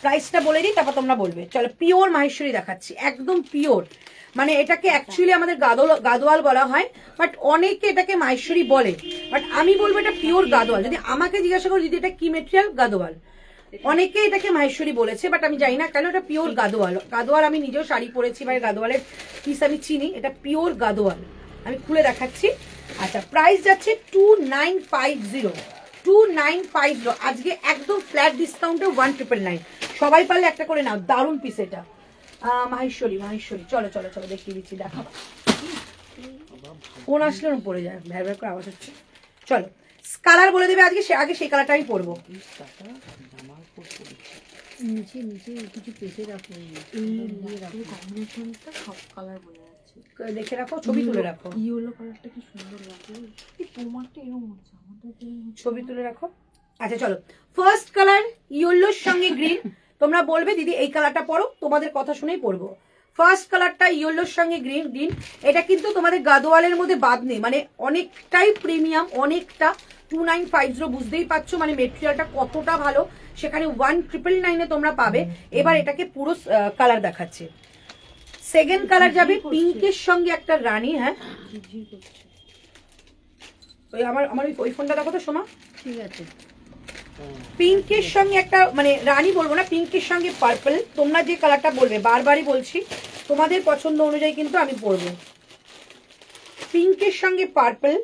প্রাইসটা বলে দিই, তারপর তোমরা বলবে। চলো, পিওর মাহেশ্বরী দেখাচ্ছি, একদম পিওর। মানে এটাকে অ্যাকচুয়ালি আমাদের গাদোয়াল বলা হয়, বাট অনেকে এটাকে মাহেশ্বরী বলে, বাট আমি বলবো এটা পিওর গাদোয়াল। যদি আমাকে জিজ্ঞাসা করো দিদি এটা কি মেটেরিয়াল, গাদোয়াল। অনেকে এটাকে মাহেশ্বরী বলেছে, বাট আমি জানি না কেন, এটা পিওর গাদোয়াল। গাদোয়াল আমি নিজেও শাড়ি পরেছি, ভাই গাদোয়ালের পিস আমি চিনি, এটা পিওর গাদোয়াল। আমি খুলে দেখাচ্ছি। আচ্ছা, প্রাইস যাচ্ছে 2950, 2950। আজকে একদম ফ্ল্যাট ডিসকাউন্টে 1999। সবাই পারলে একটা করে নাও, দারুণ পিস এটা। মাহেশ্বরী, চলো চলো চলো দেখিয়ে দিচ্ছি, দেখাবো। ফোন আসলে পড়ে যায়, ভ্যার ভ্যার করে আওয়াজ হচ্ছে। চলো কালার বলে দেবে আজকে, আগে সেই কালারটা আমি পরবো। নিচে নিচে কিছু পেতে রাখো, কম্বিনেশনটা সব কালার বলে যাচ্ছে। দেখে রাখো, ছবি তুলে রাখো। ইয়েলো কালারটা কি সুন্দর লাগে, তোমারটা এরকম হচ্ছে, আমাদের ছবি তুলে রাখো। আচ্ছা চলো, ফার্স্ট কালার ইয়েলোর সঙ্গে গ্রিন। তোমরা বলবে দিদি এই কালারটা পরো, তোমাদের কথা শুনেই পরবো। ফার্স্ট কালারটা ইয়েলোর সঙ্গে গ্রিন। এটা কিন্তু তোমাদের গাদোয়ালের মধ্যে বাদ নেই, মানে অনেকটাই প্রিমিয়াম, অনেকটা। 2950 বুঝতেই পারছো মানে মেটেরিয়ালটা কতটা ভালো, সেখানে 1999 তোমরা পাবে। এবার এটাকে পুরো কালার দেখাচ্ছে। সেকেন্ড কালার যাবে পিঙ্কের সঙ্গে একটা রানী। হ্যাঁ, ওই আমার ওই ফোনটা দেখো তো সোমা। ঠিক আছে, পিঙ্কের সঙ্গে একটা মানে রানী বলবো না, পিঙ্কের সঙ্গে পার্পল। তোমরা যে কালারটা বলবে, বারবারই বলছি, তোমাদের পছন্দ অনুযায়ী কিন্তু আমি পরবো। পিঙ্কের সঙ্গে পার্পল,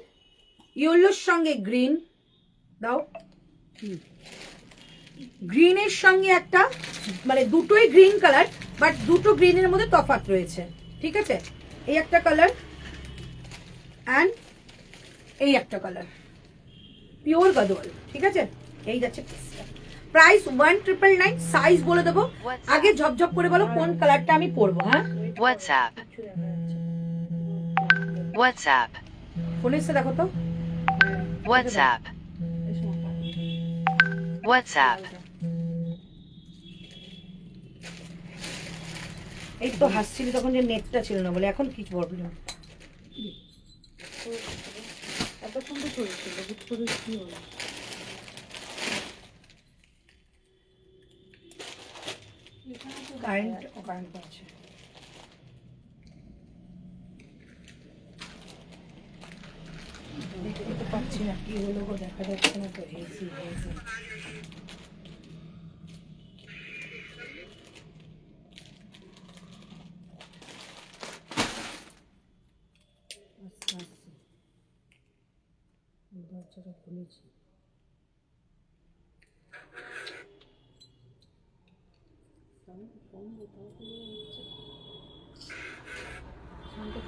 ইয়েলোর সঙ্গে গ্রিন দাও, গ্রিনের সঙ্গে একটা, মানে দুটোই গ্রিন কালার, বাট দুটো গ্রিনের মধ্যে তফাৎ রয়েছে, ঠিক আছে। এই একটা কালার অ্যান্ড এই একটা কালার, পিওর গাদোয়াল, ঠিক আছে। এই যাচ্ছে প্রাইস 1999। সাইজ বলে দেবো, আগে ঝপঝপ করে বলো কোন কালারটা আমি পরবো। হ্যাঁ, WhatsApp ফোনে এসে দেখো তো। WhatsApp এই তো হাসছিলি তখন যে নেটটা ছিল না বলে, এখন কি প্রবলেম? এত সুন্দর চলছিল, বুঝ করে কি হলো? কারেন্ট আছে। দেখতে তো পাচ্ছি না কি হলো গো, দেখা যাচ্ছে না তো। এসি দরজাটা খুলেছি।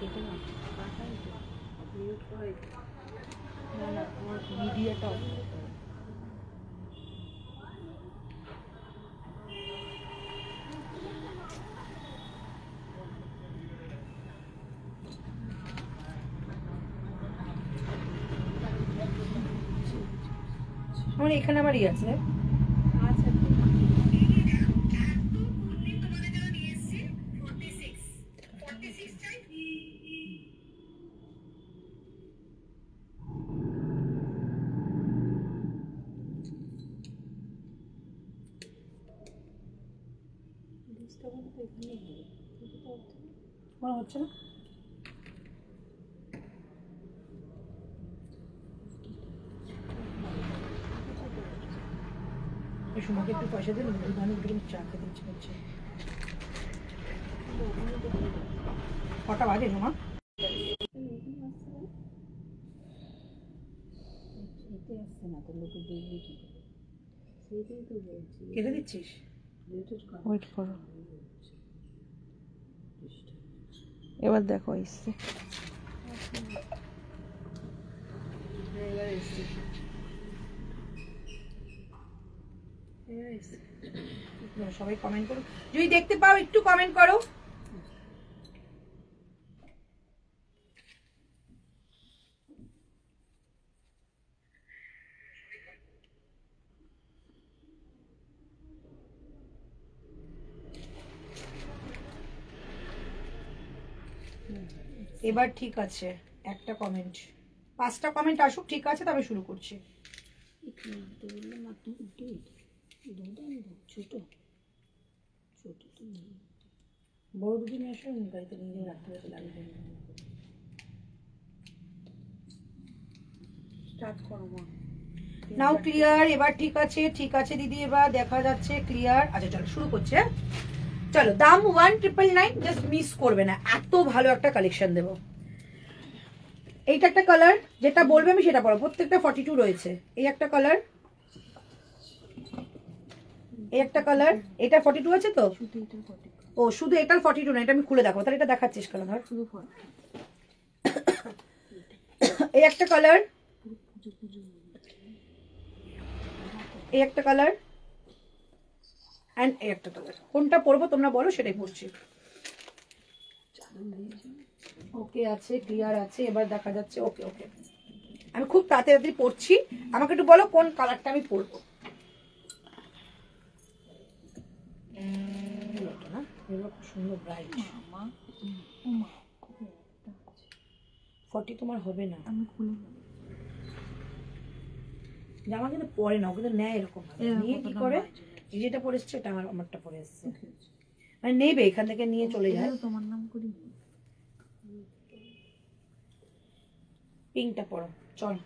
কেটে না, না আমার মিডিয়াটা অফ করতে হবে। আমার এখানে আমার ইয়ে আছে, আচ্ছা, মনে হচ্ছে না। সুমাকে একটু পয়সা দিন, চা খেতে ইচ্ছে করছে। কটা বাজে সুমা? আসছে না তো, লোকে দেখবে কি করে? সেইটাই তো বলছি, কেটে দিচ্ছিস? ওয়েট করো, এবার দেখো এসছে। সবাই কমেন্ট করো, যদি দেখতে পাও একটু কমেন্ট করো। এবার ঠিক আছে, একটা কমেন্ট, 5টা কমেন্ট আসুক, ঠিক আছে, তবে শুরু করছি। ছোট ছোট তো বড় দুটো নিয়ে আসো, গাড়িতে নিয়ে যাও, রাত্রে লাগবে। স্টার্ট করো মা। নাও ক্লিয়ার, এবার ঠিক আছে, ঠিক আছে দিদি, এবার দেখা যাচ্ছে ক্লিয়ার। আচ্ছা চলো শুরু করছে। চলো, দাম 1999, জাস্ট মিস করবে না, এত ভালো একটা কালেকশন দেবো। এইটা একটা কালার, যেটা বলবে আমি সেটা পরো, প্রত্যেকটা 42 রয়েছে। এই একটা কালার, এই একটা কালার, এটা 42 আছে তো? শুধু এটা 40, ও শুধু এটার 42 না, এটা আমি খুলে দেখো, তাহলে এটা দেখাচ্ছিস কালার ধর। শুধু 40। এই একটা কালার, এই একটা কালার, এন্ড এই একটা কালার। কোনটা পরবো তোমরা বলো, সেটাই পরছি। ওকে আছে, ক্লিয়ার আছে, এবার দেখা যাচ্ছে। ওকে ওকে, আমি খুব তাড়াতাড়ি পরছি, আমাকে একটু বলো কোন কালারটা আমি পরবো। না এগুলো খুব সুন্দর ব্রাইট। মা ও মা, 40 তোমার হবে না, আমি খুলে নেব। জামা কিন্তু পরে না, ওকে তো নেয় এরকম নিয়ে কি করে, এই যেটা পরে এসছে এটা আমারটা পরে এসছে, মানে নেবে এখান থেকে নিয়ে চলে যায়। তোমার নাম করি। পিঙ্কটা পরো, চল।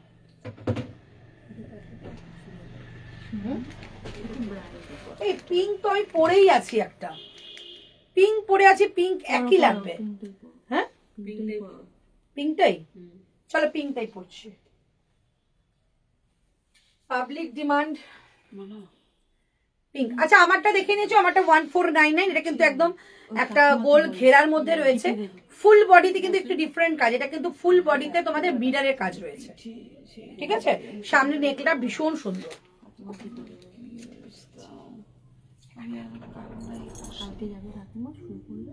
এই পিঙ্ক তো আমি পরেই আছি, একটা পিঙ্ক পরে আছি, পিঙ্ক একই লাগবে। হ্যাঁ পিঙ্কটাই, চলো পিঙ্কটাই পরছি। Public demand pink. আচ্ছা আমারটা দেখে নিয়েছো, আমারটা 1499, এটা কিন্তু একদম একটা গোল ঘেরার মধ্যে রয়েছে। ফুল বডিতে কিন্তু একটু ডিফারেন্ট কাজ, এটা কিন্তু ফুল বডিতে তোমাদের মিররের কাজ রয়েছে, ঠিক আছে? সামনে নেকটা ভীষণ সুন্দর। কালকে যাবে কাকিমা, শুরু করবে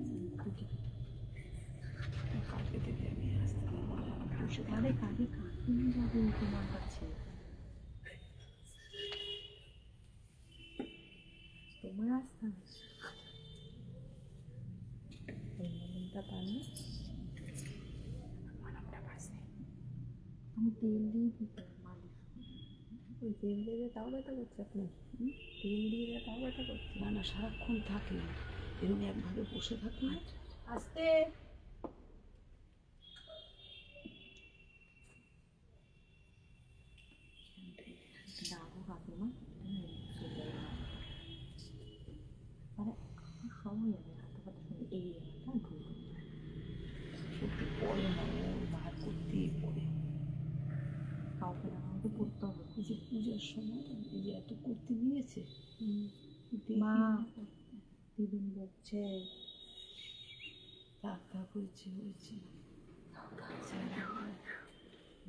কালকে থেকে। আমি আসতে পারবো, আরে কালকে কাকিমা যাবে তোমার কাছে, তোমার আসতে হবে। আমি তেল দিয়ে দিতে মালিশ, ওই তেল দিয়ে তাও ব্যথা করছে আপনার? তেল দিয়ে তাও ব্যথা করছে? না না, সারাক্ষণ থাকে এরকম একভাবে বসে থাকে। আস্তে ডাকো কাকিমা, মানে সময় যাবে হাতে পাতে শুনে এই জায়গাটা ঢুকবে। সত্যি পরে না, ও বার করতেই পরে। কাউকে না কাউকে পড়তে হবে। এই যে পুজোর সময় এই যে এত করতে দিয়েছে, মা দিদিন বলছে থাক থাক, হয়েছে হয়েছে।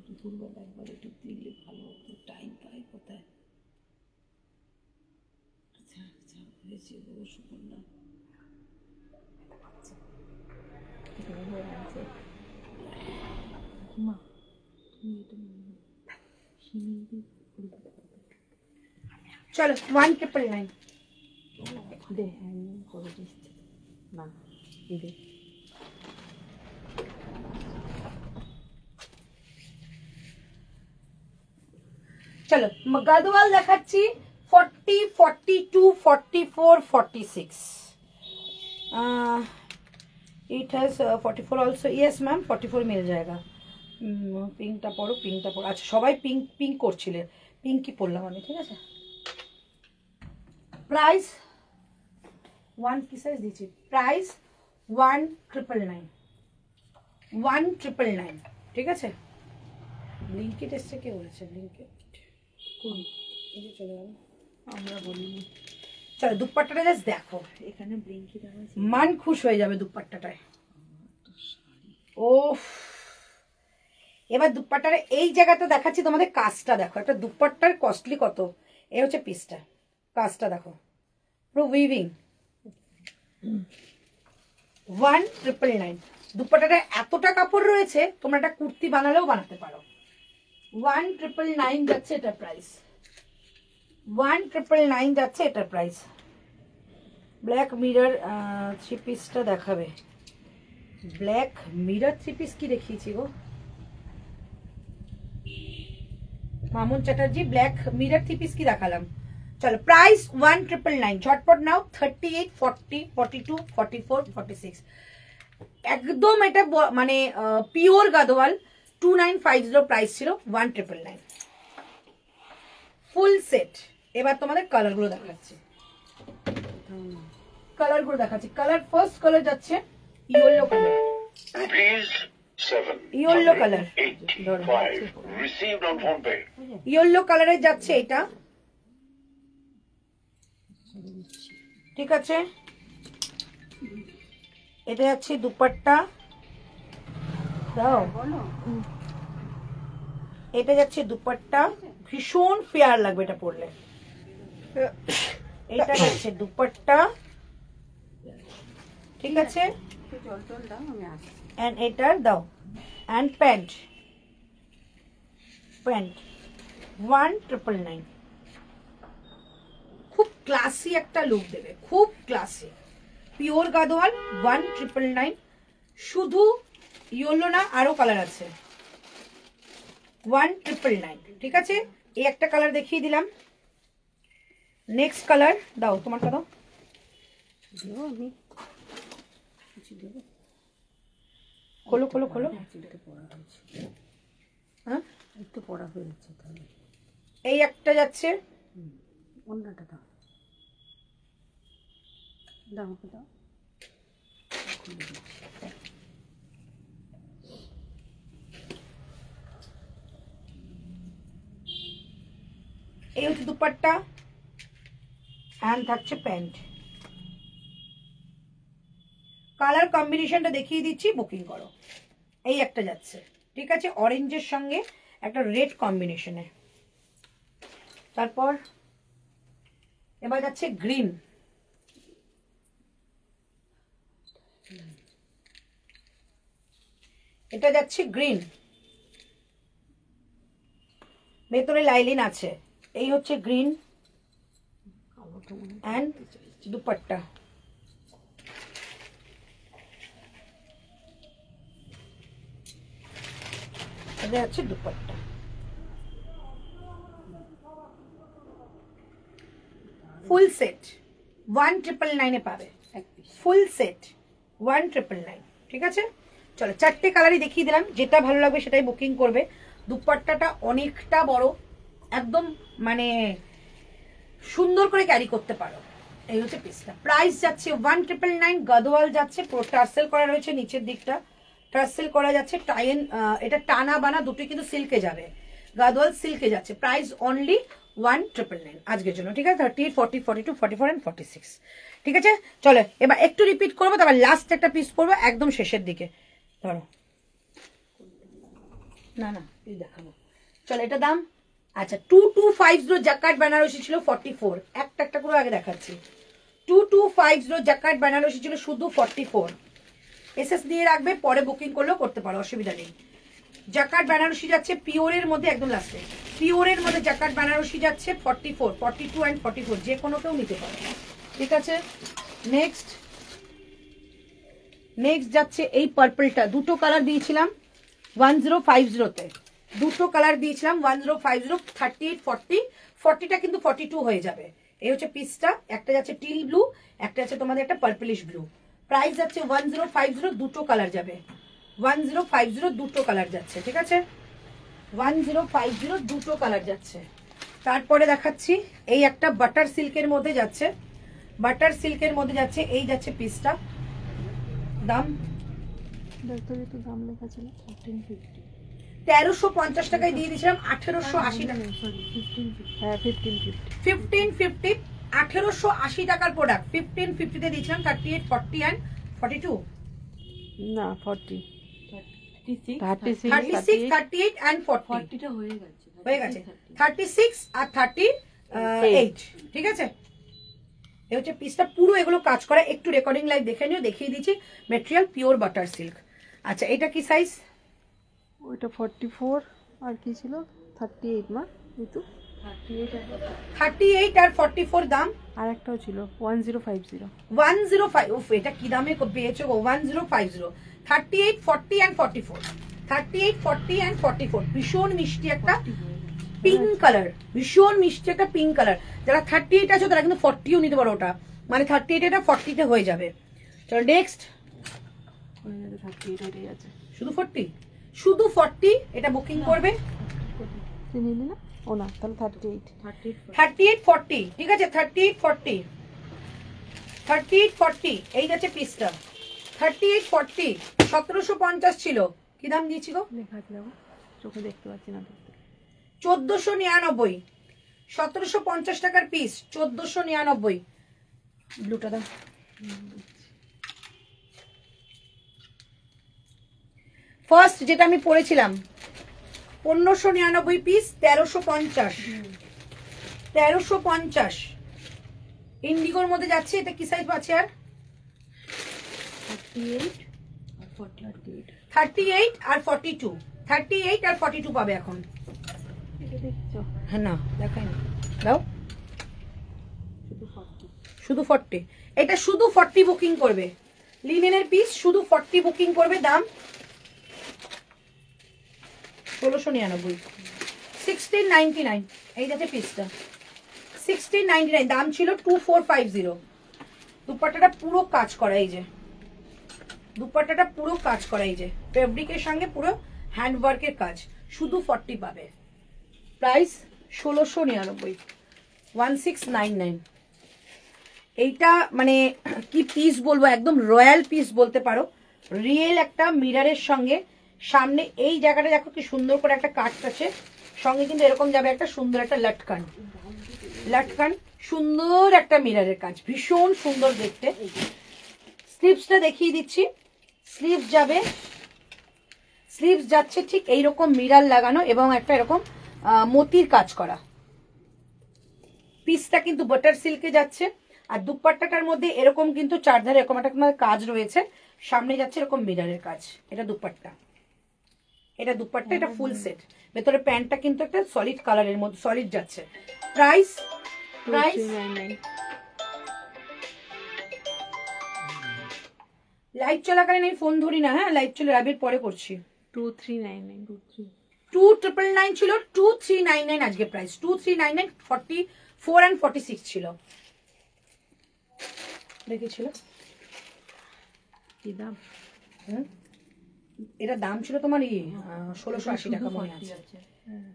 দুপুরবেলা একবার একটু দিলে ভালো হতো, টাইম পাই কোথায়। আচ্ছা আচ্ছা, হয়েছে গো সুপর্ণা। মা তুমি এটা শিনি দিয়ে চলো 1999। দে হ্যাঁ করে দিচ্ছে না, দে। চলো গাদওয়াল দেখাচ্ছি 40, 42, 44, 46। It has 44 also. Yes ma'am, 44 मिल जाएगा। পিঙ্কটা পরো, পিঙ্কটা পরো। আচ্ছা সবাই পিঙ্ক পিঙ্ক করছিলে, পিঙ্কই পরলাম আমি, ঠিক আছে? প্রাইস 1 কি সাইজ দিচ্ছি, প্রাইস 1999, 1999, ঠিক আছে? ব্লিঙ্কিট এসছে, কে বলেছে ব্লিঙ্কিট? কোন এই যে চলে গেল, আমরা বলিনি। চলো দুপাট্টাটা জাস্ট দেখো, এখানে ব্লিঙ্কি দেওয়া আছে, মান খুশ হয়ে যাবে দুপাট্টাটায়। ও এবার দুপাট্টার এই জায়গাটা দেখাচ্ছি তোমাদের, কাজটা দেখো, একটা দুপাট্টার কস্টলি কত। এই হচ্ছে পিসটা, কাজটা দেখো পুরো উইভিং। 1999, দুপাট্টাটা এতটা কাপড় রয়েছে, তোমরা একটা কুর্তি বানালেও বানাতে পারো। 1999 যাচ্ছে এটার প্রাইস, 1999 যাচ্ছে এটার প্রাইস। ব্ল্যাক মিরর থ্রি পিসটা দেখাবে, ব্ল্যাক মিরর থ্রি পিস কি দেখিয়েছি গো, Mamun Chatterjee black mirror three piece কি দেখালাম? চলো প্রাইস 1999, ঝটপট নাও। 38, 40, 42, 44, 46, একদম এটা মানে পিওর গাদোয়াল। 2950 প্রাইস ছিল, 1999 ফুল সেট। এবার তোমাদের কালার গুলো দেখাচ্ছি, কালার গুলো দেখাচ্ছি। কালার ফার্স্ট কালার যাচ্ছে yellow colour, yellow colour, yellow কালারে যাচ্ছে এটা, ঠিক আছে। এটা যাচ্ছে দুপাট্টা, দাও, এটা যাচ্ছে দুপাট্টা, ভীষণ ফেয়ার লাগবে এটা পরলে। এটা যাচ্ছে দুপাট্টা, ঠিক আছে, এন্ড এটার দাও, এন্ড প্যান্ট, প্যান্ট 1999। খুব ক্লাসি একটা লুক দেবে, খুব ক্লাসি, পিওর গাদোয়াল 1999। শুধু ইয়েলো না, আরো কালার আছে, 1999, ঠিক আছে। এই একটা কালার দেখিয়ে দিলাম। নেক্সট কালার দাও, তোমারটা দাও, খোলো খোলো খোলো। হ্যাঁ একটু পড়া হয়ে যাচ্ছে তাহলে। এই একটা যাচ্ছে, অন্যটা দাও, দাও দাও। এই হচ্ছে দুপাট্টা, এন্ড থাকছে প্যান্ট। কালার কম্বিনেশনটা দেখিয়ে দিচ্ছি, বুকিং করো। এই একটা যাচ্ছে, ঠিক আছে, অরেঞ্জের সঙ্গে একটা রেড কম্বিনেশনে। তারপর এবার যাচ্ছে গ্রিন, এটা যাচ্ছে গ্রিন, ভেতরে লাইলিন আছে। এই হচ্ছে গ্রিন এন্ড দুপাট্টা। এটা হচ্ছে দুপাট্টা। ফুল সেট 1999 পাবে, ফুল সেট 1999, ঠিক আছে। চলো চারটে কালারই দেখিয়ে দিলাম, যেটা ভালো লাগবে সেটাই বুকিং করবে। দুপাট্টাটা অনেকটা বড়, একদম মানে সুন্দর করে ক্যারি করতে পারো। এই হচ্ছে পিসটা। প্রাইস যাচ্ছে 1999, গাদোয়াল যাচ্ছে, পুরো টার্সেল করা রয়েছে নিচের দিকটা, টার্সেল করা যাচ্ছে, টাইন এটা টানা বানা দুটোই কিন্তু সিল্কে যাবে, গাদোয়াল সিল্কে যাচ্ছে। প্রাইস অনলি 1999 আজকের জন্য, ঠিক আছে। 38, 40, 42, 44 and 46, ঠিক আছে। চলো এবার একটু রিপিট করবো, তারপর লাস্ট একটা পিস করবো একদম শেষের দিকে। ধরো, না না এই দেখাবো, চলো এটা দাম। আচ্ছা 2250 জাকার্ড বেনারসি ছিল 44, একটা একটা করে আগে দেখাচ্ছি। 2250 জাকার্ড বেনারসি ছিল শুধু 44। এসএস দিয়ে রাখবে, পরে বুকিং করলেও করতে পারো, অসুবিধা নেই। জাকার্ড বেনারসি যাচ্ছে পিওরের মধ্যে, একদম লাস্টে পিওরের মধ্যে জাকার্ড বেনারসি যাচ্ছে 44, 42 and 44, যে কোনো কেউ নিতে পারে, ঠিক আছে। নেক্সট যাচ্ছে এই পার্পলটা, দুটো কালার দিয়েছিলাম 1050-তে, দুটো কালার দিয়েছিলাম 1050, 38, 40, 40টা কিন্তু 42 হয়ে যাবে। এই হচ্ছে পিসটা, একটা যাচ্ছে টিল ব্লু, একটা যাচ্ছে তোমাদের একটা পার্পলিশ ব্লু। প্রাইস যাচ্ছে 1050, দুটো কালার যাবে, 1050 দুটো কালার যাচ্ছে, ঠিক আছে। 1050 দুটো কালার যাচ্ছে। তারপরে দেখাচ্ছি এই একটা বাটার সিল্কের মধ্যে যাচ্ছে, বাটার সিল্কের মধ্যে যাচ্ছে, এই যাচ্ছে পিসটা। দাম দাম লেখা ছিল 1350, 1350 টাকায় দিয়ে দিয়েছিলাম, 1880 টাকা, সরি 1550, হ্যাঁ 1550, 1550, 1880 টাকার প্রোডাক্ট 1550 দিয়েছিলাম। 38, 40 and 42, না 40, 36, 38 and 40 40টা হয়ে গেছে, হয়ে গেছে, 36 আর 38, ঠিক আছে। এই হচ্ছে পিসটা, পুরো এগুলো কাজ করা। একটু রেকর্ডিং লাইভ দেখে নিও, দেখিয়ে দিচ্ছি। Material pure butter silk. আচ্ছা এটা কি সাইজ? ওইটা 44 আর কি ছিল 38 মা, কিন্তু 38 আর 44 দাম। আর একটাও ছিল 1050, 105, উফ এটা কি দামে পেয়েছো গো, 1050, 38, 40 and 44, 38, 40 and 44, ভীষণ মিষ্টি একটা পিঙ্ক কালার, ভীষণ মিষ্টি একটা পিঙ্ক কালার। যারা 38 আছে তারা কিন্তু 40ও নিতে পারো, ওটা মানে 38 এটা 40-তে হয়ে যাবে। চলো নেক্সট, শুধু 40, শুধু 40 এটা বুকিং করবে। নিলি না? ও না, তাহলে 38 38 40, ঠিক আছে 38 40, 38 40 এই যাচ্ছে পিসটা। 38 40 1750 ছিল, কি দাম দিয়েছি গো? লেখা আছে দেখো, চোখে দেখতে পাচ্ছি না। 1499, 1750 টাকার পিস, 1499। ব্লুটা দাও। ফার্স্ট যেটা আমি পরেছিলাম 1599 পিস, 1350, 1350 ইন্ডিগোর মধ্যে যাচ্ছে। এটা কি সাইজ আছে আর? 38 আর 42, 38 আর 42 পাবে এখন। এটা দেখছো? হ্যাঁ না দেখাই না, দাও শুধু 40। শুধু 40, এটা শুধু 40 বুকিং করবে। লিনেনের পিস শুধু 40 বুকিং করবে, দাম 1699, 1699 এই যাচ্ছে পিসটা, 1699 দাম ছিল 2450। দুপাট্টাটা পুরো কাজ করা, এই যে দুপাট্টাটা পুরো কাজ করা, এই যে ফেব্রিকের সঙ্গে পুরো হ্যান্ডওয়ার্কের কাজ, শুধু 40 পাবে। প্রাইস 1699, 1699। এইটা মানে কি পিস বলবো, একদম রয়্যাল পিস বলতে পারো। রিয়েল একটা মিররের সঙ্গে সামনে এই জায়গাটা দেখো কি সুন্দর করে একটা কাট আছে, সঙ্গে কিন্তু এরকম যাবে একটা সুন্দর একটা লটকান, লটকান সুন্দর একটা মিররের কাজ, ভীষণ সুন্দর দেখতে। স্লিভসটা দেখিয়ে দিচ্ছি, স্লিভস যাবে, স্লিভস যাচ্ছে ঠিক এইরকম মিরর লাগানো এবং একটা এরকম মতির কাজ করা। পিসটা কিন্তু বাটার সিল্কে যাচ্ছে, আর দুপাট্টাটার মধ্যে এরকম কিন্তু চারধারে এরকম একটা কাজ রয়েছে, সামনে যাচ্ছে এরকম মিররের কাজ। এটা দুপাট্টা, এটা দুপাট্টা, এটা ফুল সেট। ভেতরে প্যান্টটা কিন্তু একটা সলিড কালারের মধ্যে সলিড যাচ্ছে। প্রাইস প্রাইস লাইভ চলাকালীন আমি ফোন ধরি না, হ্যাঁ লাইভ চলে লাইভের পরে করছি। 2399 ছিল, 2399 আজকে প্রাইস 2399, 44 and 46 ছিল, দেখেছিল কি দাম? এটা দাম ছিল তোমার 1680 টাকা মনে আছে,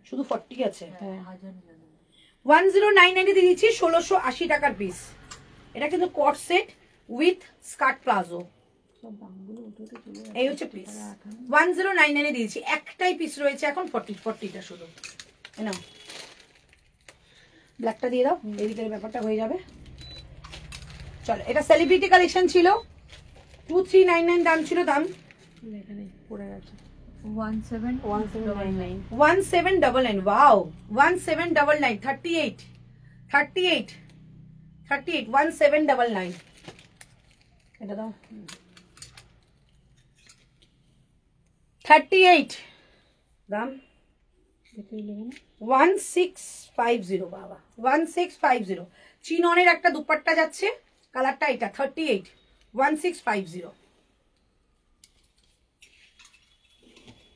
শুধু 40 আছে। 1099 দিয়ে দিয়েছি 1680 টাকার পিস। এটা কিন্তু কট সেট উইথ স্কার্ট প্লাজো, এই হচ্ছে পিস। 1099 দিয়েছি, একটাই পিস রয়েছে এখন, 40টা শুধু। নাও ব্ল্যাকটা দিয়ে দাও, এই ভিতরে ব্যাপারটা হয়ে যাবে। চলো, এটা সেলিব্রিটি কালেকশন ছিল, 2399 দাম ছিল। দাম এখানে পড়ে গেছে 1799 1799, ওয়াও 1799, 38 1799। এটা দাও 38 দাম 1650, বাবা 1650। চিননের একটা দুপাট্টা যাচ্ছে, কালারটা এটা 38, 1650।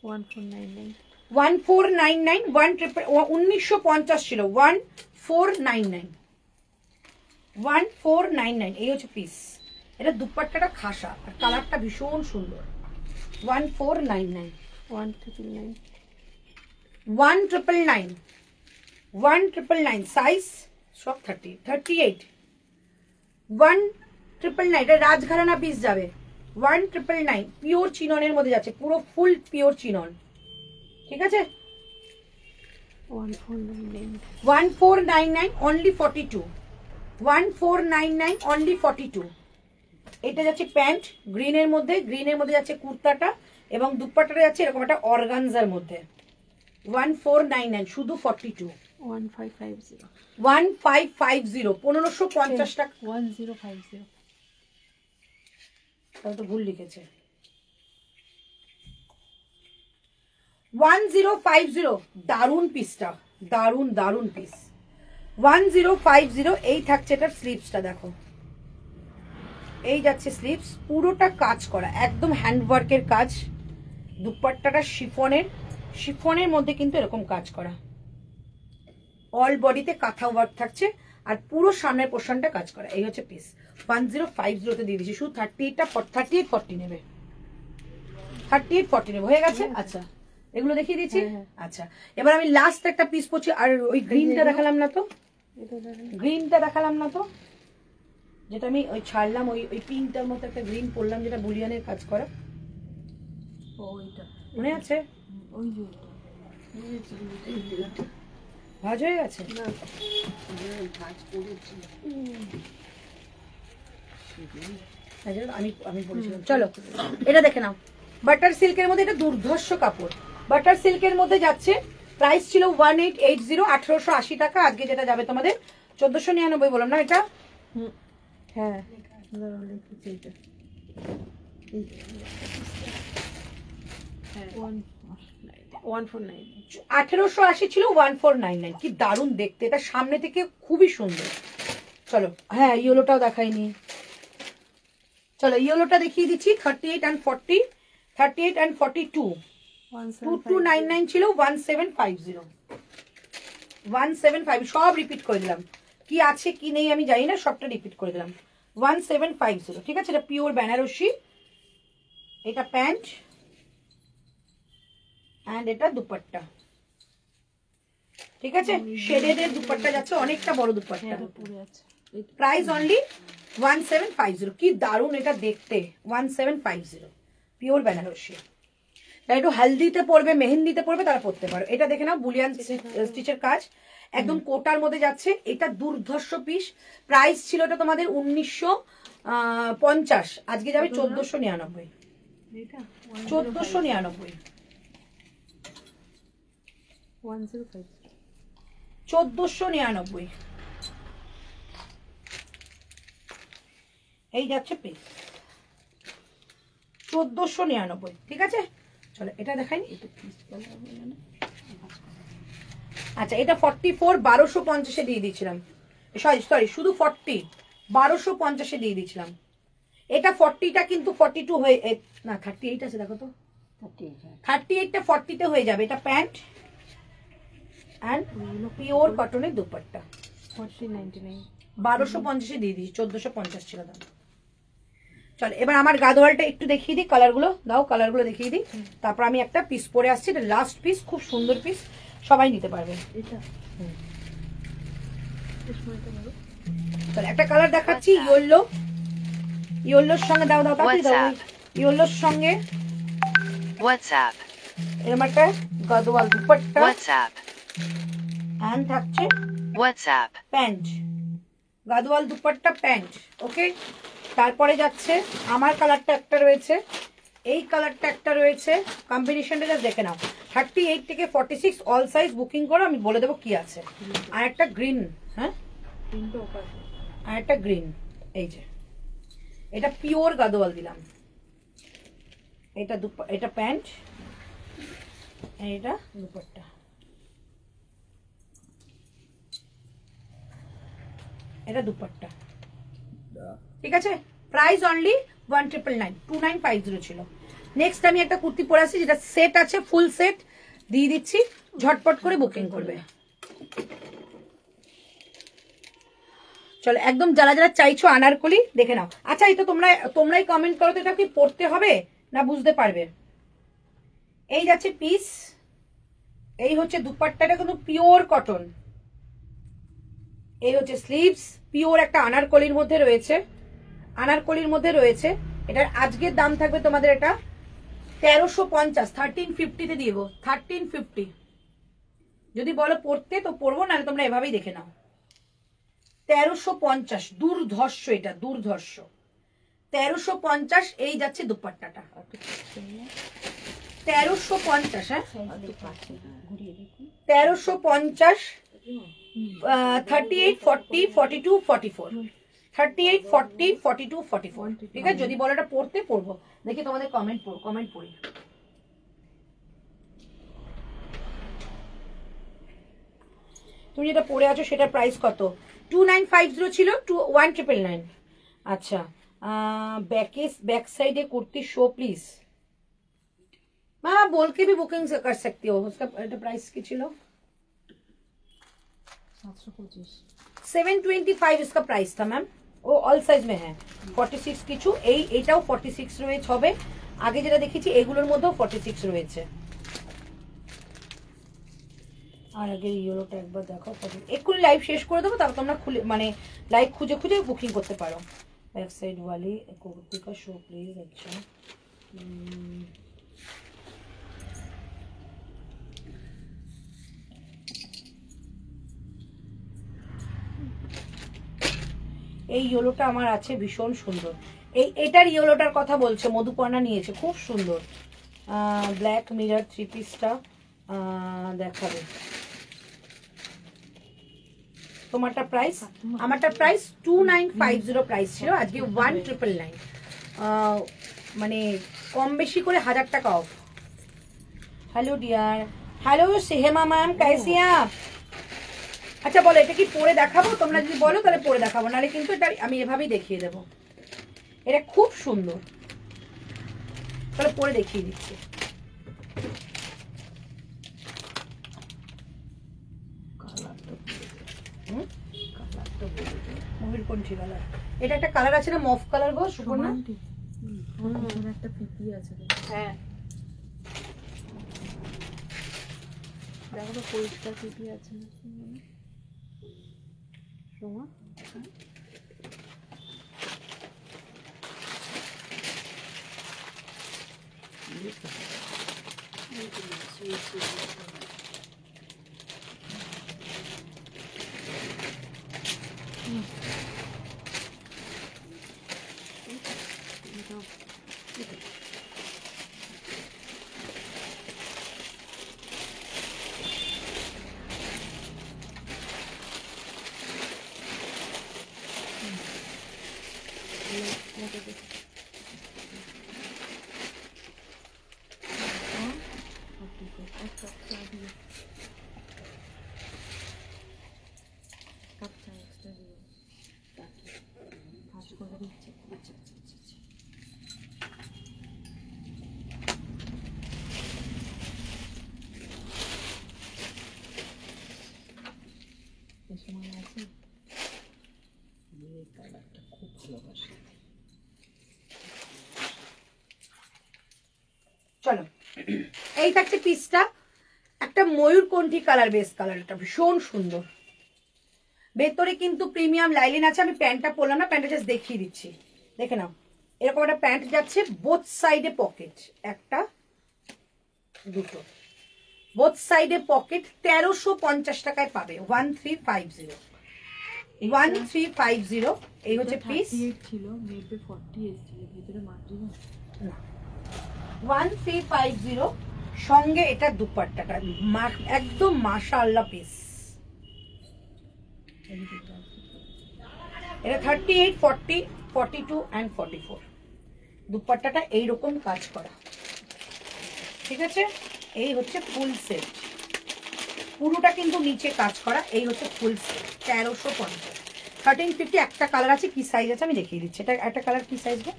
1499, 1950 ছিল, 1499 এই হচ্ছে পিস। এটা দুপাট্টাটা খাসা আর কালারটা ভীষণ সুন্দর। 1499, 1999 সাইজ সব 38, 1999 এটা রাজঘরানা পিস যাবে। 1999 পিওর চিননের মধ্যে যাচ্ছে, পুরো ফুল পিওর চিনন, ঠিক আছে। 1499 অনলি 42, 1499 অনলি 42। এটা যাচ্ছে প্যান্ট গ্রিনের মধ্যে, গ্রিনের মধ্যে যাচ্ছে কুর্তাটা এবং দুপাট্টাটা যাচ্ছে এরকম একটা অর্গানজার মধ্যে। 1499 শুধু 42, 1550 1550 টাকা। 1050 তাহলে তো ভুল লিখেছে। 1050, দারুন পিসটা, দারুন দারুন পিস। 1050 এই থাকছে এটার স্লিভসটা, দেখো এই যাচ্ছে স্লিভস, পুরোটা কাজ করা, একদম হ্যান্ডওয়ার্কের কাজ। দুপাট্টাটা শিফনের, শিফনের মধ্যে কিন্তু এরকম কাজ করা, অল বডিতে কাঁথা ওয়ার্ক থাকছে আর পুরো সামনের পোর্শনটা কাজ করা। এই হচ্ছে পিস 1050 দিয়ে দিচ্ছি। শুধু 38 নেবে, 38-40 নেবে, হয়ে গেছে। আচ্ছা এগুলো দেখিয়ে দিচ্ছি। আচ্ছা এবার আমি লাস্ট একটা পিস পড়ছি। আর ওই গ্রিনটা দেখালাম না তো, গ্রিনটা দেখালাম না তো, যেটা আমি ওই ছাড়লাম, ওই পিঙ্কটার মতো একটা গ্রিন পরলাম, যেটা বুলিয়ানের কাজ করা, ওইটা মনে আছে? ওই যে ভাজ হয়ে গেছে। ভাজ করেছি আমি বলেছিলাম। চলো এটা দেখে নাও, বাটার সিল্কের মধ্যে, এটা দুর্ধর্ষ কাপড়। বাটার সিল্কের মধ্যে যাচ্ছে, প্রাইস ছিল 1880, 1880 টাকা। আজকে যেটা যাবে তোমাদের 1499 বললাম না এটা? হ্যাঁ লিখেছি এটা 149 1880 ছিল 1499। কি দারুণ দেখতে, এটা সামনে থেকে খুবই সুন্দর। চলো হ্যাঁ ইয়েলোটাও দেখাইনি, চলো ইয়েলোটা দেখিয়ে দিচ্ছি। 38 and 40, 38 and 42, 2299 ছিল 1750, 1750 সব রিপিট করে দিলাম। কি আছে কি নেই আমি জানি না, সবটা রিপিট করে দিলাম। 1750, ঠিক আছে। এটা পিওর বেনারসি, এটা প্যান্ট এন্ড এটা দুপাট্টা, ঠিক আছে। শেডের দুপাট্টা যাচ্ছে, অনেকটা বড় দুপাট্টা। পরে আছে প্রাইস অনলি 1750। কি দারুণ এটা দেখতে, 1750 পিওর বেনারসি। তাই একটু হালদিতে পড়বে, মেহেন্দিতে পড়বে, তারা পড়তে পারো। এটা দেখে নাও, বুলিয়ান স্টিচের কাজ, একদম কোটার মধ্যে যাচ্ছে। এটা দুর্ধর্ষ পিস। প্রাইস ছিল এটা তোমাদের 1950, আজকে যাবে 1499, এটা 1499, 105 1499 এই যাচ্ছে পিস 1499, ঠিক আছে। চলো এটা দেখাইনি। আচ্ছা এটা 44, 1250 দিয়ে দিয়েছিলাম। সরি শুধু 40, 1250 দিয়ে দিয়েছিলাম। এটা 40টা কিন্তু 42 হয়ে না, 38 আছে দেখো তো, 38টা 40তে হয়ে যাবে। এটা প্যান্ট এন্ড পিওর কটনের দুপাট্টা, 1499 1250 দিয়ে দিয়েছি, 1450 ছিল দাম। চলো এবার আমার গাদোয়ালটা একটু দেখিয়ে দিই, কালারগুলো দাও, কালারগুলো দেখিয়ে দিই, তারপর আমি একটা পিস পরে আসছি। এটা লাস্ট পিস, খুব সুন্দর পিস, সবাই নিতে পারবে। এটা চলো একটা কালার দেখাচ্ছি, ইয়েলো, ইয়েলোর সঙ্গে দাও দাও তাড়াতাড়ি দাও, ইয়েলোর সঙ্গে WhatsApp. এরকম একটা গাদোয়াল দুপাট্টা WhatsApp. এন্ড থাকছে WhatsApp. Pant, Gadwal dupatta pant, okay. তারপরে যাচ্ছে আমার কালারটা একটা রয়েছে, এই কালারটা একটা রয়েছে, কম্বিনেশনটা জাস্ট দেখে নাও। 38 থেকে 46 অল সাইজ বুকিং করো, আমি বলে দেবো কি আছে। আর একটা গ্রিন, হ্যাঁ আর একটা গ্রিন, এই যে এটা পিওর গাদোয়াল দিলাম। এটা এটা প্যান্ট, এটা দুপাট্টা, এটা দুপাট্টা, ঠিক আছে। প্রাইস অনলি 1999, 2950 ছিল। নেক্সট আমি একটা কুর্তি পরে আসছি, যেটা সেট আছে, ফুল সেট দিয়ে দিচ্ছি, ঝটপট করে বুকিং করবে। চলো একদম যারা যারা চাইছো আনারকলি দেখে নাও। আচ্ছা এই তো তোমরাই কমেন্ট করো তো, এটা কি পড়তে হবে না বুঝতে পারবে। এই যাচ্ছে পিস, এই হচ্ছে দুপাট্টাটা কিন্তু পিওর কটন, এই হচ্ছে স্লিভস, পিওর একটা আনারকলির মধ্যে রয়েছে, আনারকলির মধ্যে রয়েছে। এটার আজকের দাম থাকবে তোমাদের এটা 1350, 1350 দিয়ে দেবো, 1350। যদি বলো পড়তে তো পড়বো, নাহলে তোমরা এভাবেই দেখে নাও। 1350, দুর্ধর্ষ, এটা দুর্ধর্ষ, 1350। এই যাচ্ছে দুপাট্টাটা 1350, হ্যাঁ 1350, 38, 40, 42, 44, 38, 40, 42, 44, ঠিক আছে। যদি বলো এটা পড়তে পড়বো, দেখি তোমাদের কমেন্ট পড়ি। তুমি যেটা পড়ে আছো সেটার প্রাইস কত? 2950 ছিল, 1999। আচ্ছা back side kurti show please. हाँ बोल के भी बुकिंग कर सकती हो। उसका प्राइस की ছিল 725 725 इसका प्राइस था मैम। वो অল সাইজ में है 46 কিছু, এইটাও 46 রয়েছে হবে। আগে যেটা দেখেছি এগুলোর মধ্যেও 46 রয়েছে। আর আগে ইয়েলোটা একবার দেখো, এক্ষুনি লাইভ শেষ করে দেবো, তারপর তোমরা খুলে মানে লাইভ খুঁজে খুঁজে বুকিং করতে পারো। बैक साइड वाली कुर्ती का शो प्लीज। अच्छा এই ইয়েলোটা আমার আছে, ভীষণ সুন্দর। এটার ইয়েলোটার কথা বলছে, মধুপর্ণা নিয়েছে, খুব সুন্দর। ব্ল্যাক মিরর থ্রি পিসটা দেখাবে। তোমারটা প্রাইস, আমারটা প্রাইস 2950 প্রাইস ছিল, আজকে 1999, মানে কম বেশি করে 1000 টাকা off. Hello dear, hello Sehema ma'am, कैसी हैं आप? আচ্ছা বলো, এটা কি পরে দেখাবো? তোমরা যদি বলো তাহলে পরে দেখাবো, নাহলে কিন্তু এটা আমি এভাবেই দেখিয়ে দেবো। এটা খুব সুন্দর, তাহলে পরে দেখিয়ে দিচ্ছি। মুভির কোন কালার? এটা একটা কালার আছে না, মফ কালার গো সুপর্ণা। একটা পিপি আছে, হ্যাঁ দেখো তো পরিষ্কার পিপি আছে না সোমা। চলো, এই থাকছে পিসটা, একটা ময়ূরকণ্ঠী কালার, বেস কালার, এটা ভীষণ সুন্দর। ভেতরে কিন্তু প্রিমিয়াম লাইলিন আছে। আমি প্যান্টটা পরলাম না, প্যান্টটা জাস্ট দেখিয়ে দিচ্ছি, দেখে নাও। এরকম একটা প্যান্ট যাচ্ছে, বোথ সাইডে পকেট, একটা দুটো, বোথ সাইডে পকেট। 1350 টাকায় পাবে, 1350, 1350। এই হচ্ছে পিস ছিল, মেপে 40 এসেছিল, ভিতরে মার্জিন না, 1350। সঙ্গে এটা দুপাট্টাটা একদম মাশাআল্লাহ পিস। এটা 38, 40, 42 and 44। দুপাট্টাটা এইরকম কাজ করা, ঠিক আছে। এই হচ্ছে ফুল সেট, পুরোটা কিন্তু নিচে কাজ করা। এই হচ্ছে ফুল সেট, 1350, 1350। একটা কালার আছে, কি সাইজ আছে আমি দেখিয়ে দিচ্ছি। এটা একটা কালার, কি সাইজ গো?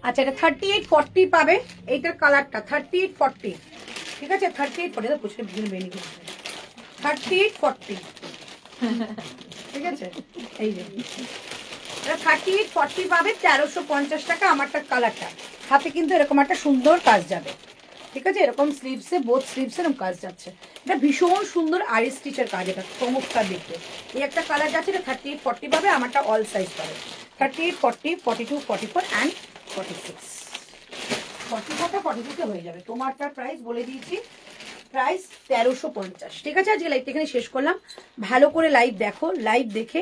আচ্ছা, এটা 38, 40 পাবে। এইটার কালারটা 38, 40, ঠিক আছে। 38, 40 পুষে বেনি 38, 40, ঠিক আছে। এই যে এটা 38, 40 পাবে, 1350 টাকা। আমারটা কালারটা হাতে কিন্তু এরকম একটা সুন্দর কাজ যাবে, ঠিক আছে। এরকম স্লিভসে, বোথ স্লিভসে এরকম কাজ যাচ্ছে। এটা ভীষণ সুন্দর আরি স্টিচের কাজ, এটা চমৎকার দেখতে। এই একটা কালার যাচ্ছে, এটা 38, 40 পাবে। আমারটা অল সাইজ পাবে, 38, 40, 42, 44 and 46। 44টা 42তে হয়ে যাবে। তোমারটা প্রাইস বলে দিয়েছি, প্রাইস 1350, ঠিক আছে। আজকে লাইভটা এখানে শেষ করলাম। ভালো করে লাইভ দেখো, লাইভ দেখে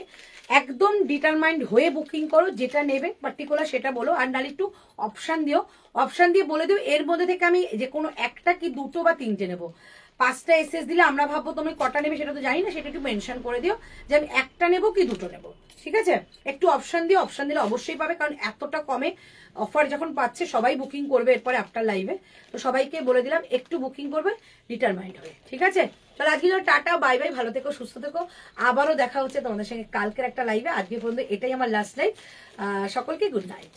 একদম ডিটারমাইন্ড হয়ে বুকিং করো, যেটা নেবে পার্টিকুলার সেটা বলো। আর নাহলে একটু অপশান দিও, অপশান দিয়ে বলে দিও এর মধ্যে থেকে আমি যে কোনো একটা কি দুটো বা তিনটে নেবো। 5টা এসএস দিলে আমরা ভাববো তুমি কটা নেবে, সেটা তো জানি না। সেটা একটু মেনশন করে দিও যে আমি একটা নেবো কি দুটো নেবো, ঠিক আছে। একটু অপশান দিও, অপশান দিলে অবশ্যই পাবে, কারণ এতটা কমে অফার যখন পাচ্ছে সবাই বুকিং করবে এরপরে আফটার লাইভে। তো সবাইকে বলে দিলাম একটু বুকিং করবে ডিটারমাইন্ড হয়ে, ঠিক আছে। তাহলে আজকে টাটা, বাই বাই, ভালো থেকো, সুস্থ থেকো। আবারও দেখা হচ্ছে তোমাদের সঙ্গে কালকের একটা লাইভে। আজকে পর্যন্ত এটাই আমার লাস্ট লাইভ। সকলকে গুড নাইট।